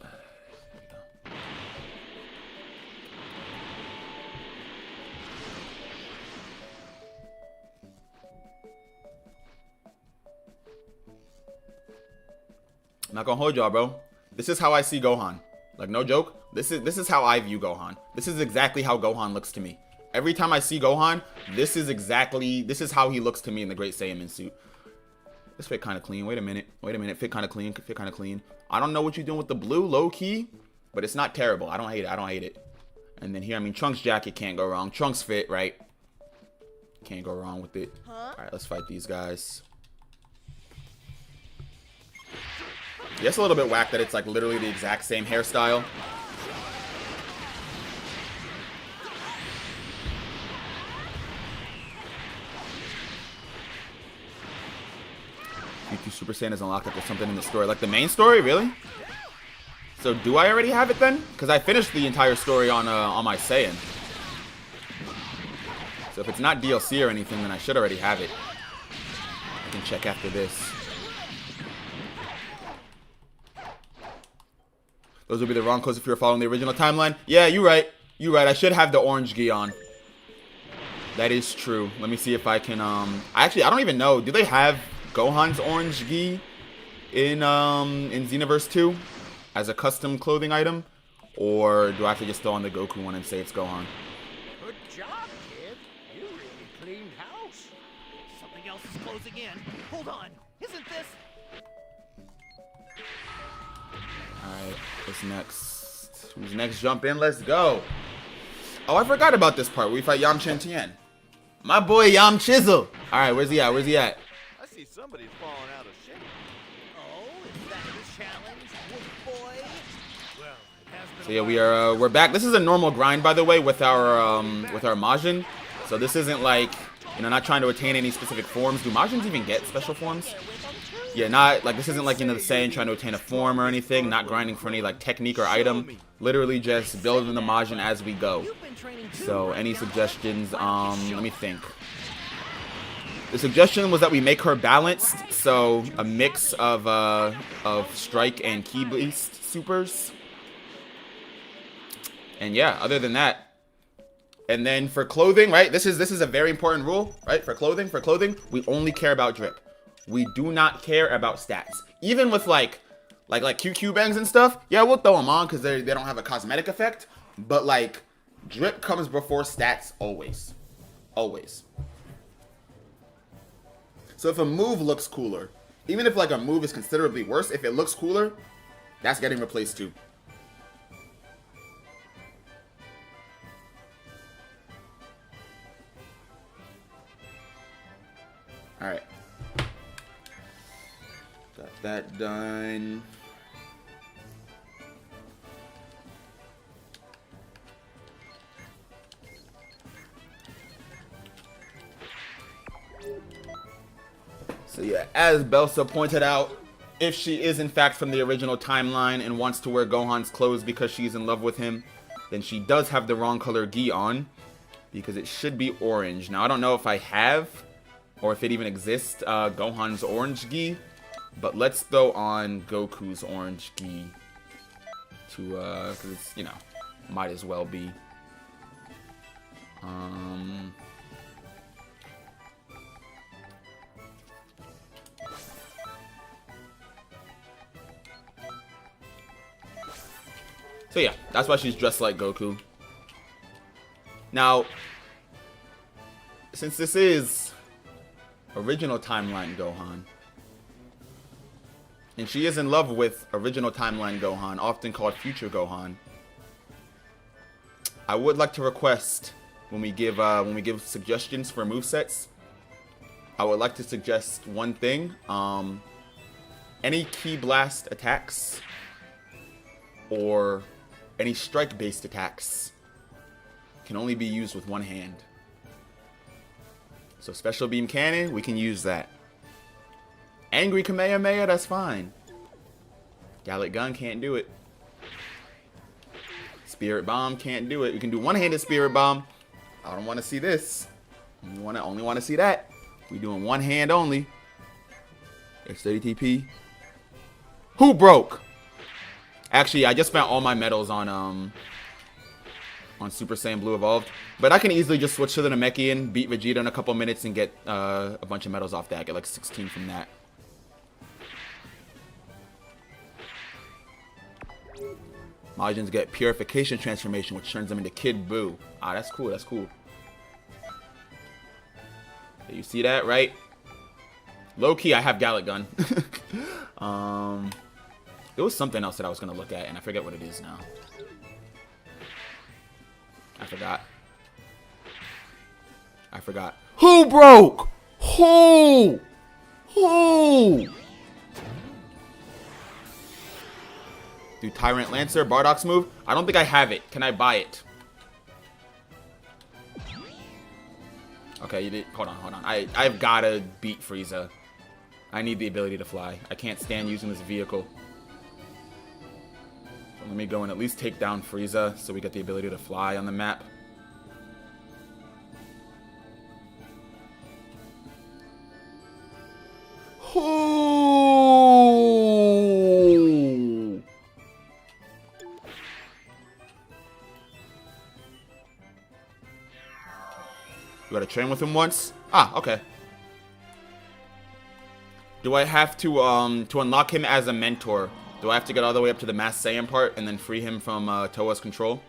I'm not gonna hold y'all, bro. This is how I see Gohan. Like, no joke. This is how I view Gohan. This is exactly how Gohan looks to me. Every time I see Gohan, this is how he looks to me in the Great Saiyaman suit. This fit kind of clean. Wait a minute. Fit kind of clean. I don't know what you're doing with the blue, low key, but it's not terrible. I don't hate it. And then here, I mean, Trunks jacket can't go wrong. Trunks fit, right? Can't go wrong with it. All right, let's fight these guys. Yeah, it's a little bit whack that it's like literally the exact same hairstyle. Q2 Super Saiyan is unlocked after something in the story. Like the main story, really? So do I already have it then? Because I finished the entire story on my Saiyan. So if it's not DLC or anything, then I should already have it. I can check after this. Those would be the wrong clothes if you were following the original timeline. Yeah, you're right. I should have the orange gi on. That is true. Let me see if I can, Actually, I don't even know. Do they have Gohan's orange gi in Xenoverse 2 as a custom clothing item? Or do I have to just throw on the Goku one and say it's Gohan? Good job, kid. You really cleaned house. Something else is closing in. Hold on. Isn't this? Alright, what's next? Who's next? Jump in, let's go. Oh, I forgot about this part. We fight Yamcha and Tien. My boy Yam Chisel. Alright, where's he at? I see somebody's falling out of shape. Oh, is that the challenge, Wolf Boy? Well, it has been So yeah, we're back. This is a normal grind, by the way, with our Majin. So this isn't like, not trying to attain any specific forms. Do Majins even get special forms? Yeah, not like this isn't like the Saiyan trying to attain a form or anything. Not grinding for any like technique or item. Literally just building the Majin as we go. So any suggestions? Let me think. The suggestion was that we make her balanced, so a mix of strike and ki beast supers. And yeah, other than that. And then for clothing, right? This is a very important rule, right? For clothing, we only care about drip. We do not care about stats. Even with like QQ bangs and stuff, yeah, we'll throw them on because they don't have a cosmetic effect. But like, drip comes before stats always. Always. So if a move looks cooler, even if like a move is considerably worse, if it looks cooler, that's getting replaced too. Alright. Got that done. So yeah, as Belsa pointed out, if she is in fact from the original timeline and wants to wear Gohan's clothes because she's in love with him, then she does have the wrong color gi on, because it should be orange. Now I don't know if I have, or if it even exists, Gohan's orange gi, but let's throw on Goku's orange gi to, because it's, might as well be. So yeah, that's why she's dressed like Goku. Now, since this is original timeline Gohan, and she is in love with original timeline Gohan, often called future Gohan, I would like to request when we give suggestions for movesets, I would like to suggest one thing. any Ki Blast attacks or any strike-based attacks can only be used with one hand. So Special Beam Cannon, we can use that. Angry Kamehameha, that's fine. Gallic Gun can't do it. Spirit Bomb can't do it. We can do one-handed Spirit Bomb. I don't want to see this. Only want to see that. We doing one hand only. X30 TP. Who broke? Actually, I just spent all my medals on Super Saiyan Blue Evolved. But I can easily just switch to the Namekian, beat Vegeta in a couple minutes, and get a bunch of medals off that. Get like 16 from that. Majins get Purification Transformation, which turns them into Kid Buu. Ah, that's cool, that's cool. You see that, right? Low-key, I have Gallic Gun. There was something else that I was going to look at, and I forget what it is now. I forgot. Who broke? Who? Do Tyrant Lancer, Bardock's move? I don't think I have it. Can I buy it? Okay, you did. Hold on. I've gotta beat Frieza. I need the ability to fly. I can't stand using this vehicle. So let me go and at least take down Frieza so we get the ability to fly on the map. Ooh. You gotta train with him once? Ah, okay. Do I have to unlock him as a mentor? Do I have to get all the way up to the Mass Saiyan part and then free him from Toa's control?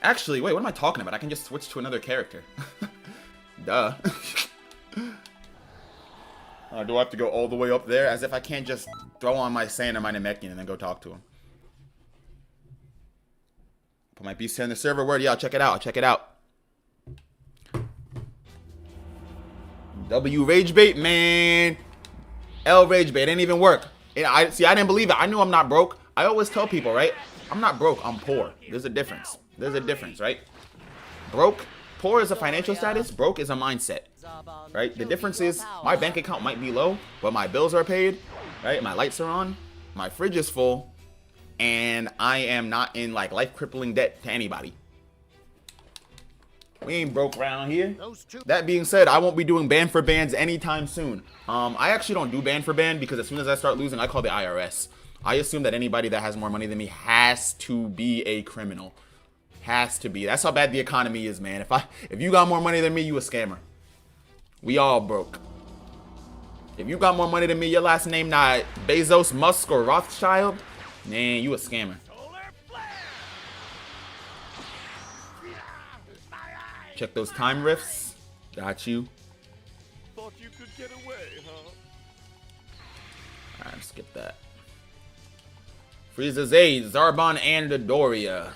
Actually, wait, what am I talking about? I can just switch to another character. Duh. Do I have to go all the way up there? As if I can't just throw on my Saiyan or my Namekian and then go talk to him. Put my beast here in the server word. Yeah, I'll check it out. W Rage Bait, man. L Rage Bait. It didn't even work. I didn't believe it. I knew I'm not broke. I always tell people, right? I'm not broke. I'm poor. There's a difference. Right? Poor is a financial status. Broke is a mindset. Right? The difference is my bank account might be low, but my bills are paid. Right? My lights are on. My fridge is full. And I am not in like life-crippling debt to anybody. We ain't broke around here. That being said, I won't be doing ban for bans anytime soon. I actually don't do ban for ban because as soon as I start losing, I call the IRS. I assume that anybody that has more money than me has to be a criminal. Has to be. That's how bad the economy is, man. If you got more money than me, you a scammer. We all broke. If you got more money than me, your last name not Bezos, Musk, or Rothschild, man, you a scammer. Check those time rifts. Got you. Thought you could get away, huh? Alright, let's skip that. Frieza's Aid, Zarbon and Dodoria.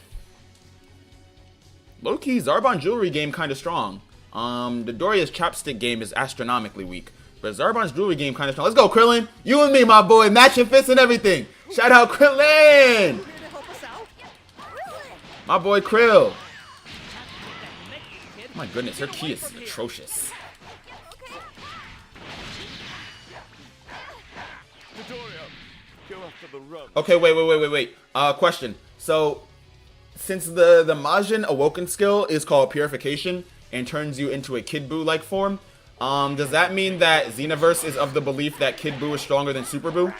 Low-key, Zarbon jewelry game kind of strong. Dodoria's chapstick game is astronomically weak. But Zarbon's jewelry game kind of strong. Let's go, Krillin. You and me, my boy. Matching fists and everything. Shout out, Krillin. My boy, Krill. My goodness, her key is atrocious. Okay, wait. Question. So, since the Majin Awoken skill is called Purification and turns you into a Kid Buu-like form, does that mean that Xenoverse is of the belief that Kid Buu is stronger than Super Buu?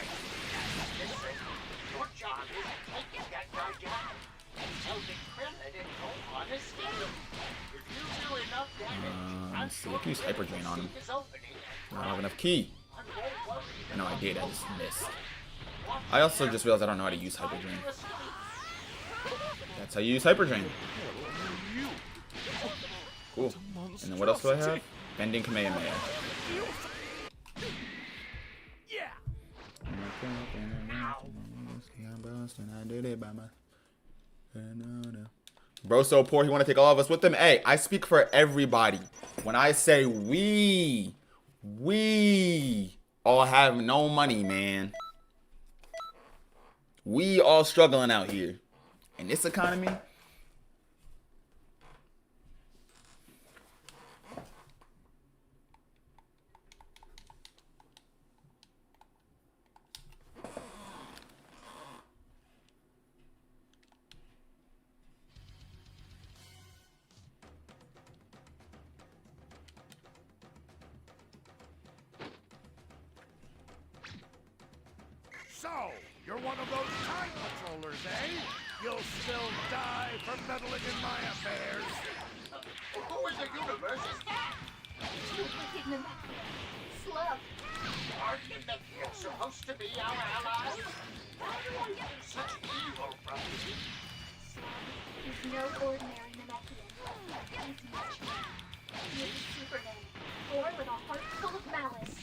Let's see. I can use Hyper Drain on him. I don't have enough key. I know I did. I just missed. I also just realized I don't know how to use Hyper Drain. That's how you use Hyper Drain. Cool. And then what else do I have? Bending Kamehameha. Bro, so poor he want to take all of us with him. Hey, I speak for everybody. When I say we We all have no money, man. We all struggling out here. In this economy. So, you're one of those time patrollers, eh? You'll still die for meddling in my affairs. Who in the universe is that? Stupid hidden in that slug. Aren't you Nemesis supposed to be our ally? Why do I get such evil from you? He's no ordinary Namekian. He's much more. He is a Superman, born with a heart full of malice.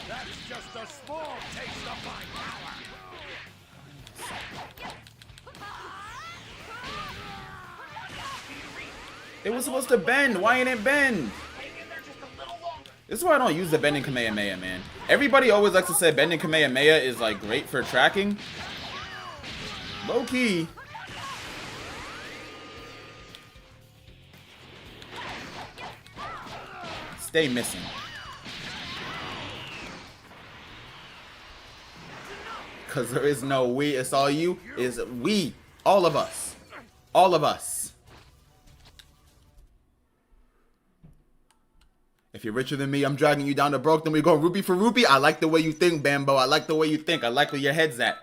That's just a small taste of my power. It was supposed to bend. Why ain't it bend? This is why I don't use the bending Kamehameha, man. Everybody always likes to say bending Kamehameha is like great for tracking. Low key. Stay missing. Because there is no we, it's all you. Is we. All of us. All of us. If you're richer than me, I'm dragging you down to broke, then we go rupee for rupee. I like the way you think, Bambo. I like the way you think. I like where your head's at.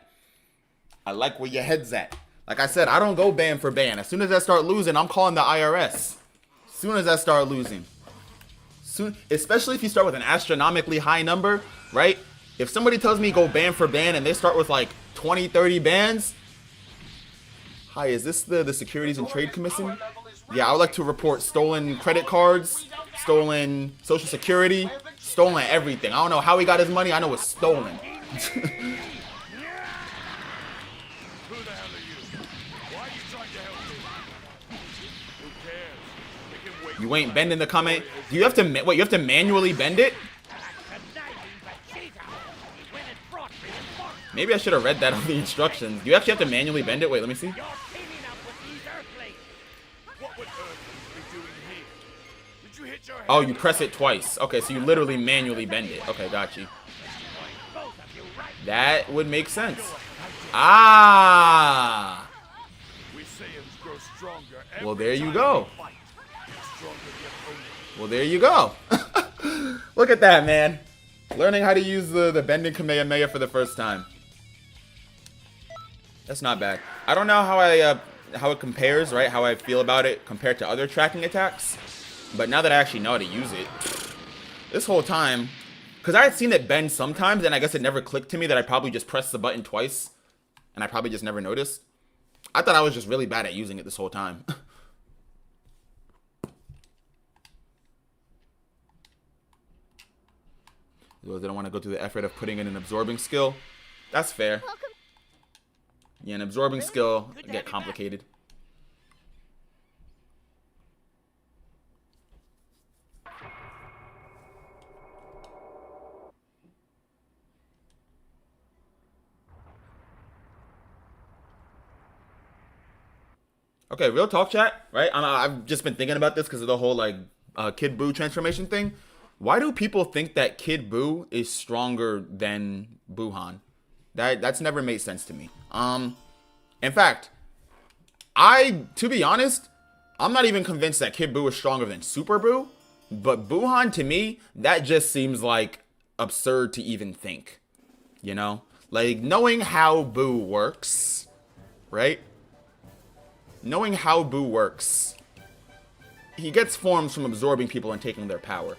I like where your head's at. Like I said, I don't go ban for ban. As soon as I start losing, I'm calling the IRS. As soon as I start losing. Soon, especially if you start with an astronomically high number, right? If somebody tells me go ban for ban and they start with like 20, 30 bans. Hi, is this the Securities and Trade Commission? Yeah, I would like to report stolen credit cards, stolen Social Security, stolen everything. I don't know how he got his money. I know it's stolen. Who the hell are you? Why are you trying to help me? Who cares? We can wait. You ain't bending the comment. Do you have to wait? You have to manually bend it? Maybe I should have read that on the instructions. Do you actually have to manually bend it? Wait, let me see. What would Earthlings be doing here? Did you hit your head? Oh, you press it twice. Okay, so you literally manually bend it. Okay, got you. That would make sense. Ah! We Saiyans grow stronger every Well, there you time go. we fight. Stronger yet only. Well, there you go. Look at that, man. Learning how to use the bending Kamehameha for the first time. That's not bad. I don't know how it compares, right? How I feel about it compared to other tracking attacks. But now that I actually know how to use it, this whole time, because I had seen it bend sometimes, and I guess it never clicked to me that I probably just pressed the button twice, and I probably just never noticed. I thought I was just really bad at using it this whole time. Those that don't want to go through the effort of putting in an absorbing skill. That's fair. Yeah, an absorbing skill can get complicated. Okay, real talk, chat, right? I've just been thinking about this because of the whole, like, Kid Buu transformation thing. Why do people think that Kid Buu is stronger than Buuhan? That's never made sense to me. In fact, to be honest, I'm not even convinced that Kid Buu is stronger than Super Buu. But Buuhan, to me, that just seems like absurd to even think. You know? Like, knowing how Buu works, right? Knowing how Buu works, he gets forms from absorbing people and taking their power.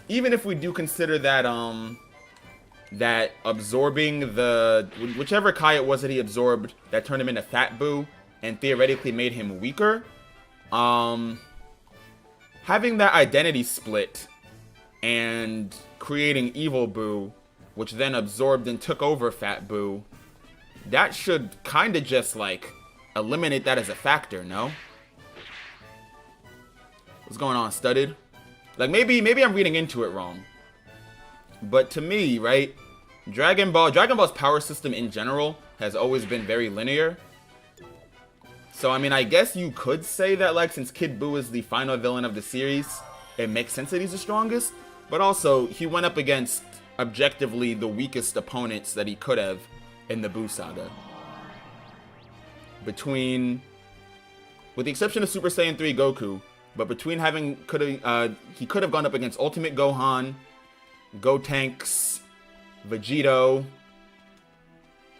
Even if we do consider that, that absorbing whichever Kai it was that he absorbed that turned him into Fat Buu and theoretically made him weaker, having that identity split and creating Evil Buu, which then absorbed and took over Fat Buu, that should kind of just, like, eliminate that as a factor, no? What's going on, Studded? Like, maybe I'm reading into it wrong. But to me, right, Dragon Ball's power system in general has always been very linear. So, I mean, I guess you could say that, like, since Kid Buu is the final villain of the series, it makes sense that he's the strongest. But also, he went up against, objectively, the weakest opponents that he could have in the Buu saga. With the exception of Super Saiyan 3 Goku, but between he could have gone up against Ultimate Gohan, Gotenks, Vegito,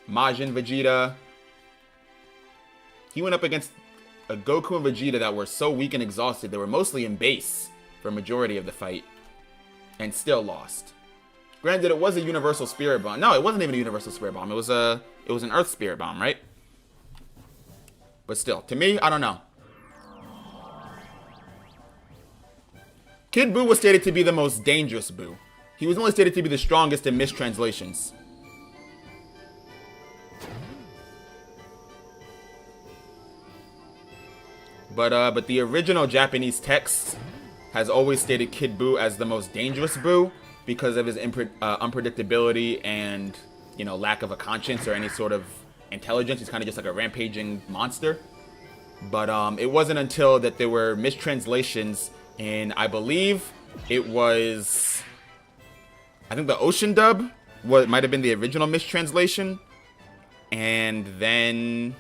Majin Vegeta. He went up against a Goku and Vegeta that were so weak and exhausted. They were mostly in base for a majority of the fight, and still lost. Granted, it was a Universal Spirit Bomb. No, it wasn't even a Universal Spirit Bomb. It was an Earth Spirit Bomb, right? But still, to me, I don't know. Kid Buu was stated to be the most dangerous Buu. He was only stated to be the strongest in mistranslations. But the original Japanese text has always stated Kid Buu as the most dangerous Buu because of his unpredictability and, you know, lack of a conscience or any sort of intelligence. He's kind of just like a rampaging monster. But it wasn't until that there were mistranslations in, I believe it was, I think the Ocean dub might have been the original mistranslation, and then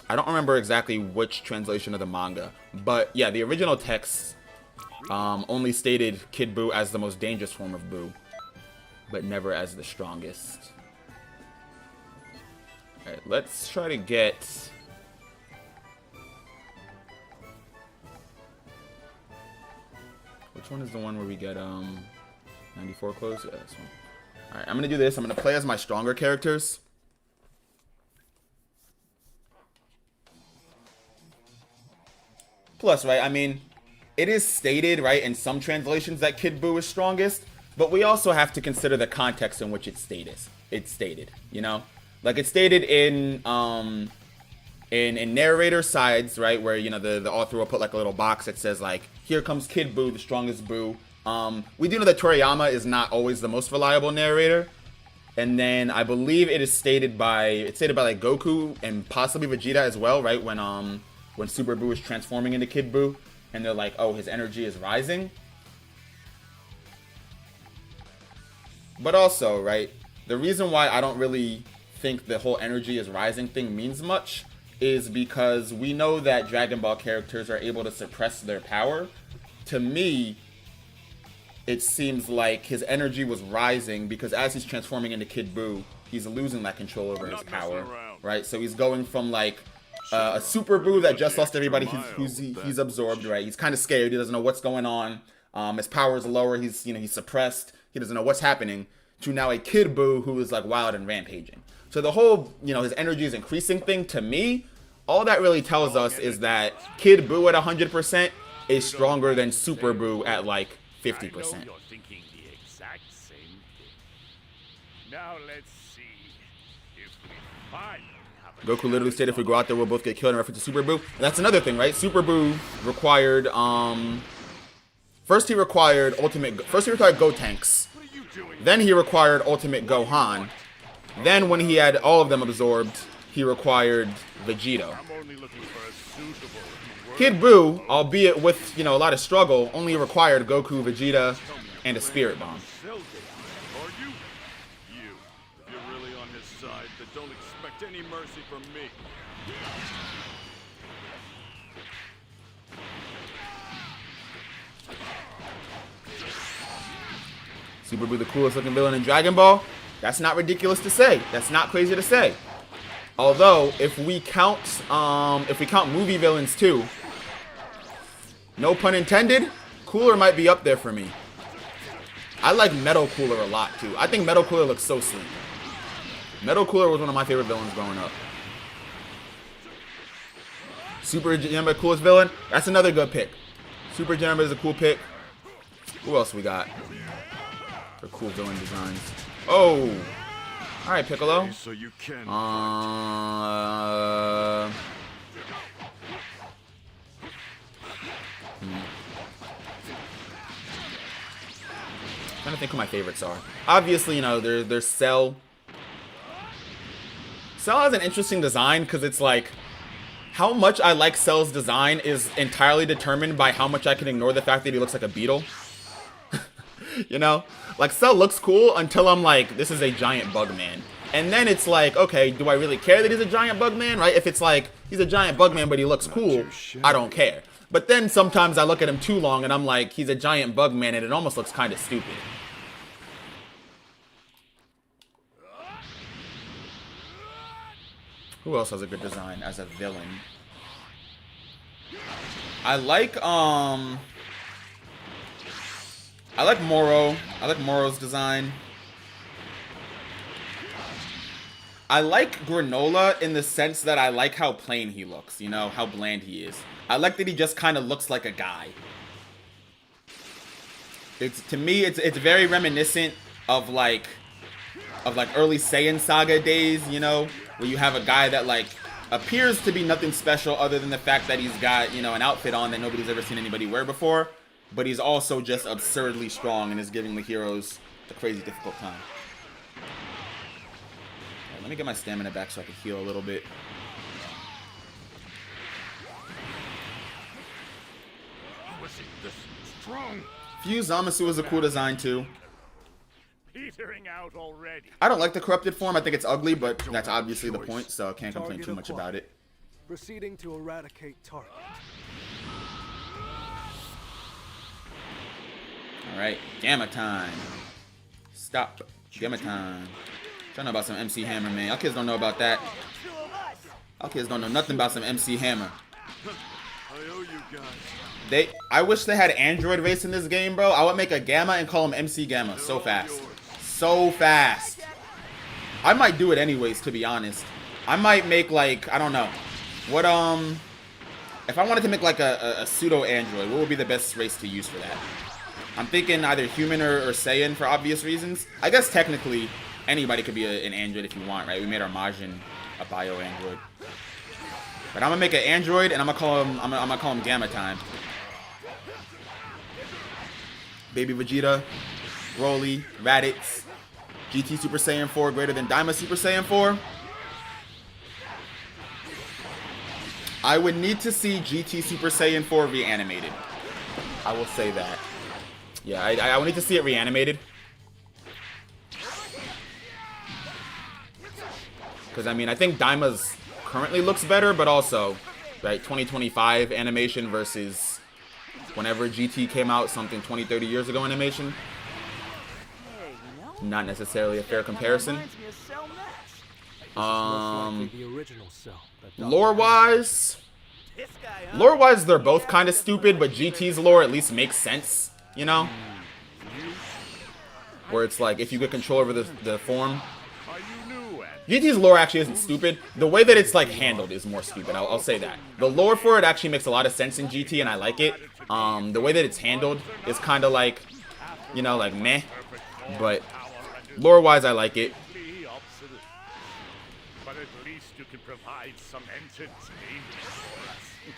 I don't remember exactly which translation of the manga, but yeah, the original text only stated Kid Buu as the most dangerous form of Buu, but never as the strongest. Alright, let's try to get... Which one is the one where we get 94 clothes? Yeah, this one. Alright, I'm gonna do this. I'm gonna play as my stronger characters. Plus, right, I mean, it is stated, right, in some translations that Kid Buu is strongest, but we also have to consider the context in which it's stated, you know? Like, it's stated in narrator sides, right, where, you know, the author will put, like, a little box that says, like, here comes Kid Buu, the strongest Buu. We do know that Toriyama is not always the most reliable narrator. And then I believe it's stated by, like, Goku and possibly Vegeta as well, right, when Super Buu is transforming into Kid Buu, and they're like, oh, his energy is rising. But also, right, the reason why I don't really think the whole energy is rising thing means much is because we know that Dragon Ball characters are able to suppress their power. To me, it seems like his energy was rising because as he's transforming into Kid Buu, he's losing that control over his power, right? So he's going from, like, a Super Buu that just lost everybody he's absorbed, right? He's kind of scared. He doesn't know what's going on. His power is lower. He's suppressed. He doesn't know what's happening. To now a Kid Buu who is, like, wild and rampaging. So the whole, his energy is increasing thing, to me, all that really tells us is that Kid Buu at 100% is stronger than Super Buu at, like, 50%. I know you're thinking the exact same thing. Now let's see if we finally have a Goku literally stated if we go out there, we'll both get killed in reference to Super Buu. And that's another thing, right? Super Buu required, first he required Gotenks. Then he required Ultimate Gohan. Then when he had all of them absorbed, he required Vegito. I'm only looking for a suitable word. Kid Buu, albeit with, a lot of struggle, only required Goku, Vegeta, and a Spirit Bomb. Or you, if you're really on his side, then don't expect any mercy from me. Super Buu, the coolest looking villain in Dragon Ball? That's not ridiculous to say. That's not crazy to say. Although, if we count movie villains too, no pun intended, Cooler might be up there for me. I like Metal Cooler a lot too. I think Metal Cooler looks so sleek. Metal Cooler was one of my favorite villains growing up. Super Janemba, coolest villain? That's another good pick. Super Janemba is a cool pick. Who else we got for cool villain designs? Oh! Alright, Piccolo. So you can to think who my favorites are. Obviously, you know, there's Cell. Cell has an interesting design because it's like, how much I like Cell's design is entirely determined by how much I can ignore the fact that he looks like a beetle. You know? Like, Cell looks cool until I'm like, this is a giant bug man. And then it's like, okay, do I really care that he's a giant bug man, right? If it's like, he's a giant bug man but he looks cool, I don't care. But then sometimes I look at him too long and I'm like, he's a giant bug man and it almost looks kind of stupid. Who else has a good design as a villain? I like Moro. I like Moro's design. I like Granola in the sense that I like how plain he looks, you know, how bland he is. I like that he just kind of looks like a guy. To me, it's very reminiscent of like early Saiyan Saga days, you know, where you have a guy that like appears to be nothing special other than the fact that he's got, you know, an outfit on that nobody's ever seen anybody wear before, but he's also just absurdly strong and is giving the heroes a crazy difficult time. Right, let me get my stamina back so I can heal a little bit. How was he this strong? Fuse Zamasu is a cool design too. Petering out already. I don't like the corrupted form. I think it's ugly, but that's obviously the point, so I can't complain too much about it. Proceeding to eradicate target. Alright, Gamma time. Stop. Gamma time. Y'all know about some MC Hammer, man. Y'all kids don't know about that. Y'all kids don't know nothing about some MC Hammer. I owe you guys. I wish they had Android race in this game, bro. I would make a Gamma and call him MC Gamma so fast. So fast. I might do it anyways, to be honest. I might make like, I don't know. What, if I wanted to make like a pseudo Android, what would be the best race to use for that? I'm thinking either human or Saiyan for obvious reasons. I guess technically anybody could be an android if you want, right? We made our Majin a bio android. But I'm gonna make an android and I'm gonna call him Gamma Time. Baby Vegeta, Broly, Raditz, GT Super Saiyan 4 greater than Daima Super Saiyan 4. I would need to see GT Super Saiyan 4 reanimated. I will say that. Yeah, I would need to see it reanimated. Because, I mean, I think Daima's currently looks better, but also, right, 2025 animation versus whenever GT came out, something 20, 30 years ago animation. Not necessarily a fair comparison. Lore-wise, they're both kind of stupid, but GT's lore at least makes sense, you know? Where it's like, if you get control over the form. GT's lore actually isn't stupid. The way that it's like handled is more stupid. I'll say that. The lore for it actually makes a lot of sense in GT, and I like it. The way that it's handled is kind of like, you know, like meh. But lore-wise, I like it. But at least you can provide some entertainment.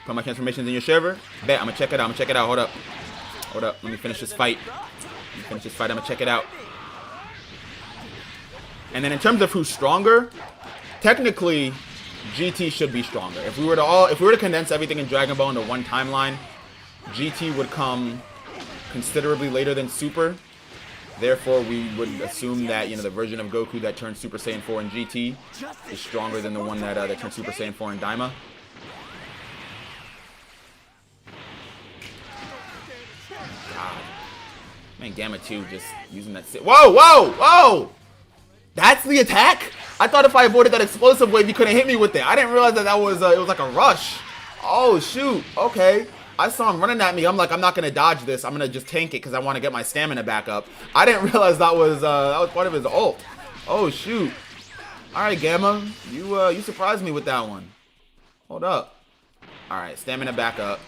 Put my transformations in your server. Bet, I'm gonna check it out. Hold up. Let me finish this fight. I'm gonna check it out. And then in terms of who's stronger, technically, GT should be stronger. If we were to condense everything in Dragon Ball into one timeline, GT would come considerably later than Super. Therefore, we would assume that, you know, the version of Goku that turned Super Saiyan 4 in GT is stronger than the one that turned Super Saiyan 4 in Daima. God. Man, Gamma 2 just using that... Whoa! That's the attack? I thought if I avoided that explosive wave, you couldn't hit me with it. I didn't realize that was, it was like a rush. Oh, shoot. Okay. I saw him running at me. I'm like, I'm not going to dodge this. I'm going to just tank it because I want to get my stamina back up. I didn't realize that was part of his ult. Oh, shoot. All right, Gamma. You surprised me with that one. Hold up. All right, stamina back up.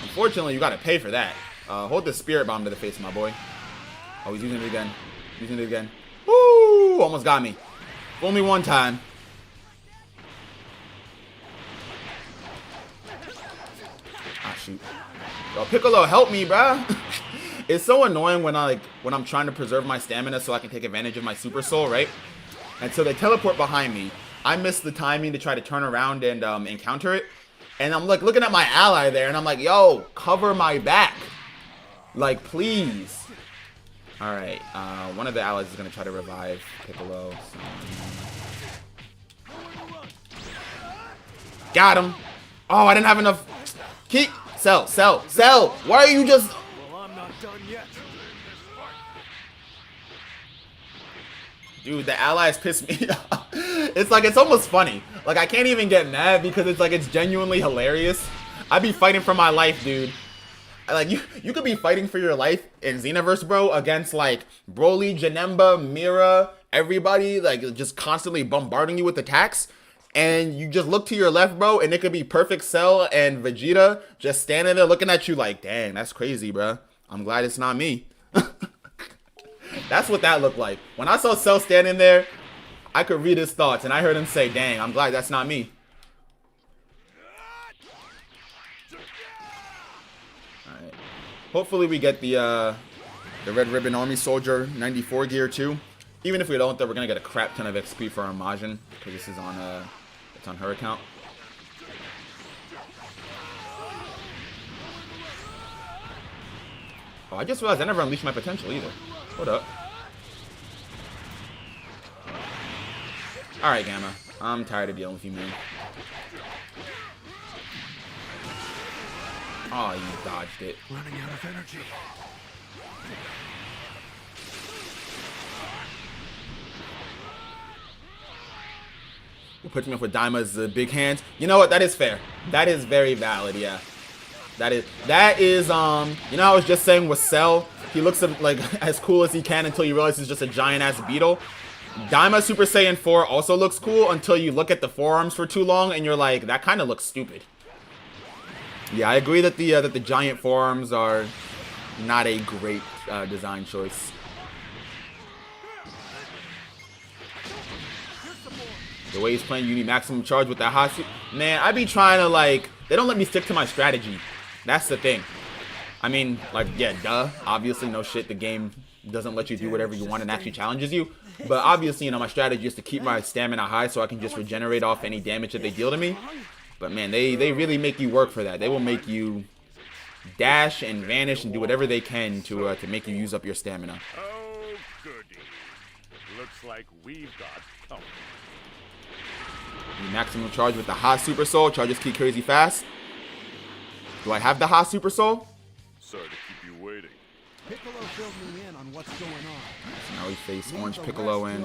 Unfortunately, you got to pay for that. Hold the spirit bomb to the face, my boy. Oh, he's using it again. Woo! Almost got me. Only one time. shoot. Yo, Piccolo, help me, bruh. It's so annoying when I'm trying to preserve my stamina so I can take advantage of my Super Soul, right? And so they teleport behind me. I miss the timing to try to turn around and encounter it. And I'm like looking at my ally there, and I'm like, yo, cover my back. Like, please. All right, one of the allies is gonna try to revive Piccolo. So. Got him. Oh, I didn't have enough. Keep. Cell. Why are you just... Well, I'm not done yet. Dude, the allies piss me off. It's like, it's almost funny. Like, I can't even get mad because it's like, it's genuinely hilarious. I be fighting for my life, dude. Like, you could be fighting for your life in Xenoverse, bro, against, like, Broly, Janemba, Mira, everybody, like, just constantly bombarding you with attacks. And you just look to your left, bro, and it could be Perfect Cell and Vegeta just standing there looking at you like, dang, that's crazy, bro. I'm glad it's not me. That's what that looked like. When I saw Cell standing there, I could read his thoughts, and I heard him say, dang, I'm glad that's not me. Alright. Hopefully we get the Red Ribbon Army Soldier 94 gear too. Even if we don't, though, we're gonna get a crap ton of XP for our Majin, because this is on it's on her account. Oh, I just realized I never unleashed my potential either. Hold up. Alright, Gamma. I'm tired of dealing with you, man. Oh, you dodged it. Running out of energy. Puts me up with Daima's big hands. You know what? That is fair. That is very valid, yeah. That is, you know, I was just saying with Cell, he looks like as cool as he can until you realize he's just a giant-ass beetle. Daima Super Saiyan 4 also looks cool until you look at the forearms for too long and you're like, that kind of looks stupid. Yeah, I agree that the giant forearms are not a great design choice. The way he's playing Uni Maximum Charge with that hot suit. Man, I be trying to, like, they don't let me stick to my strategy. That's the thing. I mean, like, yeah, duh. Obviously, no shit. The game doesn't let you do whatever you want and actually challenges you. But obviously, you know, my strategy is to keep my stamina high so I can just regenerate off any damage that they deal to me. But man, they really make you work for that. They will make you dash and vanish and do whatever they can to make you use up your stamina. Oh, goody. Looks like we've got company. Maximum Charge with the Ha Super Soul. Charges keep crazy fast. Do I have the Ha Super Soul? Sorry to keep you waiting. Piccolo filled me in on what's going on. So now we face Orange Piccolo and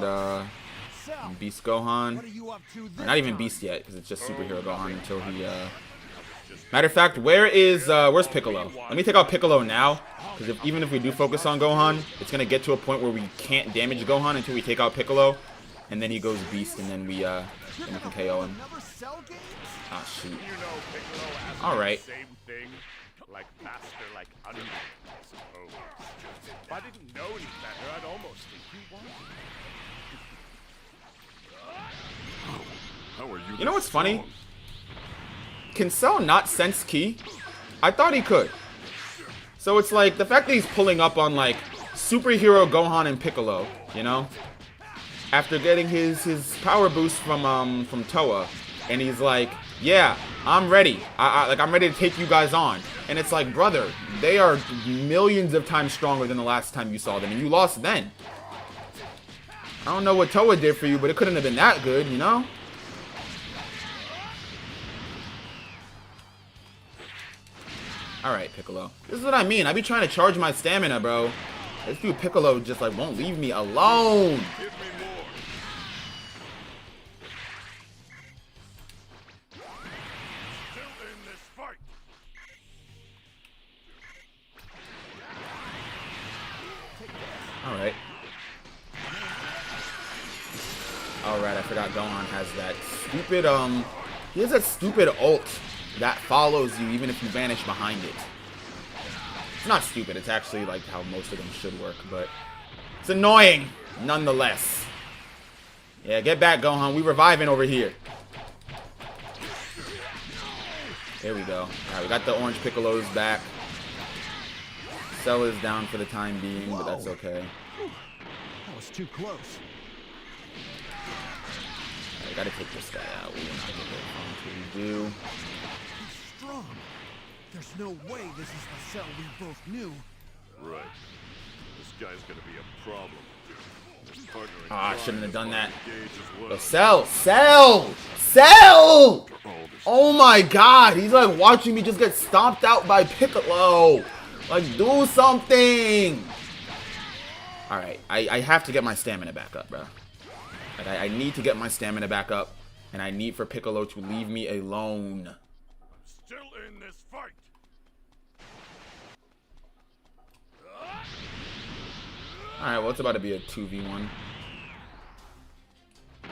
Beast Gohan. What are you up to this Or not even time? Beast yet, because it's just Superhero Gohan until he Matter of fact, where's Piccolo? Let me take out Piccolo now, because even if we do focus on Gohan, it's gonna get to a point where we can't damage Gohan until we take out Piccolo, and then he goes Beast, and then we can KO him. Another Cell game? Ah, shoot. You know Piccolo asks All right. the same thing, like master, like onion, I suppose. If I didn't know any better, I'd almost think you wanted. How are you? You know what's funny? Can Cell not sense Ki? I thought he could. So it's like, the fact that he's pulling up on, like, Superhero Gohan and Piccolo, you know? After getting his power boost from Toa. And he's like, yeah, I'm ready. I'm ready to take you guys on. And it's like, brother, they are millions of times stronger than the last time you saw them. And you lost then. I don't know what Toa did for you, but it couldn't have been that good, you know? Alright, Piccolo. This is what I mean. I be trying to charge my stamina, bro. This dude Piccolo just, like, won't leave me alone. Give me more. Still in this fight. Alright. Alright, I forgot Gohan has that stupid, he has that stupid ult that follows you even if you vanish behind it. It's not stupid, it's actually like how most of them should work, but it's annoying nonetheless. Yeah, get back, Gohan. We reviving over here. There we go. Alright, we got the orange Piccolos back. Cell is down for the time being, but that's okay. That was too close. Alright, we gotta take this guy out. We will not get that until we do. He's strong. There's no way this is the Cell we both knew. Right. This guy's gonna be a problem. His partner in Ah, I crime shouldn't have is done that. engaged as well. Yo, Cell! Cell! Cell! Oh my god, he's like watching me just get stomped out by Piccolo. Like, do something! Alright, I have to get my stamina back up, bro. Like, I need to get my stamina back up. And I need for Piccolo to leave me alone. Still in this fight. Alright, well, it's about to be a 2v1.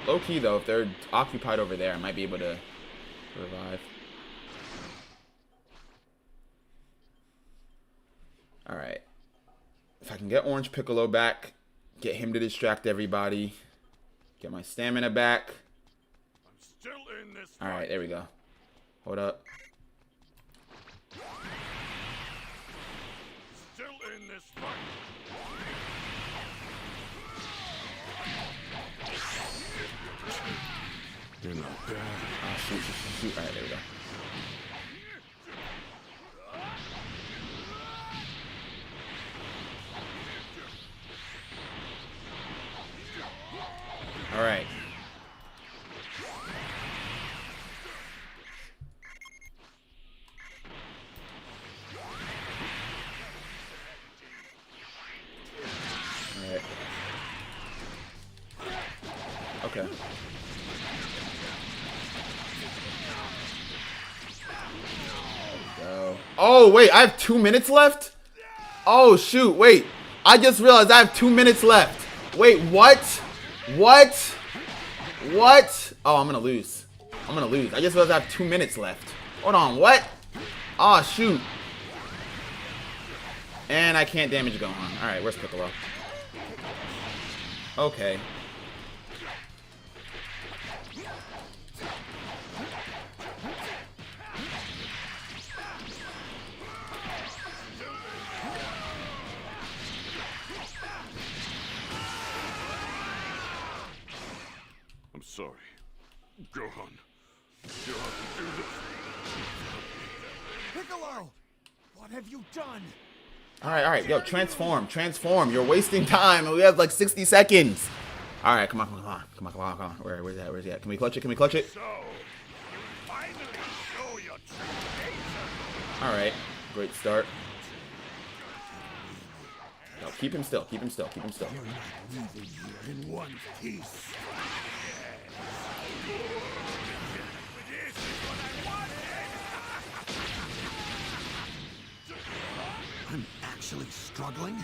Low key, though, if they're occupied over there, I might be able to revive. Alright. If I can get Orange Piccolo back, get him to distract everybody, get my stamina back. I'm still in this fight. Alright, there we go. Hold up. Still in this fight. You're not bad. Oh, shoot. Alright, there we go. Alright. Alright. Okay. Go. Oh, wait, I have 2 minutes left? Oh, shoot, wait. I just realized I have 2 minutes left. Wait, what? What? What? Oh, I'm gonna lose. I'm gonna lose. I just realized I have 2 minutes left. Hold on, what? Oh, shoot. And I can't damage Gohan. Alright, where's Piccolo? Okay. I'm sorry. Gohan. You'll have to do this. Piccolo! What have you done? Alright, yo, transform. You're wasting time, and we have like 60 seconds. Alright, come on. Where's that? Where's that? Can we clutch it? So, you finally show your true nature. Alright, great start. No, keep him still. You're not leaving here in one piece. I'm actually struggling?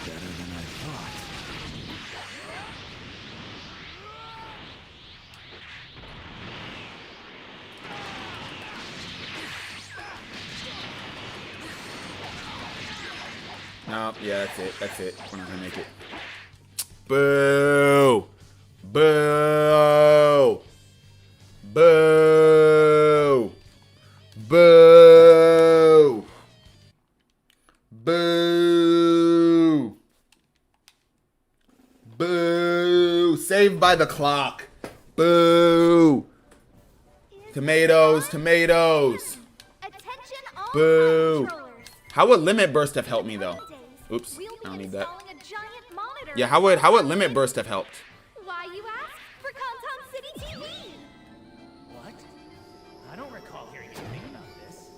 Better than I thought. No, yeah, that's it. We're not gonna make it. Boo! Boo! Boo! Boo! Boo! Boo! Saved by the clock. Boo! Tomatoes. Attention all Boo! controllers. How would Limit Burst have helped me though? Oops, We'll I don't be need that. installing a giant monitor. Yeah, how would Limit Burst have helped? Why you ask? For Conton City TV. What? I don't recall hearing anything about this.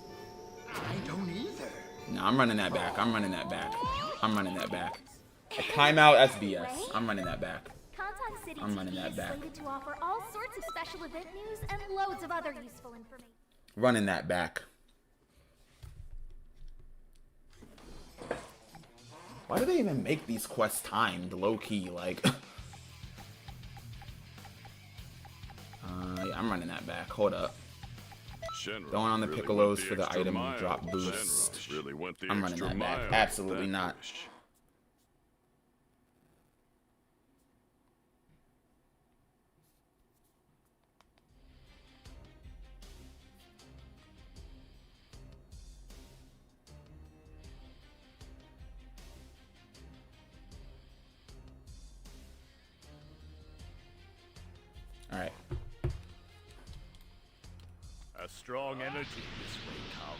I don't either. No, I'm running that back. Timeout SBS. I'm running that back. Conton City I'm running TV that is back. slated to offer all sorts of special event news and loads of other useful information. Running that back. Why do they even make these quests timed, low-key, like... yeah, I'm running that back. Hold up. Shenron Going on the really Piccolos went for the extra item mile. drop boost. Shenron really went the I'm running extra that back. mile. Absolutely That not. push. Alright. A strong energy this way, Count.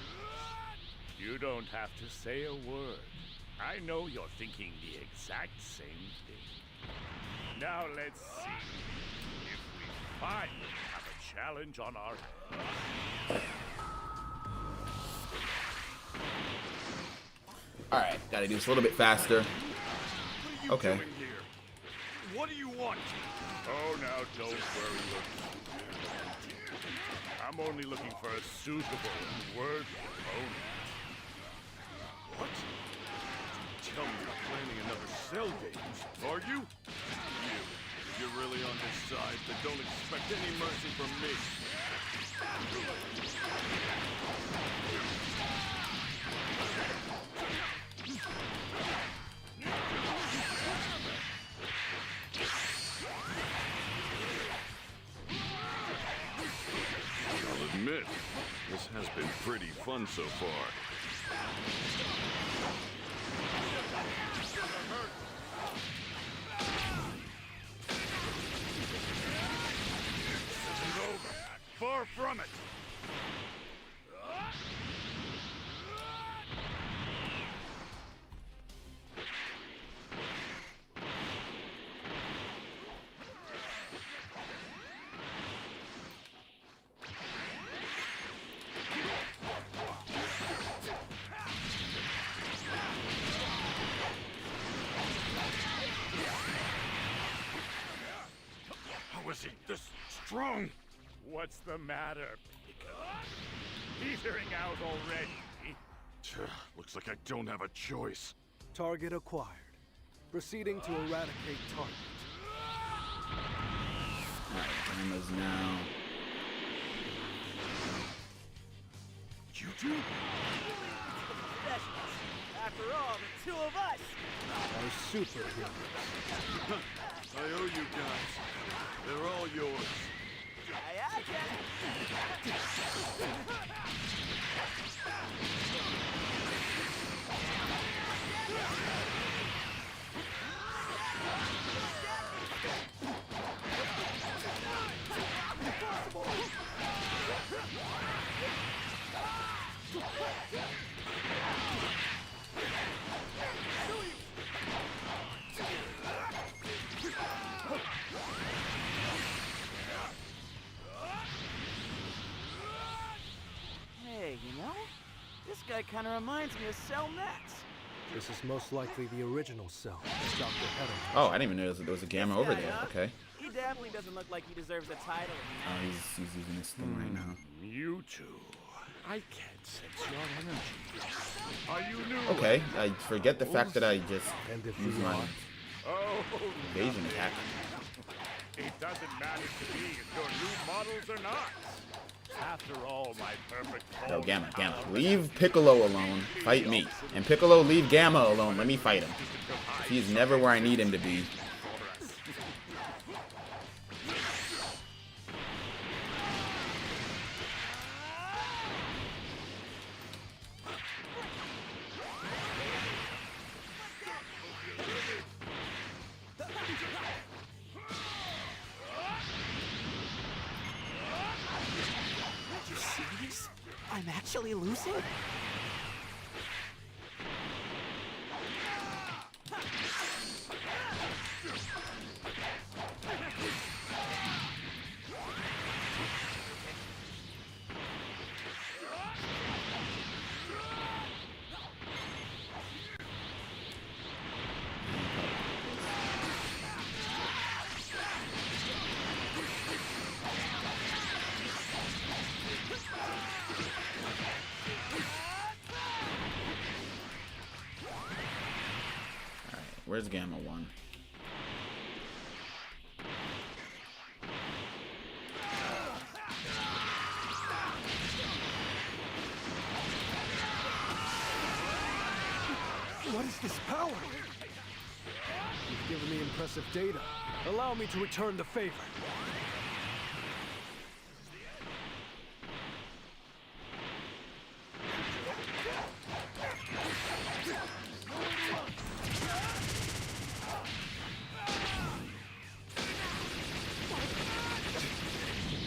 You don't have to say a word. I know you're thinking the exact same thing. Now let's see if we finally have a challenge on our hands. Alright, gotta do this a little bit faster. Okay. Doing here? What do you want? Oh, now don't worry. I'm only looking for a suitable and worthy opponent. What? Tell me you're planning another cell games, are you? You. If you're really on this side, then don't expect any mercy from me. I'll admit, this has been pretty fun so far. This isn't over. Far from it. How is he this strong? What's the matter, Pico? Petering out already? Looks like I don't have a choice. Target acquired. Proceeding to eradicate target. Alright, Gamma's now. You two? Professionals. After all, the two of us. Our superheroes. I owe you guys. They're all yours. I can. Hey, you know, this guy kind of reminds me of Cell Max. This is most likely the original cell. Dr. Heddle. Oh, I didn't even know there was a Gamma over there. Okay. He definitely doesn't look like he deserves the title. Oh, he's using this thing right now. You two. I can't sense your energy. Are you new? Okay, I forget the fact that I just And if used we my are, Oh, invasion attack. it doesn't matter to me if you're new models or not. After all, my perfect No, form Gamma, Gamma. power Leave Piccolo alone. Fight me. And Piccolo, leave Gamma alone. Let me fight him. He's never where I need him to be. for us. You serious? I'm actually losing? Where's Gamma 1? What is this power? You've given me impressive data. Allow me to return the favor.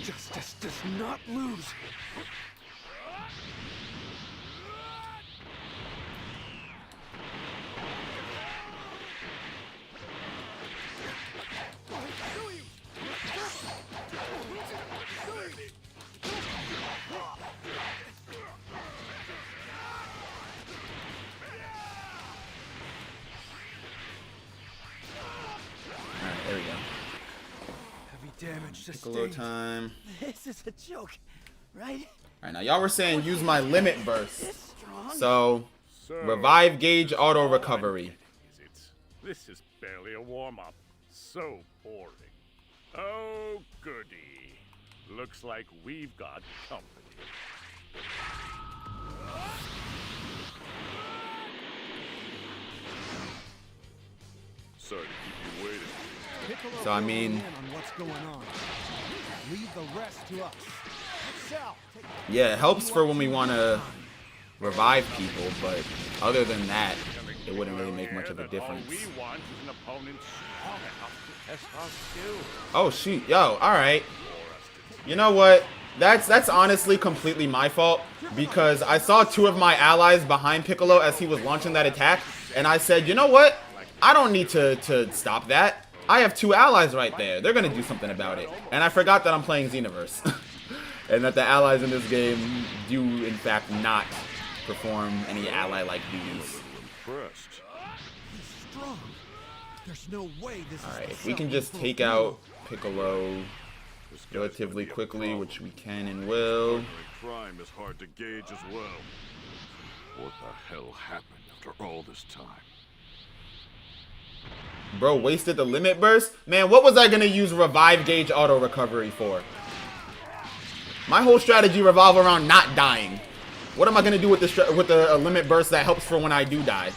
Justice does not lose. Alright, there we go. Heavy damage Piccolo sustained. time. This is a joke, right? Alright, now y'all were saying use my limit burst. This strong? So, So, revive gauge auto recovery. is it? This is barely a warm-up. So boring. Oh, goody. Looks like we've got company. Sorry to keep you waiting. Piccolo So, I will mean- weigh in on what's going on. Leave the rest to us. Excel, take Yeah, it helps for when we want to revive people, but other than that, it wouldn't really make much of a difference. All we want is an opponent strong enough to test our skills. Oh shoot, yo, alright. You know what? That's honestly completely my fault, because I saw two of my allies behind Piccolo as he was launching that attack, and I said, you know what? I don't need to stop that. I have two allies right there. They're gonna do something about it. And I forgot that I'm playing Xenoverse. And that the allies in this game do in fact not perform any ally-like duties. Impressed. He's strong. There's no way this is Alright, the if we cell can just will take fulfill. out Piccolo This guy's relatively gonna be a quickly, problem. which we can and will. Ordinary crime is hard to gauge as well. What the hell happened after all this time? Bro, wasted the limit burst? Man, what was I gonna use revive gauge auto recovery for? My whole strategy revolve around not dying. What am I gonna do with the limit burst that helps for when I do die?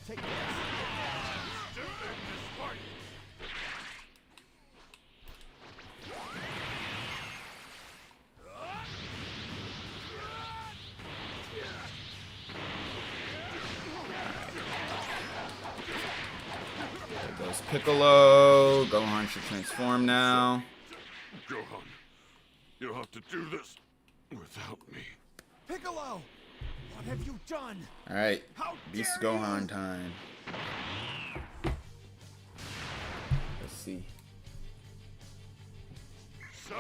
Take this. There goes Piccolo. Gohan should transform now. Gohan, you'll have to do this without me. Piccolo! What have you done? Alright, How Beast dare you! Gohan time. Let's see. So,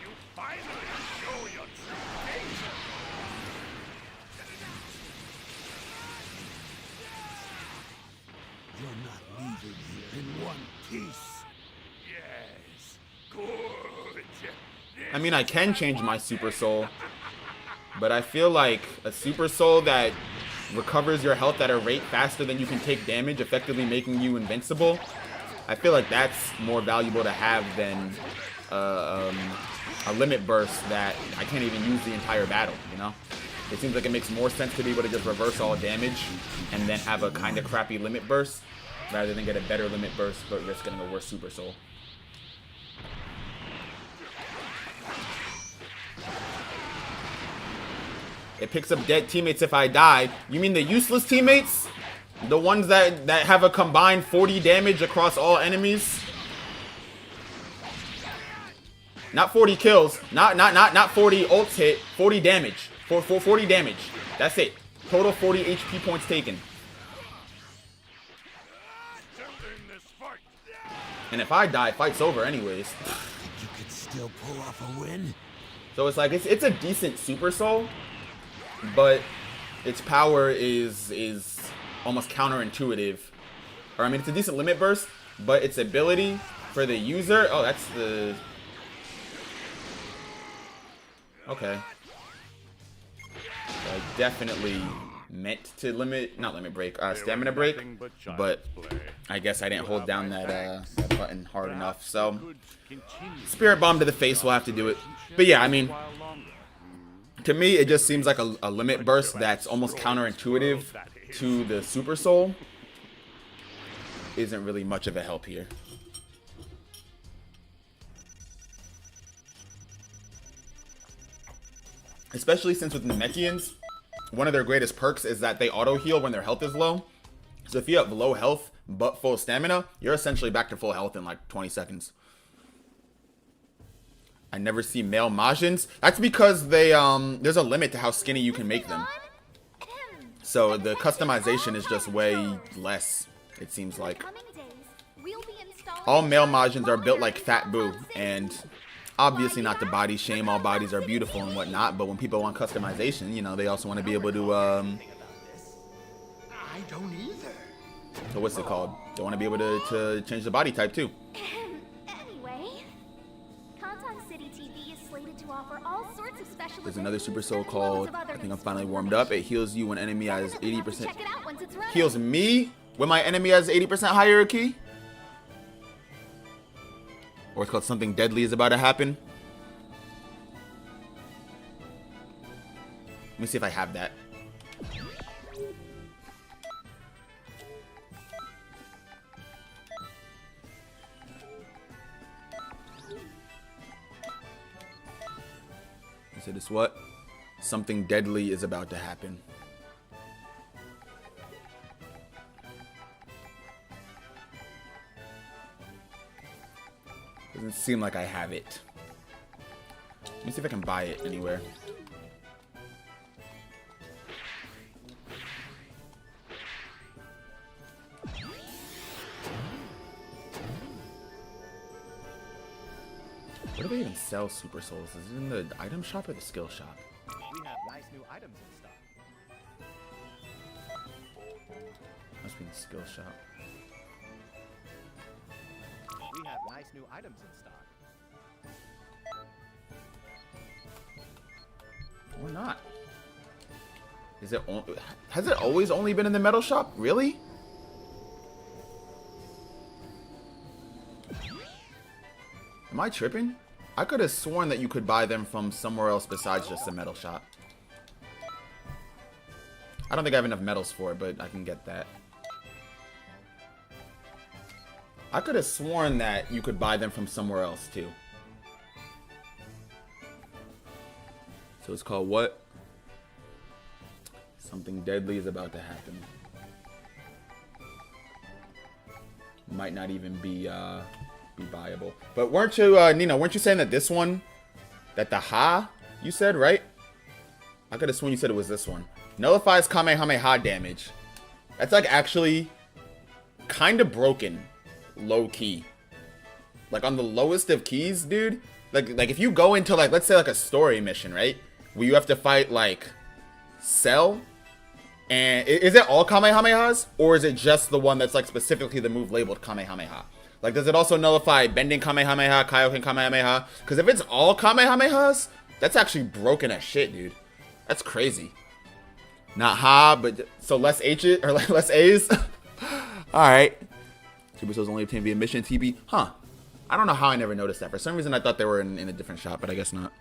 you finally show your true nature. You're not leaving here in one piece. Yes, good. I mean, I can change my Super Soul, but I feel like a Super Soul that recovers your health at a rate faster than you can take damage, effectively making you invincible, I feel like that's more valuable to have than a limit burst that I can't even use the entire battle, you know? It seems like it makes more sense to be able to just reverse all damage and then have a kind of crappy limit burst rather than get a better limit burst but risk getting a worse Super Soul. It picks up dead teammates if I die. You mean the useless teammates? The ones that have a combined 40 damage across all enemies? Not 40 kills. Not 40 ults hit. 40 damage. 40 damage. That's it. Total 40 HP points taken. And if I die, fight's over anyways. You could still pull off a win? So it's like it's a decent Super Soul, but its power is almost counterintuitive Or I mean, it's a decent limit burst, but its ability for the user. Oh, that's the. Okay. So I definitely meant to not limit break, stamina break, but I guess I didn't hold down that button hard enough. So Spirit Bomb to the face will have to do it. But yeah, I mean, to me it just seems like a limit burst that's almost counterintuitive to the Super Soul. Isn't really much of a help here. Especially since with Namekians, one of their greatest perks is that they auto heal when their health is low. So if you have low health but full stamina, you're essentially back to full health in like 20 seconds. I never see male Majins. That's because they there's a limit to how skinny you can make them. So the customization is just way less, it seems like. All male Majins are built like Fat Boo, and obviously not to body shame, all bodies are beautiful and whatnot, but when people want customization, you know, they also want to be able to I don't either. so what's it called? They want to be able to change the body type too. Anyway, Kantan City TV is slated to offer all sorts of special. There's another Super Soul called, I think I'm finally warmed up. It heals you when enemy has 80%. Heals me when my enemy has 80% hierarchy? Or it's called Something Deadly is about to happen. Let me see if I have that. I said it's what? Something deadly is about to happen. Doesn't seem like I have it. Let me see if I can buy it anywhere. Where do they even sell Super Souls? Is it in the item shop or the skill shop? We have nice new items in stock. Must be in the skill shop. We have nice new items in stock. Or not? Is it? Has it always only been in the metal shop? Really? Am I tripping? I could have sworn that you could buy them from somewhere else besides just the metal shop. I don't think I have enough metals for it, but I can get that. I could have sworn that you could buy them from somewhere else too. So it's called what? Something deadly is about to happen. Might not even be buyable. But weren't you, Nino, weren't you saying that this one, that the Ha, you said, right? I could have sworn you said it was this one. Nullifies Kamehameha damage. That's like actually kind of broken. Low key, like on the lowest of keys, dude. Like if you go into like, let's say like a story mission, right, where you have to fight like Cell, and is it all Kamehamehas, or is it just the one that's like specifically the move labeled Kamehameha? Like, does it also nullify bending Kamehameha, Kaioken Kamehameha? Because if it's all Kamehamehas, that's actually broken as shit, dude. That's crazy. Not Ha, but so less H's or less A's. All right. Super Souls only obtained via mission TB. Huh. I don't know how I never noticed that. For some reason, I thought they were in a different shop, but I guess not.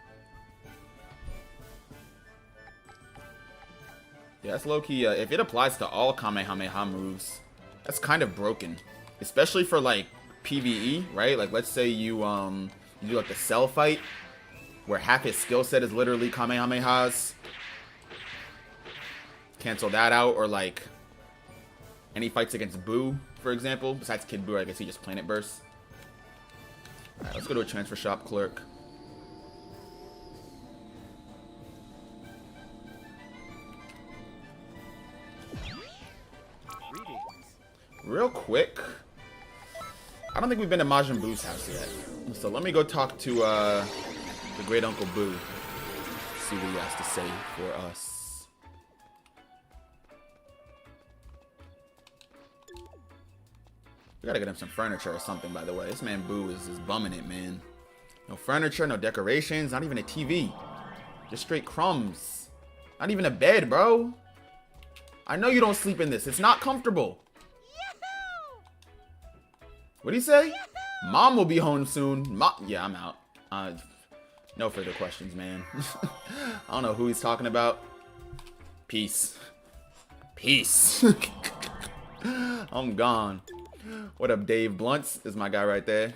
Yeah, that's low-key. If it applies to all Kamehameha moves, that's kind of broken. Especially for, like, PvE, right? Like, let's say you do, like, the Cell fight, where half his skill set is literally Kamehamehas. Cancel that out, or, like, any fights against Boo, for example. Besides Kid Boo, I guess he just Planet Burst. Alright, let's go to a transfer shop clerk. Real quick. I don't think we've been to Majin Boo's house yet. So let me go talk to the Great Uncle Boo. See what he has to say for us. We gotta get him some furniture or something, by the way. This man Boo is bumming it, man. No furniture, no decorations, not even a TV. Just straight crumbs. Not even a bed, bro. I know you don't sleep in this. It's not comfortable. What do you say? Mom will be home soon. Yeah, I'm out. No further questions, man. I don't know who he's talking about. Peace. Peace. I'm gone. What up, Dave Blunts? Is my guy right there.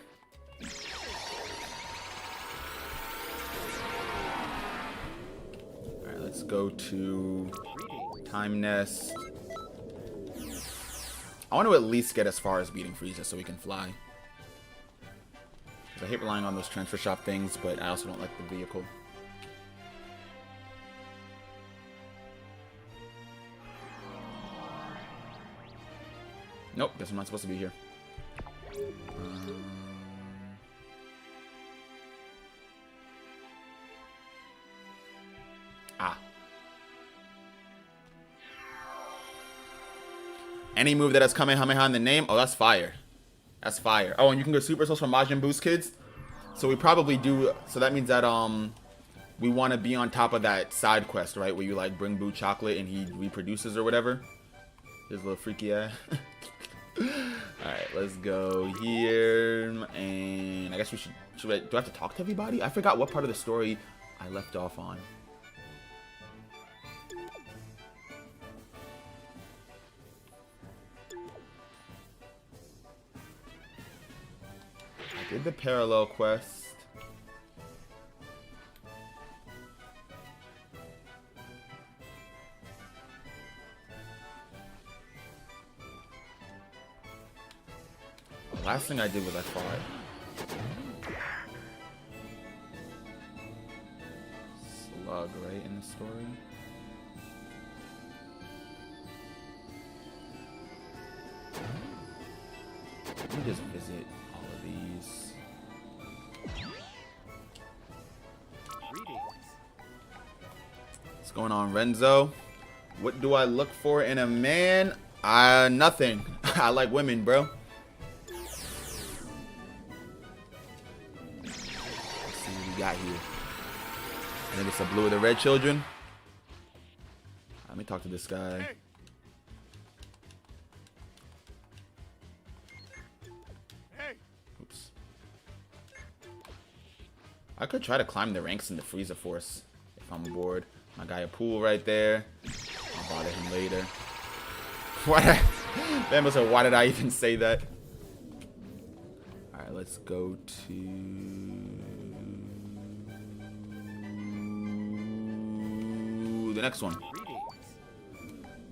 Alright, let's go to Time Nest. I want to at least get as far as beating Frieza so we can fly. I hate relying on those transfer shop things, but I also don't like the vehicle. Nope, guess I'm not supposed to be here. Any move that has Kamehameha in the name? Oh, that's fire. That's fire. Oh, and you can go Super Souls for Majin Boost kids. So we probably do. So that means that we want to be on top of that side quest, right? Where you like bring Boo chocolate and he reproduces or whatever. His little freaky ass. Alright, let's go here. And I guess we should do I have to talk to everybody? I forgot what part of the story I left off on. I did the parallel quest. The last thing I did was I fought Slug, right, in the story? Let me just visit all of these. What's going on, Renzo? What do I look for in a man? Nothing. I like women, bro. Got here. I think it's the blue or the red children. Let me talk to this guy. Hey. Hey. Oops. I could try to climb the ranks in the Frieza Force if I'm bored. My guy a pool right there. I'll bother him later. Why did I even say that? Alright, let's go to the next one.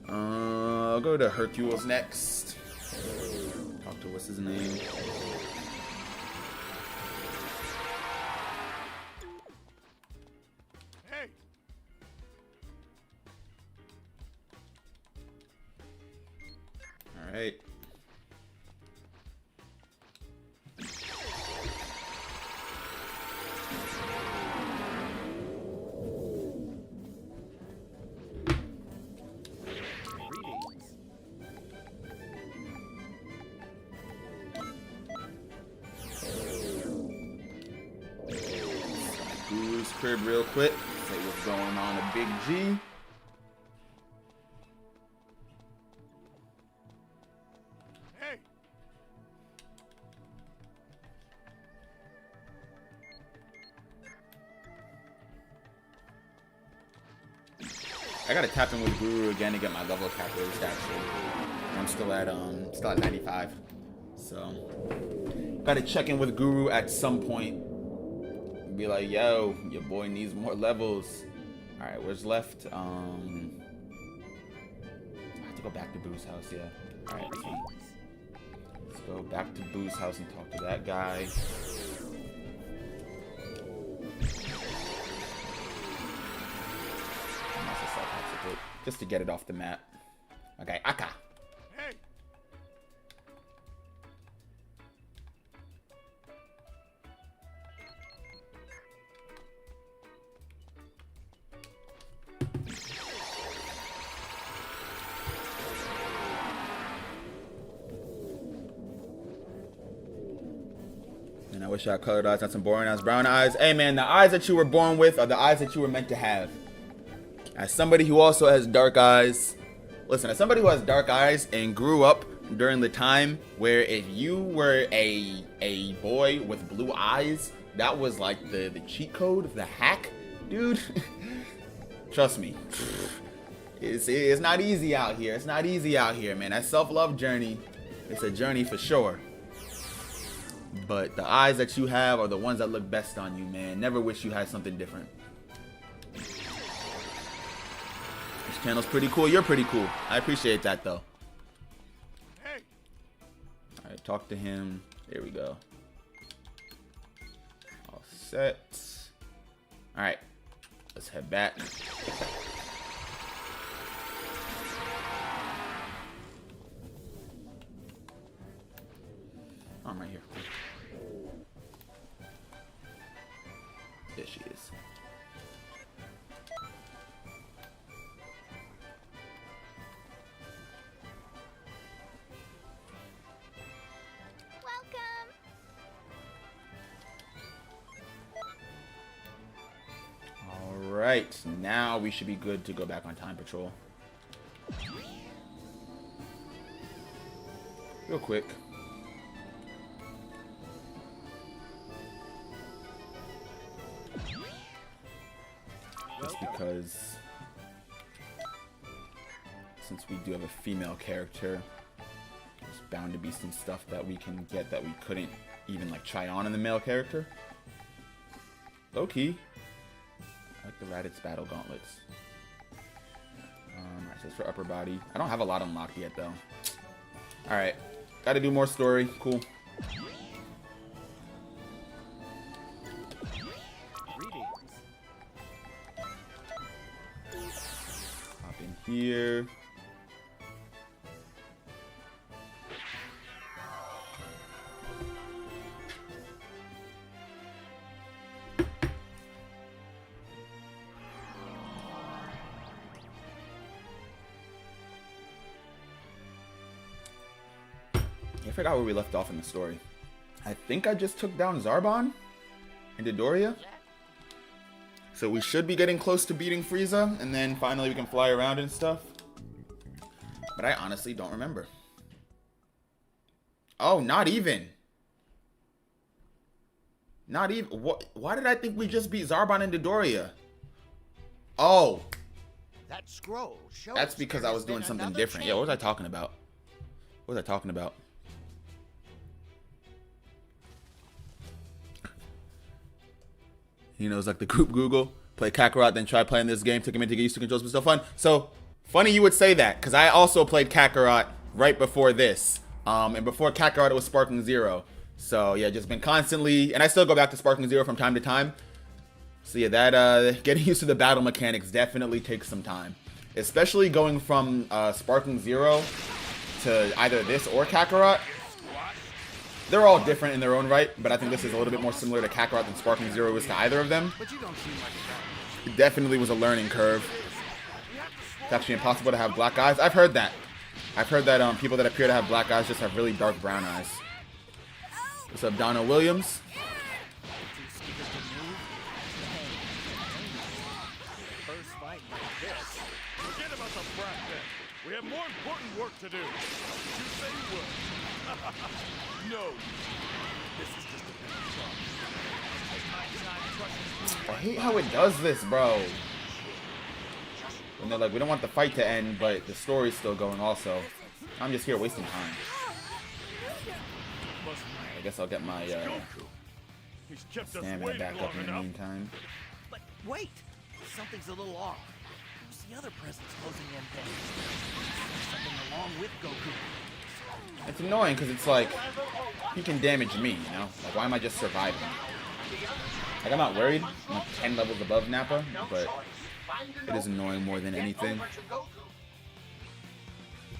I'll go to Hercules next. Talk to what's his name? Hey. All right. Guru's crib real quick. Say what's going on to Big G. Hey. I gotta tap in with Guru again to get my level cap raised. Actually, I'm still at 95. So gotta check in with Guru at some point. Be like, yo, your boy needs more levels. All right, where's left? I have to go back to Boo's house. Yeah. All right, let's go back to Boo's house and talk to that guy. Just to get it off the map. Okay, Aka. Hey. Man, I wish I had colored eyes, not some boring ass brown eyes. Hey man, the eyes that you were born with are the eyes that you were meant to have. As somebody who also has dark eyes, listen, as somebody who has dark eyes and grew up during the time where if you were a boy with blue eyes, that was like the cheat code, the hack, dude. Trust me, it's not easy out here. It's not easy out here, man. That self-love journey, it's a journey for sure. But the eyes that you have are the ones that look best on you, man. Never wish you had something different. This channel's pretty cool. You're pretty cool. I appreciate that, though. Hey, Alright, talk to him. There we go. All set. Alright. Let's head back. Oh, I'm right here. There she is. Welcome. Alright, now we should be good to go back on time patrol. Real quick. Just because since we do have a female character, there's bound to be some stuff that we can get that we couldn't even like try on in the male character. Low key. I like the Raditz battle gauntlets. Alright, so it's for upper body. I don't have a lot unlocked yet though. Alright. Gotta do more story. Cool. Hop in here. I forgot where we left off in the story. I think I just took down Zarbon and Dodoria. So we should be getting close to beating Frieza, and then finally we can fly around and stuff. But I honestly don't remember. Oh, not even. Not even. What? Why did I think we just beat Zarbon and Dodoria? Oh. That scroll shows That's because I was doing something different. Yeah, what was I talking about? What was I talking about? You know, it's like the group Google. Play Kakarot, then try playing this game. Took a minute to get used to controls, but still fun. So, funny you would say that, because I also played Kakarot right before this. And before Kakarot, it was Sparking Zero. So, yeah, just been constantly... And I still go back to Sparking Zero from time to time. So, yeah, that getting used to the battle mechanics definitely takes some time. Especially going from Sparking Zero to either this or Kakarot. They're all different in their own right, but I think this is a little bit more similar to Kakarot than Sparking Zero is to either of them. It definitely was a learning curve. It's actually impossible to have black eyes. I've heard that. I've heard that people that appear to have black eyes just have really dark brown eyes. What's up, Donna Williams? forget about the brat then. We have more important work to do. You say you will. No. This is just a big problem. I hate how it does this, bro. And they're like, we don't want the fight to end, but the story's still going also. I'm just here wasting time. I guess I'll get my He's kept us stamina waiting back up long in the enough. meantime. But wait! Something's a little off. Who's the other presence closing in things? Something along with Goku. It's annoying because it's like, he can damage me, you know? Like, why am I just surviving? Like, I'm not worried. I'm like 10 levels above Nappa, but it is annoying more than anything.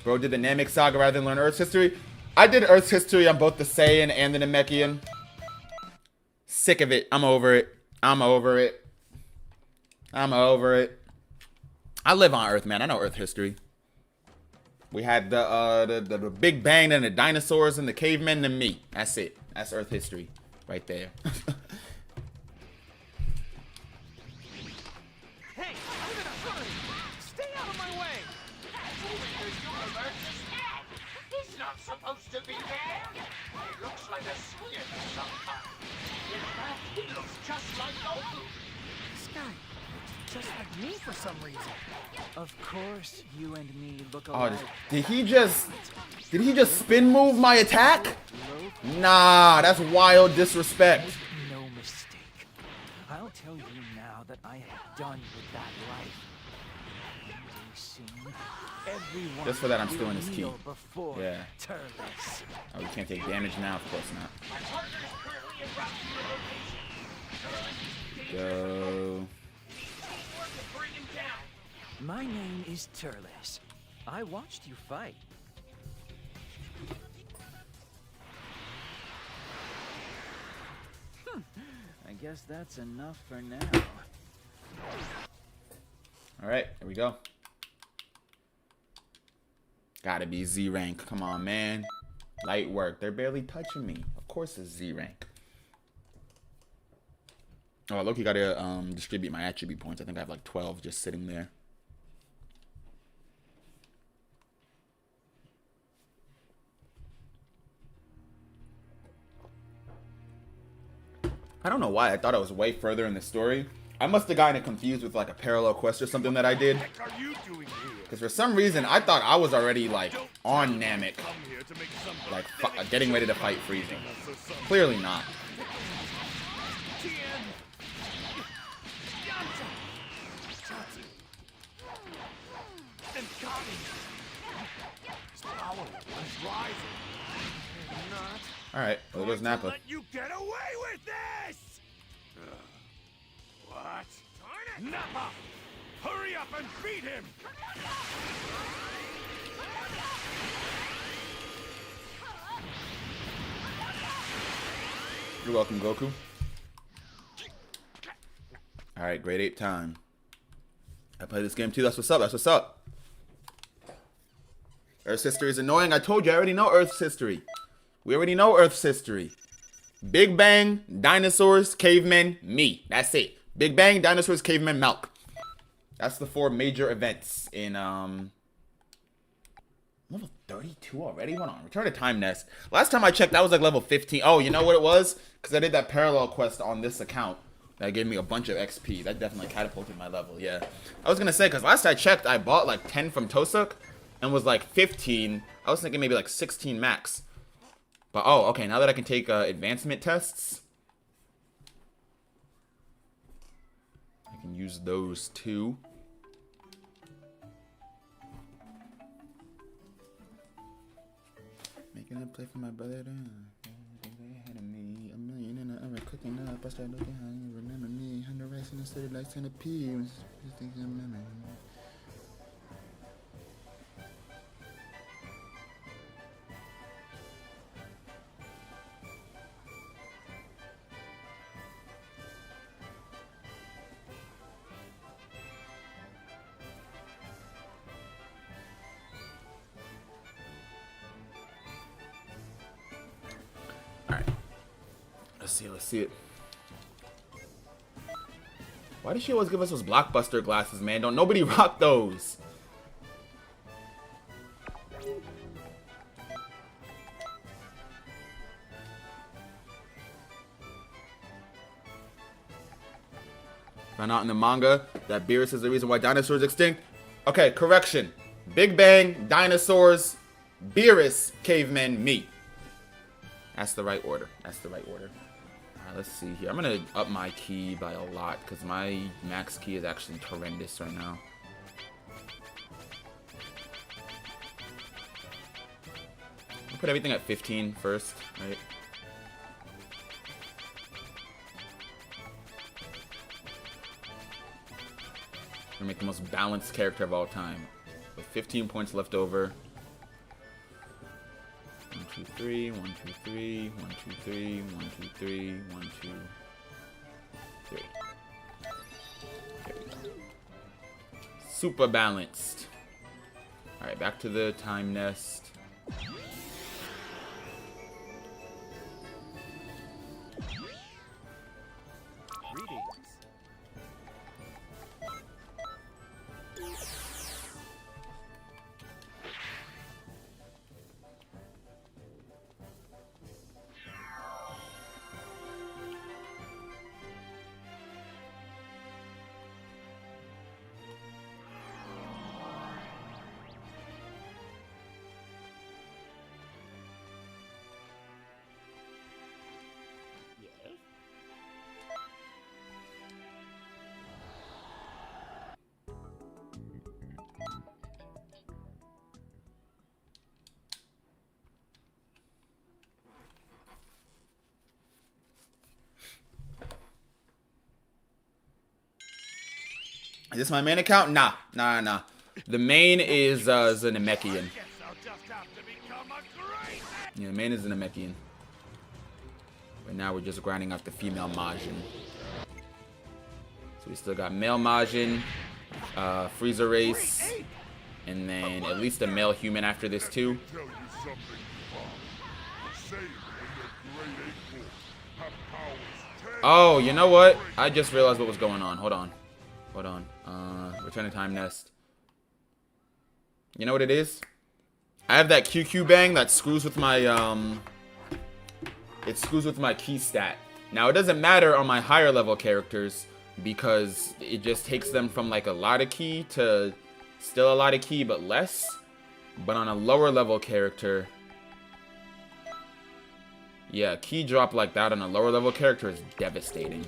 Bro did the Namek Saga rather than learn Earth's history. I did Earth's history on both the Saiyan and the Namekian. Sick of it. I'm over it. I'm over it. I'm over it. I live on Earth, man. I know Earth history. We had the Big Bang and the dinosaurs and the cavemen and me. That's it. That's Earth history. right there. Hey, I'm in a hurry. Stay out of my way. The Xenoverse is dead. He's not supposed to be there. He looks like a squid of some kind. In fact, he looks just like Goku. This guy looks just like me for some reason. Of course, you and me look Oh, alike. did he just spin move my attack? Nah, that's wild disrespect. No mistake. I'll tell you now that I am done with that life. Very soon, everyone Just for that, I'm will stealing his key. kneel before Yeah. Turles. Oh, we can't take damage now? Of course not. My partner is currently en route to your location. Go. Work to bring him down. My name is Turles. I watched you fight. I guess that's enough for now. Alright, here we go. Gotta be Z rank. Come on, man. Light work. They're barely touching me. Of course it's Z rank. Oh, look, you gotta distribute my attribute points. I think I have like 12 just sitting there. I don't know why. I thought I was way further in the story. I must have gotten it confused with like a parallel quest or something that I did. What are you doing here? Because for some reason, I thought I was already like on Namek. Come here to make some Like getting ready to fight Freezing. Clearly not. Alright, well, there's Nappa. Let you get away with this! What? Darn it! Nappa! Hurry up and beat him! You're welcome, Goku. Alright, grade 8 time. I play this game too. That's what's up. That's what's up. Earth's history is annoying. I told you, I already know Earth's history. We already know Earth's history. Big Bang, dinosaurs, cavemen, me. That's it. Big Bang, dinosaurs, cavemen, milk. That's the 4 major events in level 32 already? Hold on. Return to Time Nest. Last time I checked, that was like level 15. Oh, you know what it was? Because I did that parallel quest on this account. That gave me a bunch of XP. That definitely catapulted my level, yeah. I was going to say, because last I checked, I bought like 10 from Tosuk and was like 15. I was thinking maybe like 16 max. But, oh, okay. Now that I can take advancement tests, I can use those too. Making a play for my brother. They had me a million in the oven cooking up. I started looking how you remember me. 100 rice in the city like centipede. Alright. Let's see it. Why does she always give us those blockbuster glasses, man? Don't nobody rock those. Found out in the manga that Beerus is the reason why dinosaurs are extinct. Okay, correction. Big Bang, dinosaurs, Beerus, cavemen, me. That's the right order. That's the right order. Alright, let's see here. I'm gonna up my key by a lot because my max key is actually horrendous right now. I'll put everything at 15 first, right? Gonna make the most balanced character of all time. With 15 points left over. 1, 2, 3, 1, 2, 3, 1, 2, 3, 1, 2, 3, 1, 2, 3. There we go. Super balanced. Alright, back to the time nest. Is this my main account? Nah. The main is Namekian. Guess I'll just have to become a great. Yeah, the main is Namekian. But now we're just grinding out the female Majin. So we still got male Majin, Freezer Race, and then at least a male human after this too. Tell you something, Bob. Say when the great ape wolf have powers 10 Oh, you know what? I just realized what was going on. Hold on. Return to Time Nest. You know what it is? I have that QQ bang that screws with my it screws with my key stat. Now it doesn't matter on my higher level characters because it just takes them from like a lot of key to still a lot of key but less. But on a lower level character, yeah, key drop like that on a lower level character is devastating.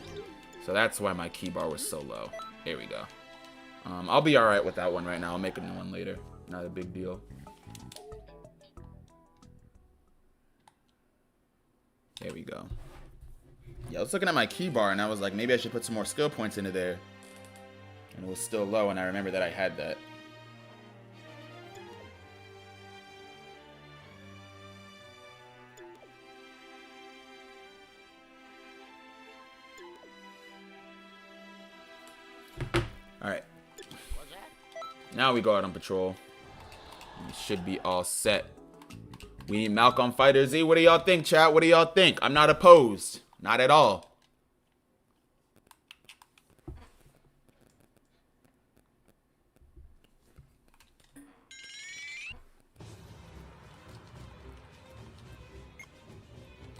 So that's why my key bar was so low. Here we go. I'll be alright with that one right now. I'll make a new one later. Not a big deal. There we go. Yeah, I was looking at my key bar and I was like, maybe I should put some more skill points into there. And it was still low and I remember that I had that. Alright. Now we go out on patrol. We should be all set. We need Malcolm Fighter Z. What do y'all think, chat? What do y'all think? I'm not opposed. Not at all.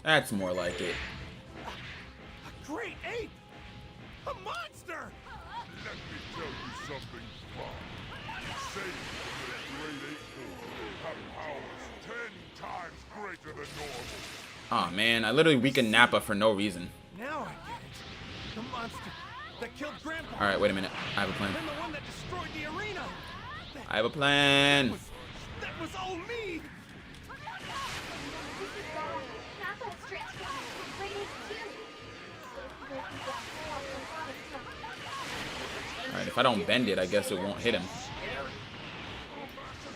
That's more like it. A great ape! A monster! Let me tell you something, Bob. Say when the great ape wolf have powers 10 times greater than normal. Oh man, I literally weakened Nappa for no reason. Now I get it. The monster that killed Grandpa. Alright, wait a minute. I have a plan. And the one that destroyed the arena. I have a plan. That was all me. This is wrong. Nappa is transformed into a great ape too. So Goku got all the bottom stuff. Alright, if I don't bend it, I guess it won't hit him. So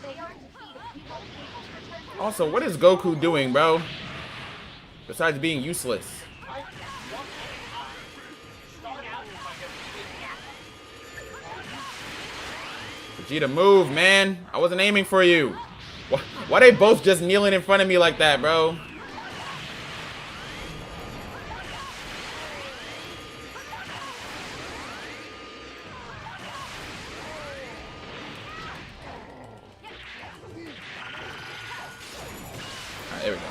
they are defeated. We won't be able to return to Also, what is Goku doing, bro? Besides being useless. Vegeta, move, man. I wasn't aiming for you. Why they both just kneeling in front of me like that, bro? Alright, there we go.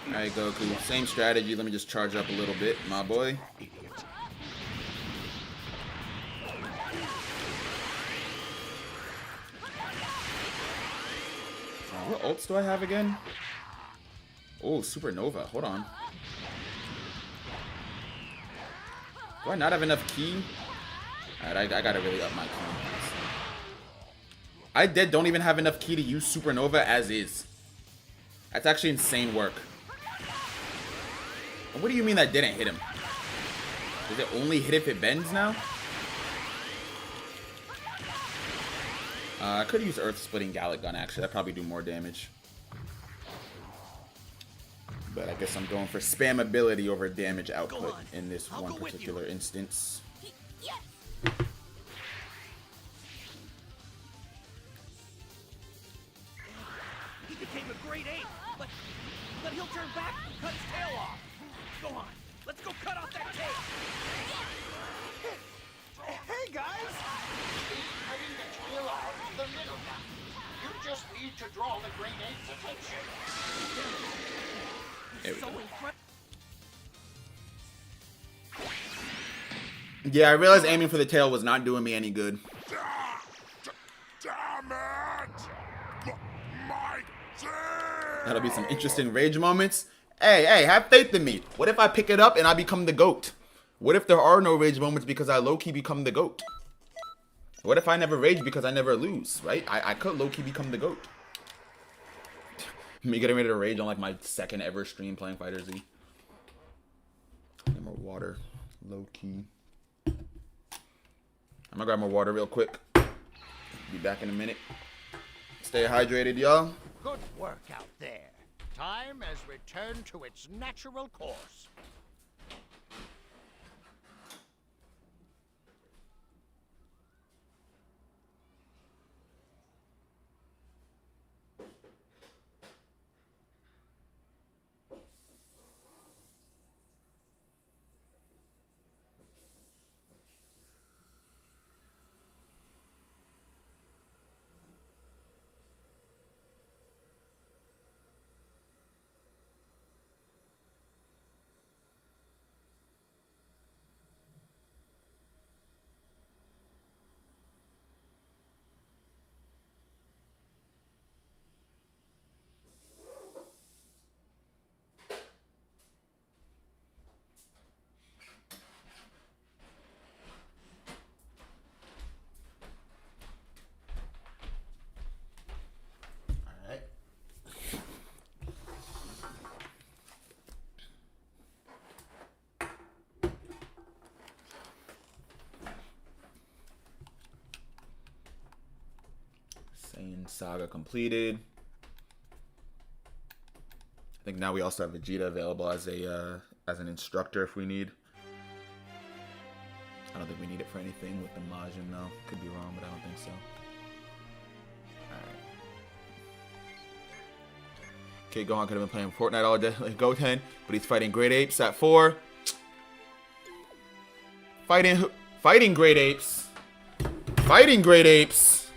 Alright, Goku. Same strategy. Let me just charge up a little bit, my boy. What ults do I have again? Oh, Supernova. Hold on. Do I not have enough ki? Alright, I gotta really up my ki. I don't even have enough ki to use Supernova as is. That's actually insane work. What do you mean that didn't hit him? Does it only hit if it bends now? I could use Earth Splitting Gallic Gun actually. That'd probably do more damage. But I guess I'm going for spam ability over damage output in this one particular instance. He became a great ape, but he'll turn back and cut his tail off. Go on, let's go cut off that tail. Hey guys! Cutting the tail off the middle now. You just need to draw the great ape's attention. There we So go. incredible. Yeah, I realized aiming for the tail was not doing me any good. Damn it! My team! That'll be some interesting rage moments. Hey, have faith in me. What if I pick it up and I become the GOAT? What if there are no rage moments because I low-key become the GOAT? What if I never rage because I never lose, right? I could low-key become the GOAT. Me getting ready to rage on like my second ever stream playing Fighter Z. Get more water. Low key. I'm gonna grab more water real quick. Be back in a minute. Stay hydrated, y'all. Good work out there. Time has returned to its natural course. Alright. Saiyan Saga completed. I think now we also have Vegeta available as an instructor if we need. I don't think we need it for anything with the Majin though. Could be wrong, but I don't think so. Alright. Okay, Gohan could have been playing Fortnite all day like Goten, but he's fighting Great Apes at 4. Fighting Great Apes. Fighting Great Apes.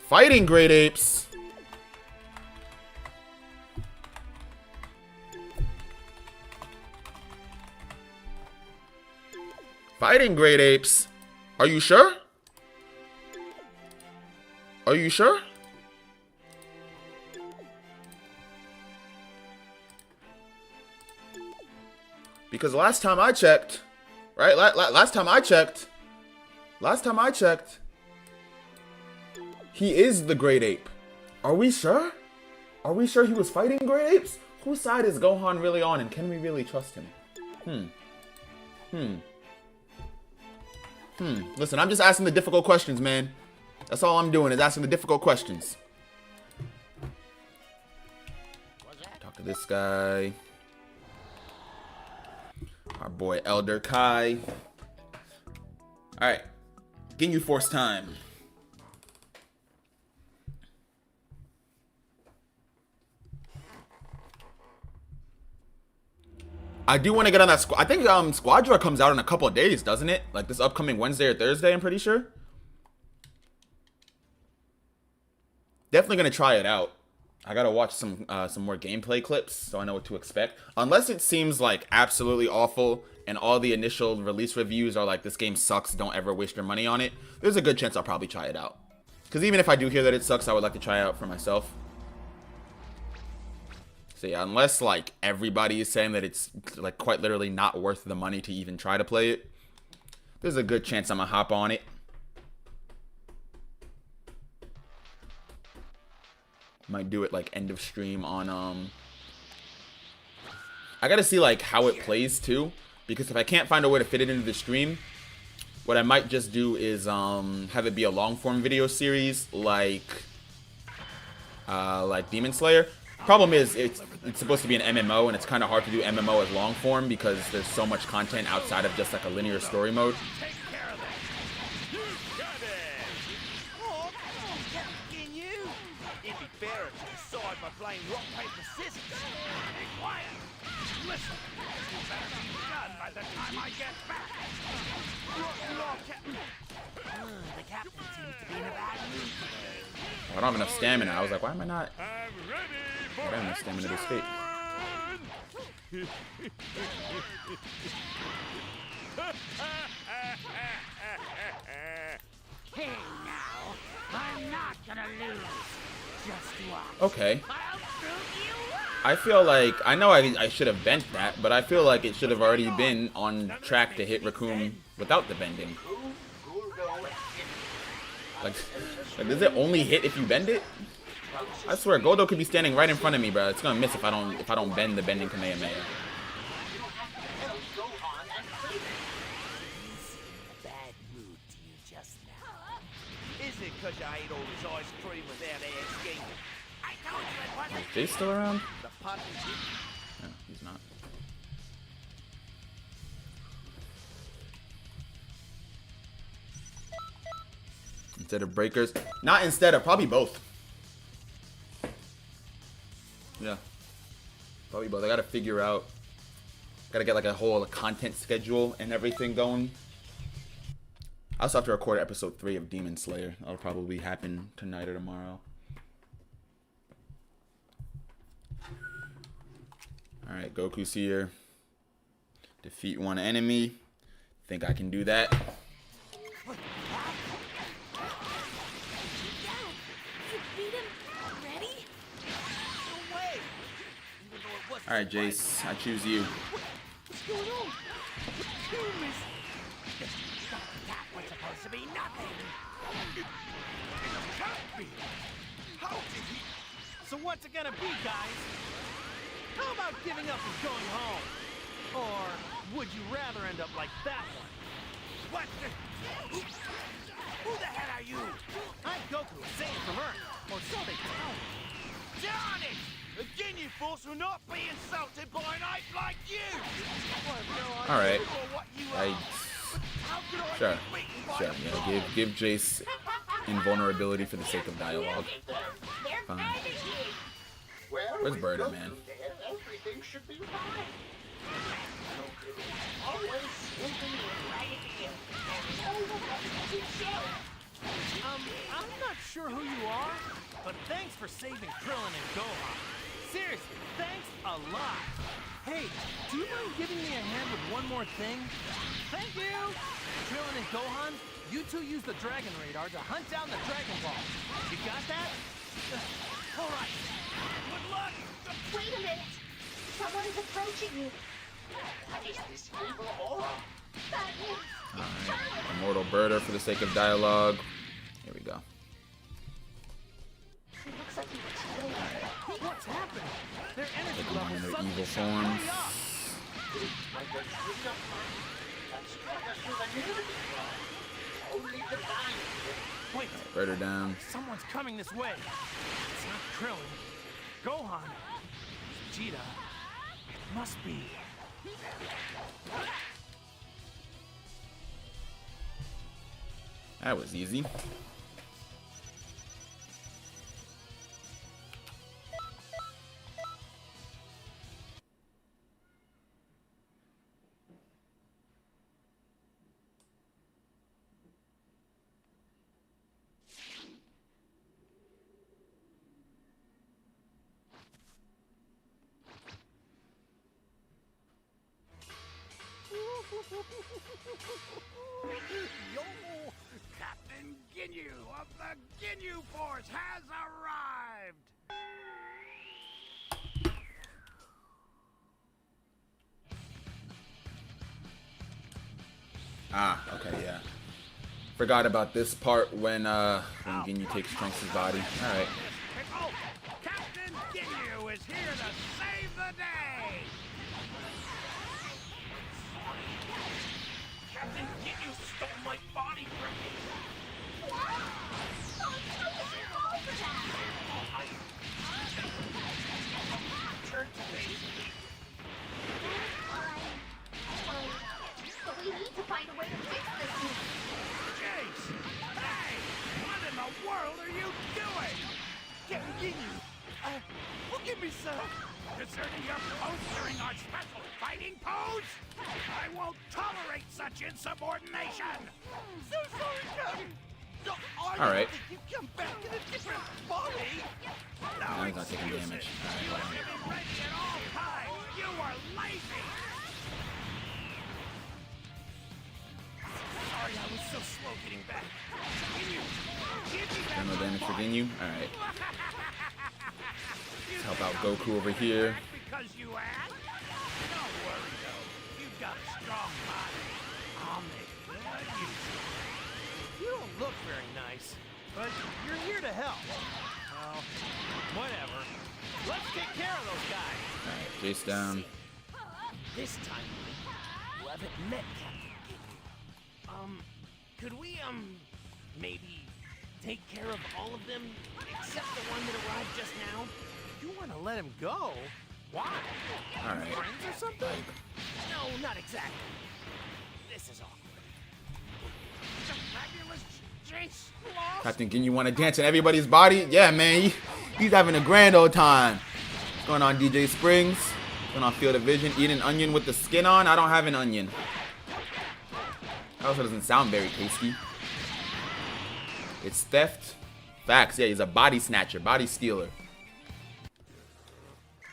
Fighting Great Apes. Fighting Great Apes. Are you sure? Are you sure? Because last time I checked, right? Last time I checked, he is the Great Ape. Are we sure? Are we sure he was fighting Great Apes? Whose side is Gohan really on, and can we really trust him? Listen, I'm just asking the difficult questions, man. That's all I'm doing, is asking the difficult questions. Talk to this guy. Our boy Elder Kai. Alright. Ginyu Force time. I do want to get on that squad. I think Squadra comes out in a couple of days, doesn't it? Like this upcoming Wednesday or Thursday, I'm pretty sure. Definitely gonna try it out. I gotta watch some more gameplay clips so I know what to expect. Unless it seems like absolutely awful and all the initial release reviews are like this game sucks, don't ever waste your money on it. There's a good chance I'll probably try it out. Because even if I do hear that it sucks, I would like to try it out for myself. So yeah, unless like everybody is saying that it's like quite literally not worth the money to even try to play it, there's a good chance I'm gonna hop on it. Might do it like end of stream on I gotta see like how it plays too, because if I can't find a way to fit it into the stream, what I might just do is have it be a long form video series like Demon Slayer. Problem is it's supposed to be an MMO, and it's kind of hard to do MMO as long form because there's so much content outside of just like a linear story mode. Take care of that. You got it. Oh, can you? It'd be fairer to decide by playing rock, paper, scissors. Be quiet. Listen, you better be done by the time I get back. The captain seems to be in a bad mood today. I don't have enough stamina. I was like, why am I not? I'm ready for I don't have enough stamina to escape. Hey now, I'm not gonna lose. Just watch. Okay. I'll prove you wrong. I feel like, I know I should have bent that, but I feel like it should have already been on track to hit Raccoon without the bending. Like does it only hit if you bend it? I swear, Goldo could be standing right in front of me, bro. It's gonna miss if I don't bend the bending Kamehameha. Help Gohan and Krillin. Bad mood to you just now. Is it because I ate all this ice cream without asking? I told you it wasn't. Is Jay still around? The puppy did. No, he's not. Instead of breakers. Not instead of, probably both. Yeah. Probably both. I gotta figure out. Gotta get like a whole content schedule and everything going. I also have to record episode 3 of Demon Slayer. That'll probably happen tonight or tomorrow. Alright, Goku's here. Defeat one enemy. Think I can do that. Alright, Jace, I choose you. What's going on? That was supposed to be nothing. How did he? So what's it gonna be, guys? How about giving up and going home? Or would you rather end up like that one? What the? Who the hell are you? I'm Goku, Saiyan from Earth, or so they tell me. Darn it! Again, you fools will not be insulted by an ape like you! Alright. I... Sure. Sure, yeah. Give Jace invulnerability for the sake of dialogue. Fine. Where's Birdo, man? Everything should be fine. Goku, always slipping in right at the end. And always has himself. I'm not sure who you are, but thanks for saving Krillin and Gohan. Seriously, thanks a lot. Hey, do you mind giving me a hand with one more thing? Thank you! Krillin and Gohan, you two use the Dragon Radar to hunt down the Dragon Ball. You got that? All right. Good luck! Wait a minute! Someone is approaching you. What is this evil aura? That is... Alright. Immortal Birder for the sake of dialogue. Here we go. It looks like he was killed. What's happening? Their energy Taking on levels their suddenly evil shot forms. way up. Like a tree of light that struck us with a unity blow. Only the dying can. Wait, Birder down. someone's coming this way. It's not Krillin. Gohan. Vegeta. It must be. That was easy. Yo! Captain Ginyu of the Ginyu Force has arrived! Ah, okay, yeah. Forgot about this part when Ginyu takes Trunks' body. Alright. Oh, Captain Ginyu is here to save the day! Captain Ginyu stole my body from me! Turn to me. But we need to find a way to fix this thing. Jace! Hey! What in the world are you doing? Captain Ginyu! Forgive me, sir! Deserting your post during our special fighting pose? I won't tolerate such insubordination! So sorry, Captain! No, I All right. think you come back in a different body! Now he's not taking damage. You Alright, have to be ready at all times! You were lazy! Sorry, I was so slow getting back. Give me back no my damage for body. Ginyu. Alright. You Help out think Goku over here. act because you act? Don't worry though. You've got a strong body. I'll make good use of it. You don't look very nice. but you're here to help. Well, whatever. Let's take care of those guys. Alright, Jace down. This time, you haven't met Captain Ginyu. Could we, maybe take care of all of them except the one that arrived just now? You want to let him go? Why? Alright. Friends or something? No, not exactly. This is awkward. The fabulous Jace lost. Captain Ginyu want to dance in everybody's body? Yeah, man. He's having a grand old time. What's going on, DJ Springs? What's going on, Field of Vision? Eating an onion with the skin on? I don't have an onion. That also doesn't sound very tasty. It's theft. Facts. Yeah, he's a body snatcher, body stealer.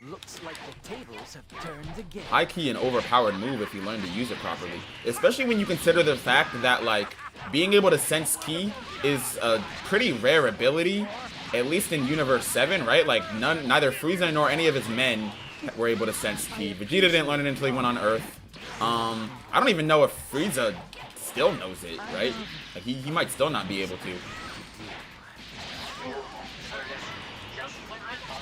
Looks like the tables have turned again. High key an overpowered move if you learn to use it properly. Especially when you consider the fact that, like, being able to sense ki is a pretty rare ability, at least in Universe 7, right? Like, neither Frieza nor any of his men were able to sense ki. Vegeta didn't learn it until he went on Earth. I don't even know if Frieza still knows it, right? Like, he might still not be able to.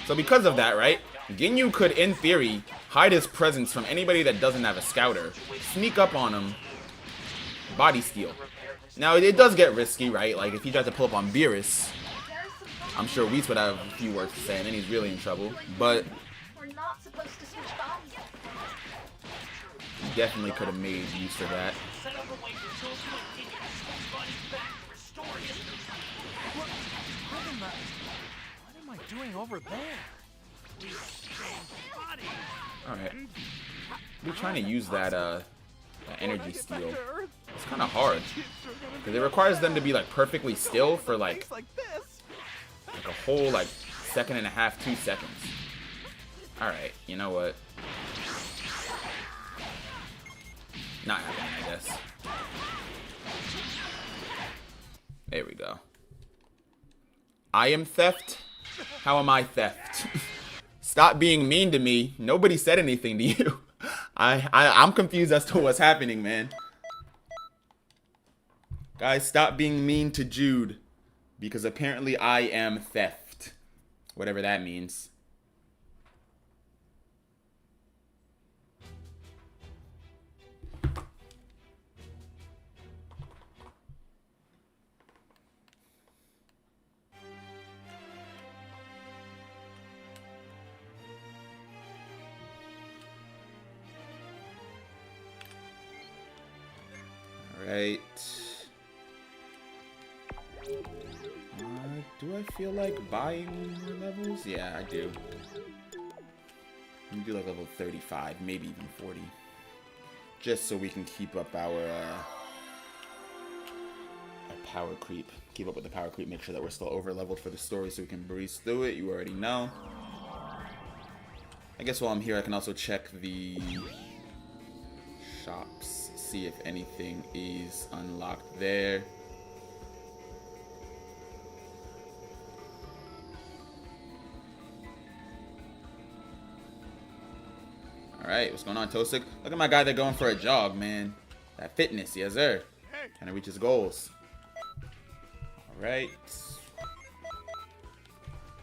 So because of that, right? Ginyu could, in theory, hide his presence from anybody that doesn't have a scouter, sneak up on him, body steal. Now, it does get risky, right? Like, if he tries to pull up on Beerus, I'm sure Whis would have a few words to say, and then he's really in trouble. But We're not supposed to switch bodies. he definitely could have made use of that. Set up a way for Goku and Ginyu to switch bodies back to restore history. What am I doing over there? We changed bodies. Alright. We're trying to use that, that energy steal. It's kind of hard. Because it requires them to be, like, perfectly still for, like a whole, like, 1.5 2 seconds. Alright, you know what? Not happening, I guess. There we go. I am theft? How am I theft? Stop being mean to me. Nobody said anything to you. I'm confused as to what's happening, man. Guys, stop being mean to Jude. Because apparently I am theft. Whatever that means. Alright. Do I feel like buying more levels? Yeah, I do. I'm gonna do like level 35, maybe even 40. Just so we can keep up our power creep. Keep up with the power creep, make sure that we're still over leveled for the story so we can breeze through it. You already know. I guess while I'm here I can also check the shops, see if anything is unlocked there. Alright, what's going on, Tosik? Look at my guy there going for a jog, man. That fitness, yes sir. Trying to reach his goals. Alright.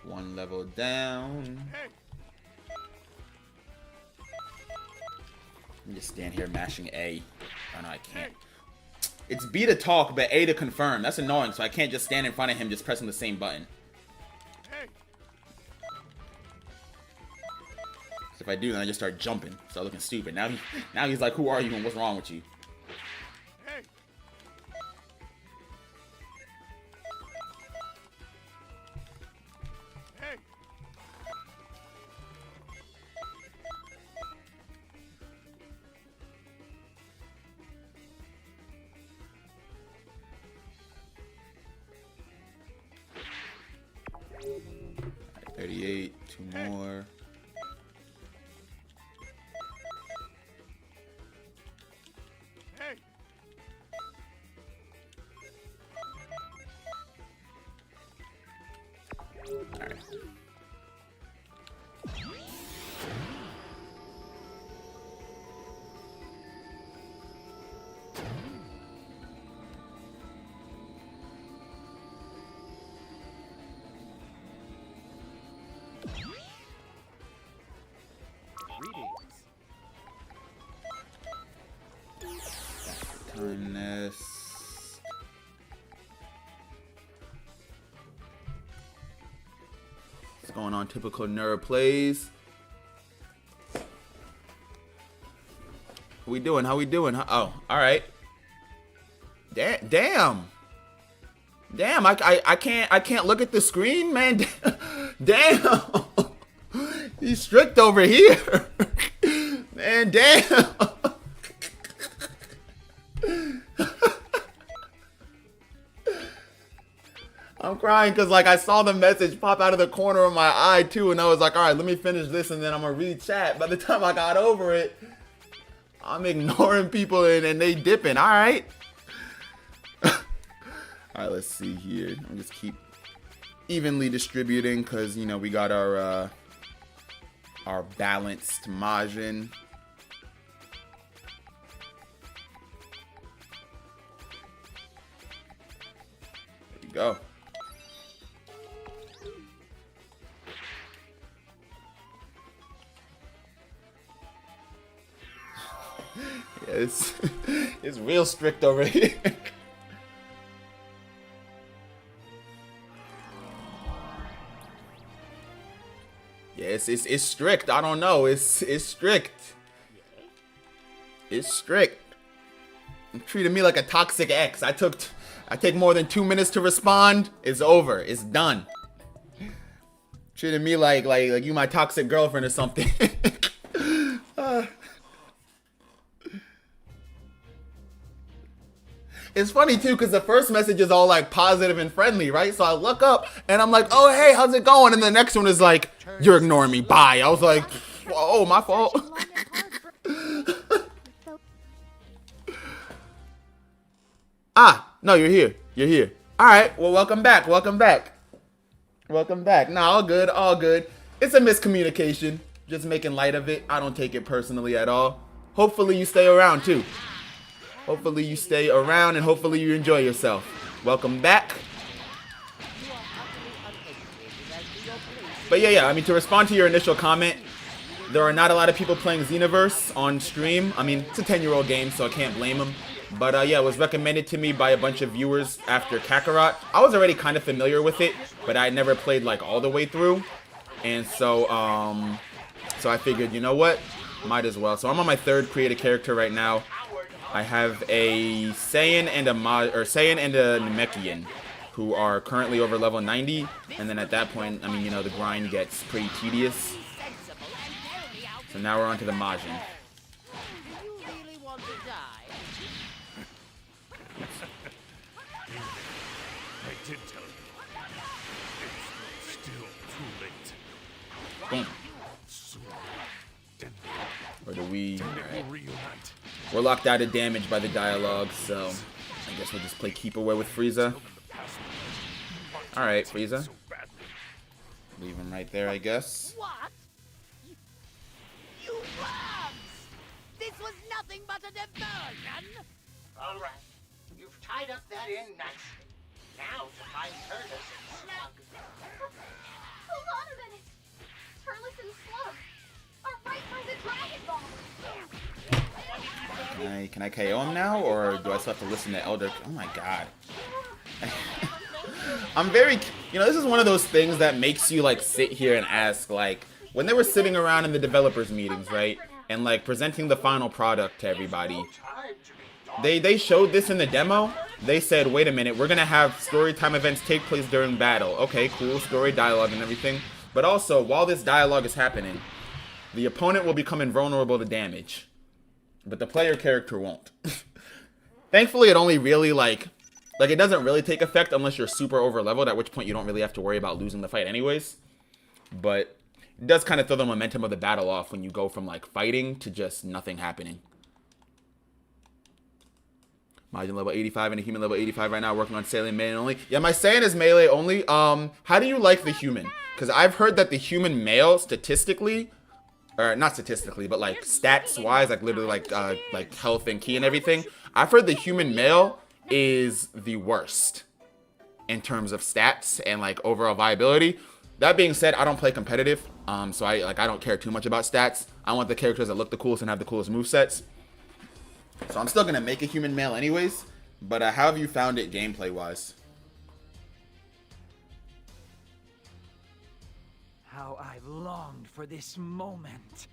One level down. Let me just stand here mashing A. Oh no, I can't. It's B to talk, but A to confirm. That's annoying, so I can't just stand in front of him just pressing the same button. If I do, then I just start jumping, start looking stupid. Now he's like, "Who are you and what's wrong with you?" Alright, 38, two more. Alright. Finesse. What's going on? Typical nerd plays. How we doing? How we doing? Oh, all right. Damn. Damn, I can't look at the screen, man. Damn. He's strict over here. Man, damn. I'm crying because like I saw the message pop out of the corner of my eye too, and I was like, all right, let me finish this and then I'm gonna read chat. By the time I got over it, I'm ignoring people and they dipping. All right. All right, let's see here. I'll just keep evenly distributing because, you know, we got our balanced Majin. There we go. Yeah, it's real strict over here. Yeah, it's strict. I don't know. It's strict. It's strict. It treated me like a toxic ex. I take more than 2 minutes to respond. It's over. It's done. Treated me like you my toxic girlfriend or something. It's funny too, because the first message is all like positive and friendly, right? So I look up and I'm like, oh, hey, how's it going? And the next one is like, you're ignoring me, bye. I was like, oh, my fault. Ah, no, you're here. You're here. All right, well, welcome back. Welcome back. Welcome back. No, all good, all good. It's a miscommunication. Just making light of it. I don't take it personally at all. Hopefully you stay around too. Hopefully you stay around and hopefully you enjoy yourself. Welcome back. But yeah, I mean, to respond to your initial comment, there are not a lot of people playing Xenoverse on stream. I mean, it's a 10-year-old game, so I can't blame them. But yeah, it was recommended to me by a bunch of viewers after Kakarot. I was already kind of familiar with it, but I never played like all the way through. And so, so I figured, you know what? Might as well. So I'm on my third created character right now. I have a Saiyan and a Namekian who are currently over level 90, and then at that point, I mean, you know, the grind gets pretty tedious. So now we're on to the Majin. I did tell you. It's still too late. Boom. Soon, Or do we? we'll reunite. We're locked out of damage by the dialogue, so I guess we'll just play keep away with Frieza. Alright, Frieza. Leave him right there, I guess. What? You worms! This was nothing but a diversion! All right. You've tied up that end nicely. Now to find Turles and Slug. Hold on a minute. Turles and Slug are right by the Dragon Ball. Can I KO him now, or do I still have to listen to Elder? Oh my god. I'm very, you know, this is one of those things that makes you like sit here and ask, like, when they were sitting around in the developers meetings, right, and like presenting the final product to everybody, they showed this in the demo. They said, wait a minute, we're gonna have story time events take place during battle. Okay, cool, story, dialogue, and everything. But also, while this dialogue is happening, the opponent will become invulnerable to damage, but the player character won't. Thankfully, it only really like it doesn't really take effect unless you're super over leveled, at which point you don't really have to worry about losing the fight anyways. But it does kind of throw the momentum of the battle off when you go from like fighting to just nothing happening. Majin level 85 and a human level 85 right now, working on Saiyan melee only. Yeah, my Saiyan is melee only. How do you like the human? Because I've heard that the human male statistically, or not statistically, but like stats wise, like literally like health and ki and everything, I've heard the human male is the worst in terms of stats and like overall viability. That being said, I don't play competitive, so I don't care too much about stats. I want the characters that look the coolest and have the coolest movesets. So I'm still gonna make a human male anyways. But how have you found it gameplay wise? How I've longed for this moment.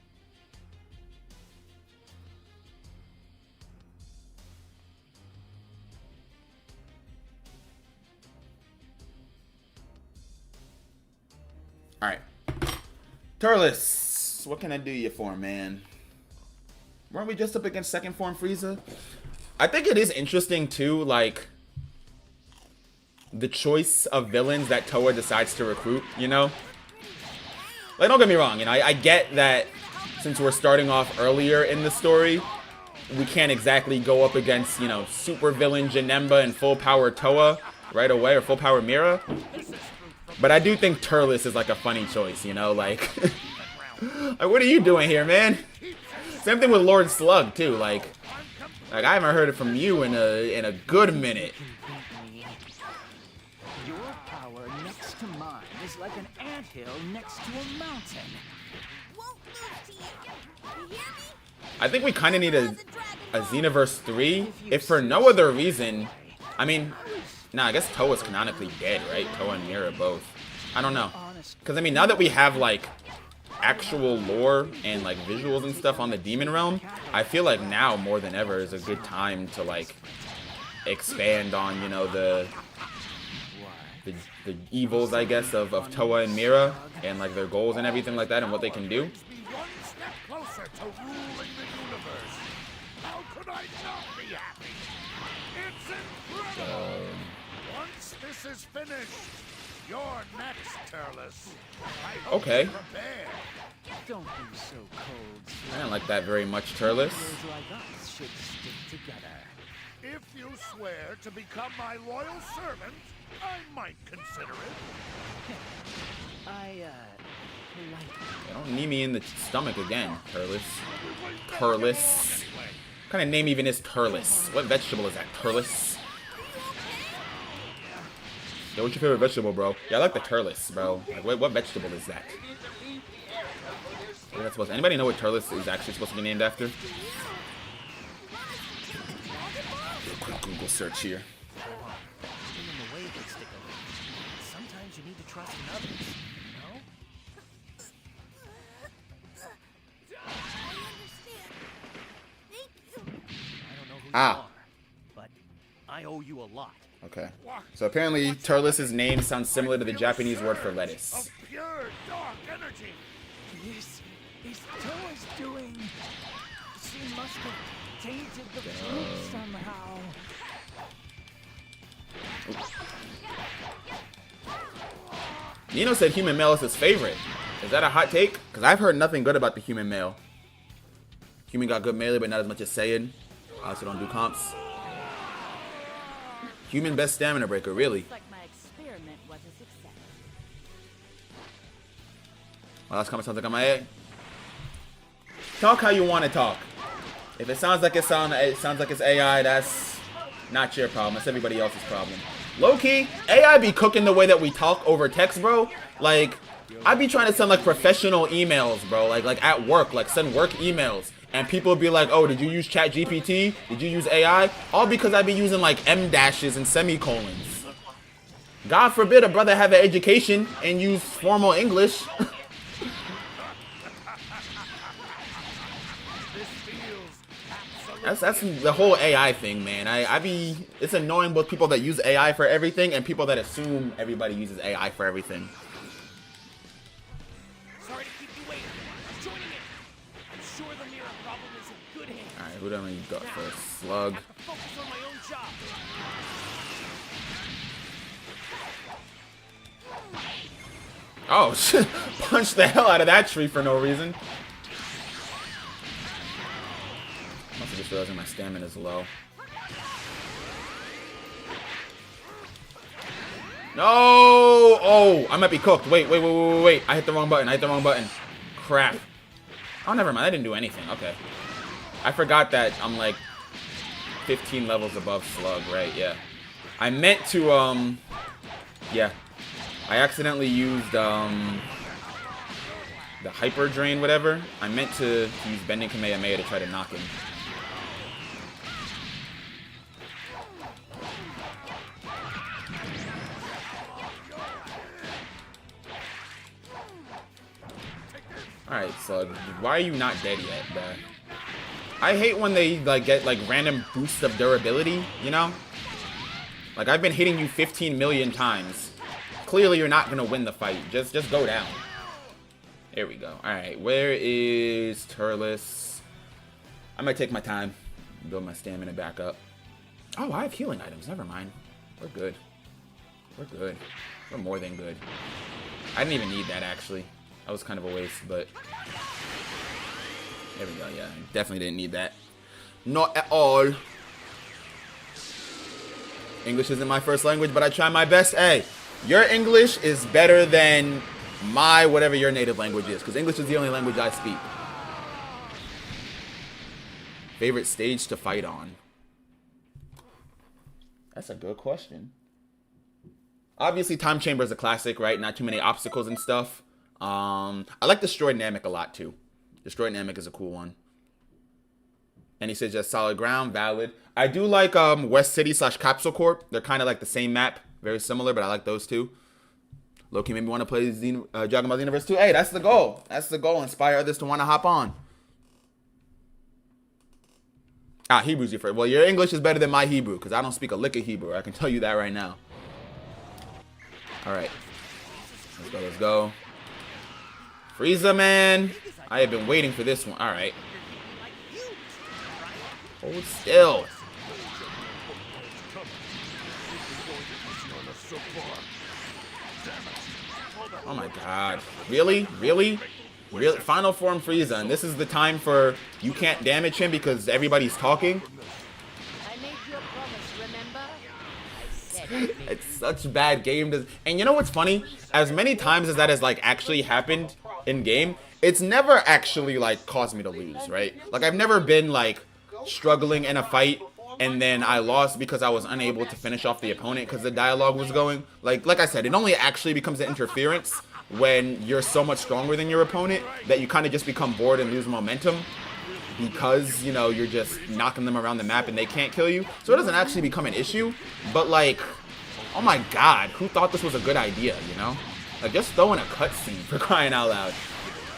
Alright. Turles, what can I do you for, man? Weren't we just up against second form Frieza? I think it is interesting too, like, the choice of villains that Toa decides to recruit, you know? Like, don't get me wrong, you know, I get that since we're starting off earlier in the story, we can't exactly go up against, you know, super villain Janemba and full power Toa right away, or full power Mira. But I do think Turles is like a funny choice, you know, like, like, what are you doing here, man? Same thing with Lord Slug too, like I haven't heard it from you in a good minute. Your power next to mine is like an anthill next to a mountain. Won't lose to you. You hear me? I think we kind of need a Xenoverse 3, if for no other reason. I mean, nah, I guess Toa's canonically dead, right? Toa and Mira both. I don't know. Because, I mean, now that we have, like, actual lore and, like, visuals and stuff on the Demon Realm, I feel like now, more than ever, is a good time to, like, expand on, you know, the evils, I guess, of Toa and Mira, and, like, their goals and everything like that, and what they can do. One step closer to ruling the universe. How could I not be happy? It's incredible. Once this is finished, you're next, Turles. I hope Okay. you're prepared. Don't be so cold. I didn't like that very much, Turles. Those like us should stick together. If you swear to become my loyal servant, I might consider it. I, politely. Don't knee me in the stomach again, Turles. Turles. What kind of name even is Turles? What vegetable is that, Turles? Yo, what's your favorite vegetable, bro? Yeah, I like the Turles, bro. Like, what vegetable is that? What is that supposed to, anybody know what Turles is actually supposed to be named after? Do a quick Google search here. Stand in the way they stick around. Sometimes you need to trust in others, you know? I understand. Thank you. I don't know who Ah. you are, but I owe you a lot. Okay. So apparently Turles' name sounds similar to the Japanese word for lettuce. Of pure dark energy. This is Toa's doing. She must have tainted the fruit somehow. Nino said human male is his favorite. Is that a hot take? Because I've heard nothing good about the human male. Human got good melee, but not as much as Saiyan. I also don't do comps. Human best stamina breaker, really. Looks like my experiment was a success. My last comment sounds like I'm my Talk how you want to talk. If it sounds like it sounds like it's AI, that's not your problem. That's everybody else's problem. Low key, AI be cooking the way that we talk over text, bro. Like, I be trying to send like professional emails, bro. Like at work, like send work emails, and people be like, "Oh, did you use Chat GPT? Did you use AI?" All because I be using like M dashes and semicolons. God forbid a brother have an education and use formal English. That's the whole AI thing, man. It's annoying both people that use AI for everything and people that assume everybody uses AI for everything. Sorry to keep you waiting. I'm joining in. I'm sure the mirror problem is in good hands. Alright, who do we got first? Slug. I have to focus on my own job. Oh, shit. Punch the hell out of that tree for no reason. Must have just realizing my stamina is low. No! Oh, I might be cooked. Wait. I hit the wrong button. Crap. Oh, never mind. I didn't do anything. Okay. I forgot that I'm like 15 levels above Slug, right? Yeah. I meant to, yeah. I accidentally used, the Hyper Drain, whatever. I meant to use Bending Kamehameha to try to knock him. Alright, so why are you not dead yet, bruh? I hate when they like get like random boosts of durability, you know? Like I've been hitting you 15 million times. Clearly you're not gonna win the fight. Just go down. There we go. Alright, where is Turles? I might take my time. Build my stamina back up. Oh, I have healing items. Never mind. We're good. We're good. We're more than good. I didn't even need that, actually. That was kind of a waste, but... There we go, yeah. Definitely didn't need that. Not at all. English isn't my first language, but I try my best. Hey, your English is better than my whatever your native language is, because English is the only language I speak. Favorite stage to fight on? That's a good question. Obviously, Time Chamber is a classic, right? Not too many obstacles and stuff. I like Destroy Namek a lot, too. Destroy Namek is a cool one. And he says just solid ground, valid. I do like West City / Capsule Corp. They're kind of like the same map. Very similar, but I like those two. Loki made me want to play Dragon Ball Xenoverse 2. Hey, that's the goal. That's the goal. Inspire others to want to hop on. Ah, Hebrew's your first. Well, your English is better than my Hebrew, because I don't speak a lick of Hebrew. I can tell you that right now. All right. Let's go, let's go. Frieza, man. I have been waiting for this one. All right. Hold still. Oh my god. Really? Really? Really? Final form Frieza, and this is the time for you can't damage him because everybody's talking? I made you a promise, remember? It's such bad game. And you know what's funny? As many times as that has like actually happened in game, it's never actually like caused me to lose, right? Like I've never been like struggling in a fight and then I lost because I was unable to finish off the opponent because the dialogue was going. Like I said, it only actually becomes an interference when you're so much stronger than your opponent that you kind of just become bored and lose momentum because, you know, you're just knocking them around the map and they can't kill you. So it doesn't actually become an issue, but like, oh my god, who thought this was a good idea, you know? Like just throw in a cutscene, for crying out loud.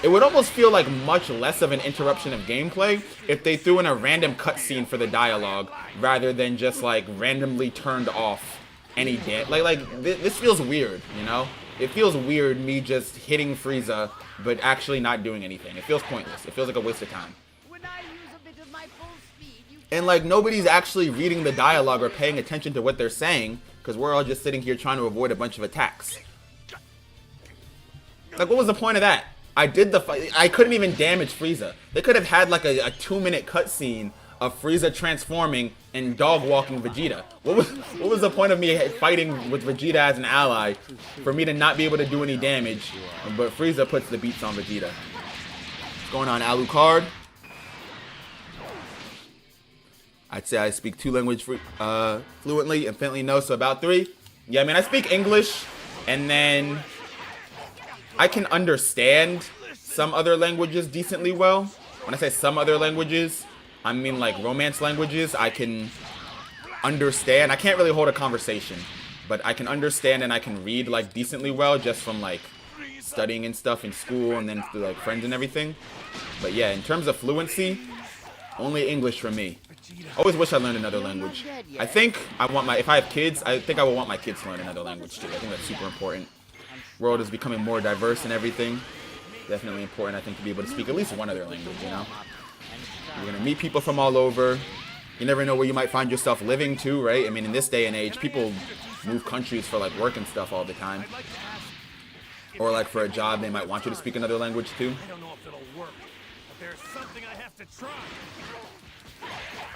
It would almost feel like much less of an interruption of gameplay if they threw in a random cutscene for the dialogue rather than just like randomly turned off any this feels weird, you know? It feels weird me just hitting Frieza but actually not doing anything. It feels pointless. It feels like a waste of time. When I use a bit of my full speed, you And like nobody's actually reading the dialogue or paying attention to what they're saying because we're all just sitting here trying to avoid a bunch of attacks. Like what was the point of that? I did the fight. I couldn't even damage Frieza. They could have had like a 2-minute cutscene of Frieza transforming and dog walking Vegeta. What was the point of me fighting with Vegeta as an ally for me to not be able to do any damage, but Frieza puts the beats on Vegeta? What's going on, Alucard? I'd say I speak 2 languages fluently, infinitely no, so about 3. Yeah, I mean I speak English, and then I can understand some other languages decently well. When I say some other languages, I mean like romance languages. I can understand. I can't really hold a conversation, but I can understand and I can read like decently well just from like studying and stuff in school and then through like friends and everything. But yeah, in terms of fluency, only English for me. Always wish I learned another language. I think I want if I have kids, I think I will want my kids to learn another language too. I think that's super important. World is becoming more diverse and everything. Definitely important, I think, to be able to speak at least one other language, you know? You're gonna meet people from all over. You never know where you might find yourself living too, right? I mean, in this day and age, people move countries for like work and stuff all the time. Or like for a job, they might want you to speak another language too. I don't know if it'll work, but there's something I have to try.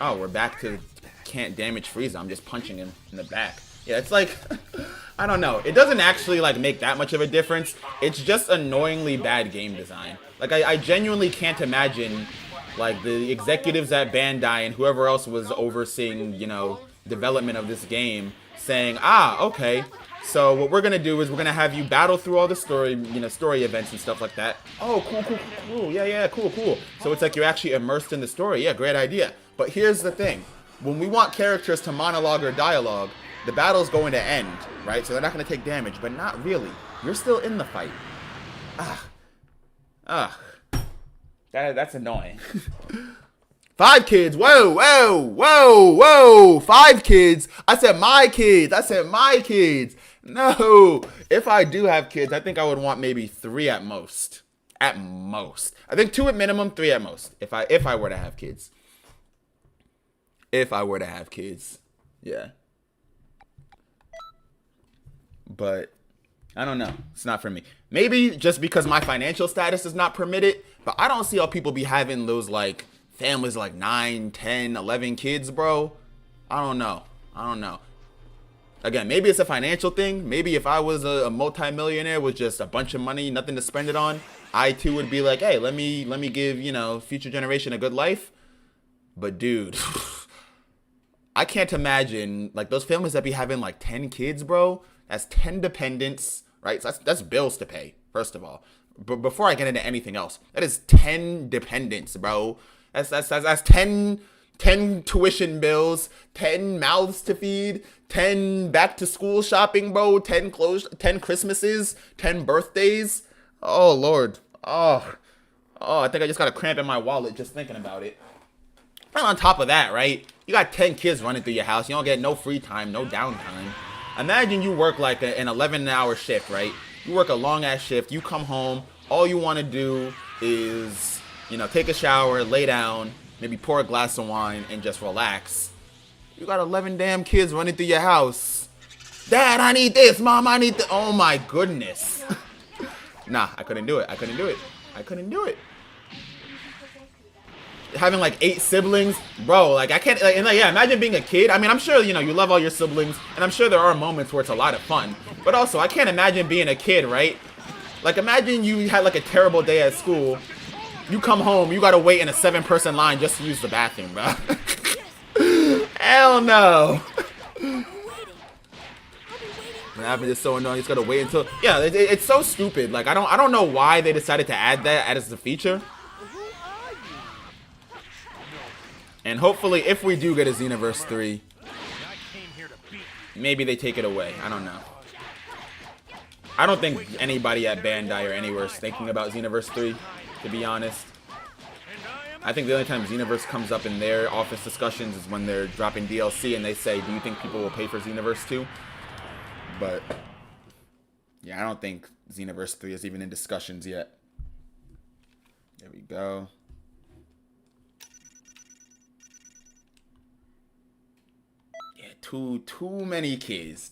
Oh, we're back to can't damage Frieza. I'm just punching him in the back. Yeah, it's like, I don't know. It doesn't actually like make that much of a difference. It's just annoyingly bad game design. Like I genuinely can't imagine like the executives at Bandai and whoever else was overseeing, you know, development of this game saying, okay, so what we're gonna do is we're gonna have you battle through all the story, you know, story events and stuff like that. Oh, cool. Yeah, cool. So it's like you're actually immersed in the story. Yeah, great idea. But here's the thing. When we want characters to monologue or dialogue, the battle's going to end, right? So they're not going to take damage, but not really. You're still in the fight. That's annoying. 5 kids. Whoa, whoa, whoa, whoa. 5 kids. I said my kids. I said my kids. No. If I do have kids, I think I would want maybe 3 at most. At most. I think 2 at minimum, 3 at most. If I were to have kids. If I were to have kids. Yeah. But I don't know. It's not for me. Maybe just because my financial status does not permit it, but I don't see how people be having those like families like 9, 10, 11 kids, bro. I don't know. Again, maybe it's a financial thing. Maybe if I was a multimillionaire with just a bunch of money, nothing to spend it on, I too would be like, hey, let me give, you know, future generation a good life. But dude, I can't imagine like those families that be having like 10 kids, bro. That's 10 dependents, right? So that's bills to pay, first of all. But before I get into anything else, that is 10 dependents, bro. That's 10 tuition bills, 10 mouths to feed, 10 back to school shopping, bro, 10 Christmases, 10 birthdays. Oh Lord. Oh, I think I just got a cramp in my wallet just thinking about it. And on top of that, right? You got 10 kids running through your house. You don't get no free time, no downtime. Imagine you work like an 11-hour shift, right? You work a long-ass shift. You come home. All you want to do is, you know, take a shower, lay down, maybe pour a glass of wine, and just relax. You got 11 damn kids running through your house. Dad, I need this. Mom, I need this. Oh, my goodness. Nah, I couldn't do it. I couldn't do it. Having like 8 siblings, bro, like I can't, like, and like, yeah, imagine being a kid. I mean, I'm sure, you know, you love all your siblings, and I'm sure there are moments where it's a lot of fun, but also I can't imagine being a kid, right? Like imagine you had like a terrible day at school, you come home, you gotta wait in a 7-person line just to use the bathroom, bro. Hell no. What happened is so annoying. You just gotta wait until, yeah, it's so stupid. Like I don't know why they decided to add that as a feature. And hopefully, if we do get a Xenoverse 3, maybe they take it away. I don't know. I don't think anybody at Bandai or anywhere is thinking about Xenoverse 3, to be honest. I think the only time Xenoverse comes up in their office discussions is when they're dropping DLC and they say, do you think people will pay for Xenoverse 2? But, yeah, I don't think Xenoverse 3 is even in discussions yet. There we go. Too many kids.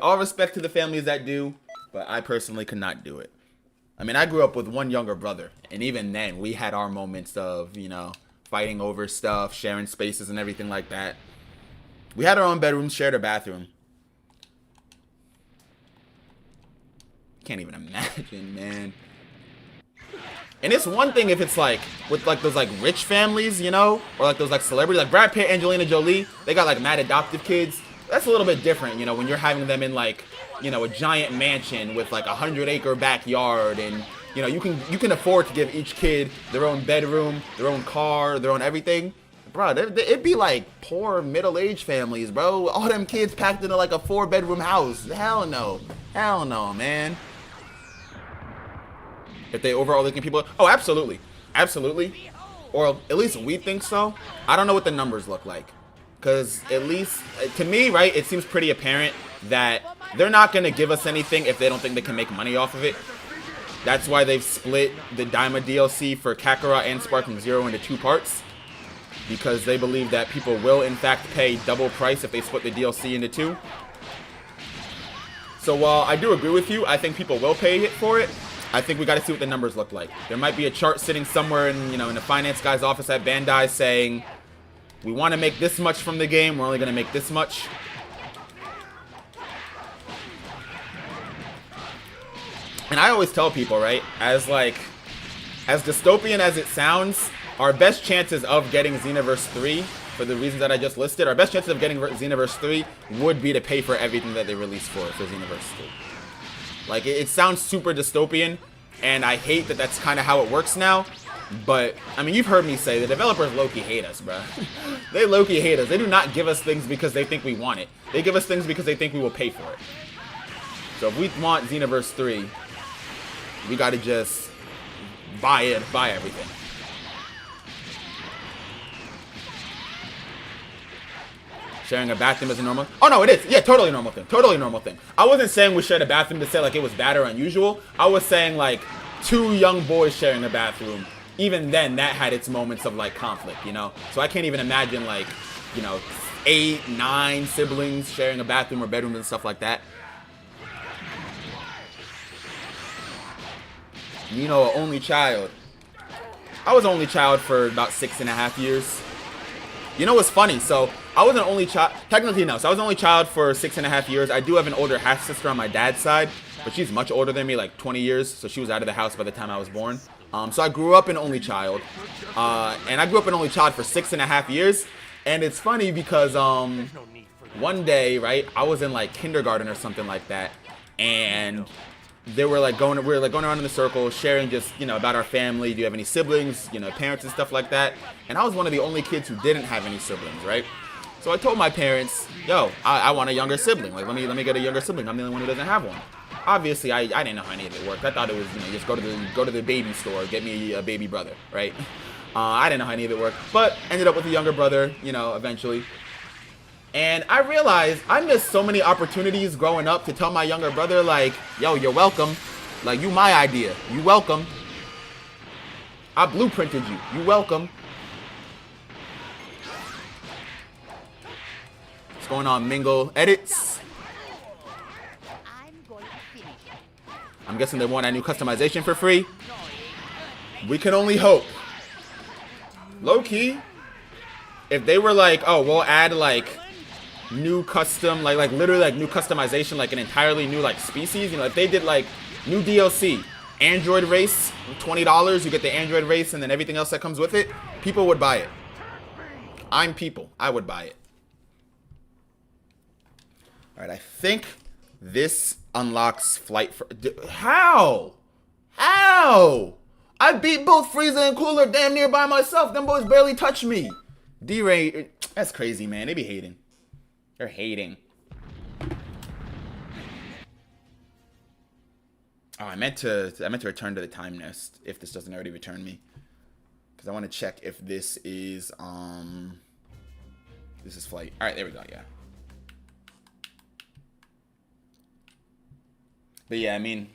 All respect to the families that do, but I personally could not do it. I mean, I grew up with one younger brother, and even then, we had our moments of, you know, fighting over stuff, sharing spaces and everything like that. We had our own bedroom, shared a bathroom. Can't even imagine, man. And it's one thing if it's like with like those like rich families, you know, or like those like celebrities, like Brad Pitt, Angelina Jolie, they got like mad adoptive kids. That's a little bit different, you know, when you're having them in like, you know, a giant mansion with like 100-acre backyard, and you know you can afford to give each kid their own bedroom, their own car, their own everything. Bro, it'd be like poor middle-aged families, bro. All them kids packed into like a 4-bedroom house. Hell no, man. If they overall looking people, oh, absolutely, or at least we think so. I don't know what the numbers look like, because at least to me, right, it seems pretty apparent that they're not gonna give us anything if they don't think they can make money off of it. That's why they've split the Daima DLC for Kakarot and Sparking Zero into 2 parts, because they believe that people will in fact pay double price if they split the DLC into 2. So while I do agree with you, I think people will pay it for it. I think we got to see what the numbers look like. There might be a chart sitting somewhere in, you know, in the finance guy's office at Bandai saying, we want to make this much from the game. We're only going to make this much. And I always tell people, right, as dystopian as it sounds, our best chances of getting Xenoverse 3, for the reasons that I just listed, our best chances of getting Xenoverse 3 would be to pay for everything that they release for Xenoverse 3. Like, it sounds super dystopian, and I hate that that's kind of how it works now. But, I mean, you've heard me say the developers low-key hate us, bro. They low-key hate us. They do not give us things because they think we want it. They give us things because they think we will pay for it. So if we want Xenoverse 3, we gotta just buy everything. Sharing a bathroom is a normal. Oh no, it is. Yeah, totally normal thing. Totally normal thing. I wasn't saying we shared a bathroom to say like it was bad or unusual. I was saying like 2 young boys sharing a bathroom. Even then, that had its moments of like conflict, you know. So I can't even imagine like, you know, 8, 9 siblings sharing a bathroom or bedroom and stuff like that. You know, an only child. I was an only child for about 6.5 years. You know what's funny? So I was an only child. Technically, no. So I was an only child for 6.5 years. I do have an older half sister on my dad's side, but she's much older than me, like 20 years. So she was out of the house by the time I was born. So I grew up an only child, and I grew up an only child for 6.5 years. And it's funny because one day, right, I was in like kindergarten or something like that, and we were like going around in the circle, sharing just, you know, about our family. Do you have any siblings, you know, parents and stuff like that? And I was one of the only kids who didn't have any siblings, right? So I told my parents, yo, I want a younger sibling. Like, let me get a younger sibling. I'm the only one who doesn't have one. Obviously, I didn't know how any of it worked. I thought it was, you know, just go to the baby store, get me a baby brother, right? I didn't know how any of it worked, but ended up with a younger brother, you know, eventually. And I realized I missed so many opportunities growing up to tell my younger brother, like, yo, you're welcome. Like, you my idea. You welcome. I blueprinted you. You welcome. What's going on, Mingle Edits? I'm guessing they want that new customization for free. We can only hope. Low-key, if they were like, oh, we'll add, like, new custom, like literally, like, new customization, like, an entirely new, like, species, you know, if they did, like, new DLC, Android race, $20, you get the Android race, and then everything else that comes with it, people would buy it. I'm people. I would buy it. All right, I think this unlocks flight for... How? How? I beat both Frieza and Cooler damn near by myself. Them boys barely touch me. D-Ray, that's crazy, man. They be hating. They're hating. Oh, I meant to return to the time nest if this doesn't already return me, because I want to check if this is flight. All right, there we go. Yeah. But yeah, I mean,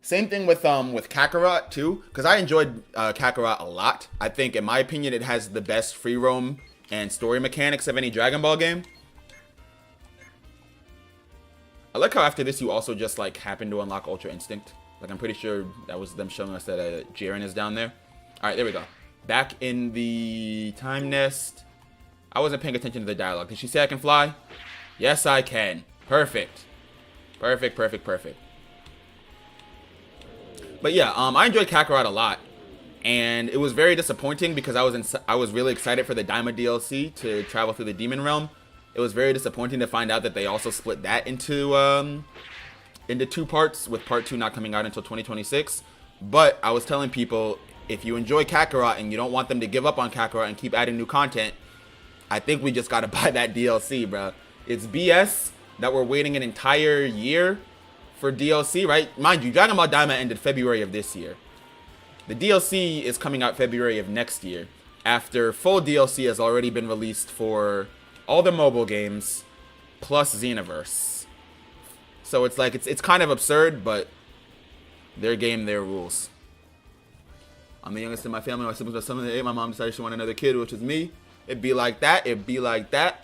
same thing with Kakarot too, because I enjoyed Kakarot a lot. I think, in my opinion, it has the best free roam and story mechanics of any Dragon Ball game. I like how after this you also just like happen to unlock Ultra Instinct. Like, I'm pretty sure that was them showing us that Jiren is down there. All right, there we go. Back in the time nest. I wasn't paying attention to the dialogue. Did she say I can fly? Yes, I can. Perfect. Perfect, perfect, perfect. But yeah, I enjoyed Kakarot a lot, and it was very disappointing because I was really excited for the Daima DLC to travel through the Demon Realm. It was very disappointing to find out that they also split that into 2 parts, with part 2 not coming out until 2026. But I was telling people, if you enjoy Kakarot and you don't want them to give up on Kakarot and keep adding new content, I think we just gotta buy that DLC, bro. It's BS that we're waiting an entire year for DLC, right? Mind you, Dragon Ball Daima ended February of this year. The DLC is coming out February of next year, after full DLC has already been released for all the mobile games, plus Xenoverse. So it's like, it's kind of absurd, but their game, their rules. I'm the youngest in my family. My siblings are 7 and 8. My mom decided she wanted another kid, which is me. It'd be like that. It'd be like that.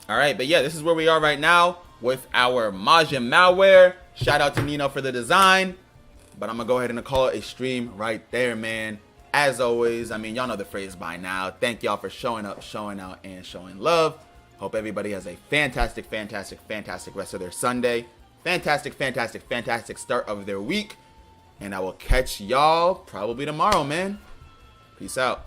All right, but yeah, this is where we are right now with our Majin malware. Shout out to Nino for the design. But I'm going to go ahead and call it a stream right there, man. As always, I mean, y'all know the phrase by now. Thank y'all for showing up, showing out, and showing love. Hope everybody has a fantastic, fantastic, fantastic rest of their Sunday. Fantastic, fantastic, fantastic start of their week. And I will catch y'all probably tomorrow, man. Peace out.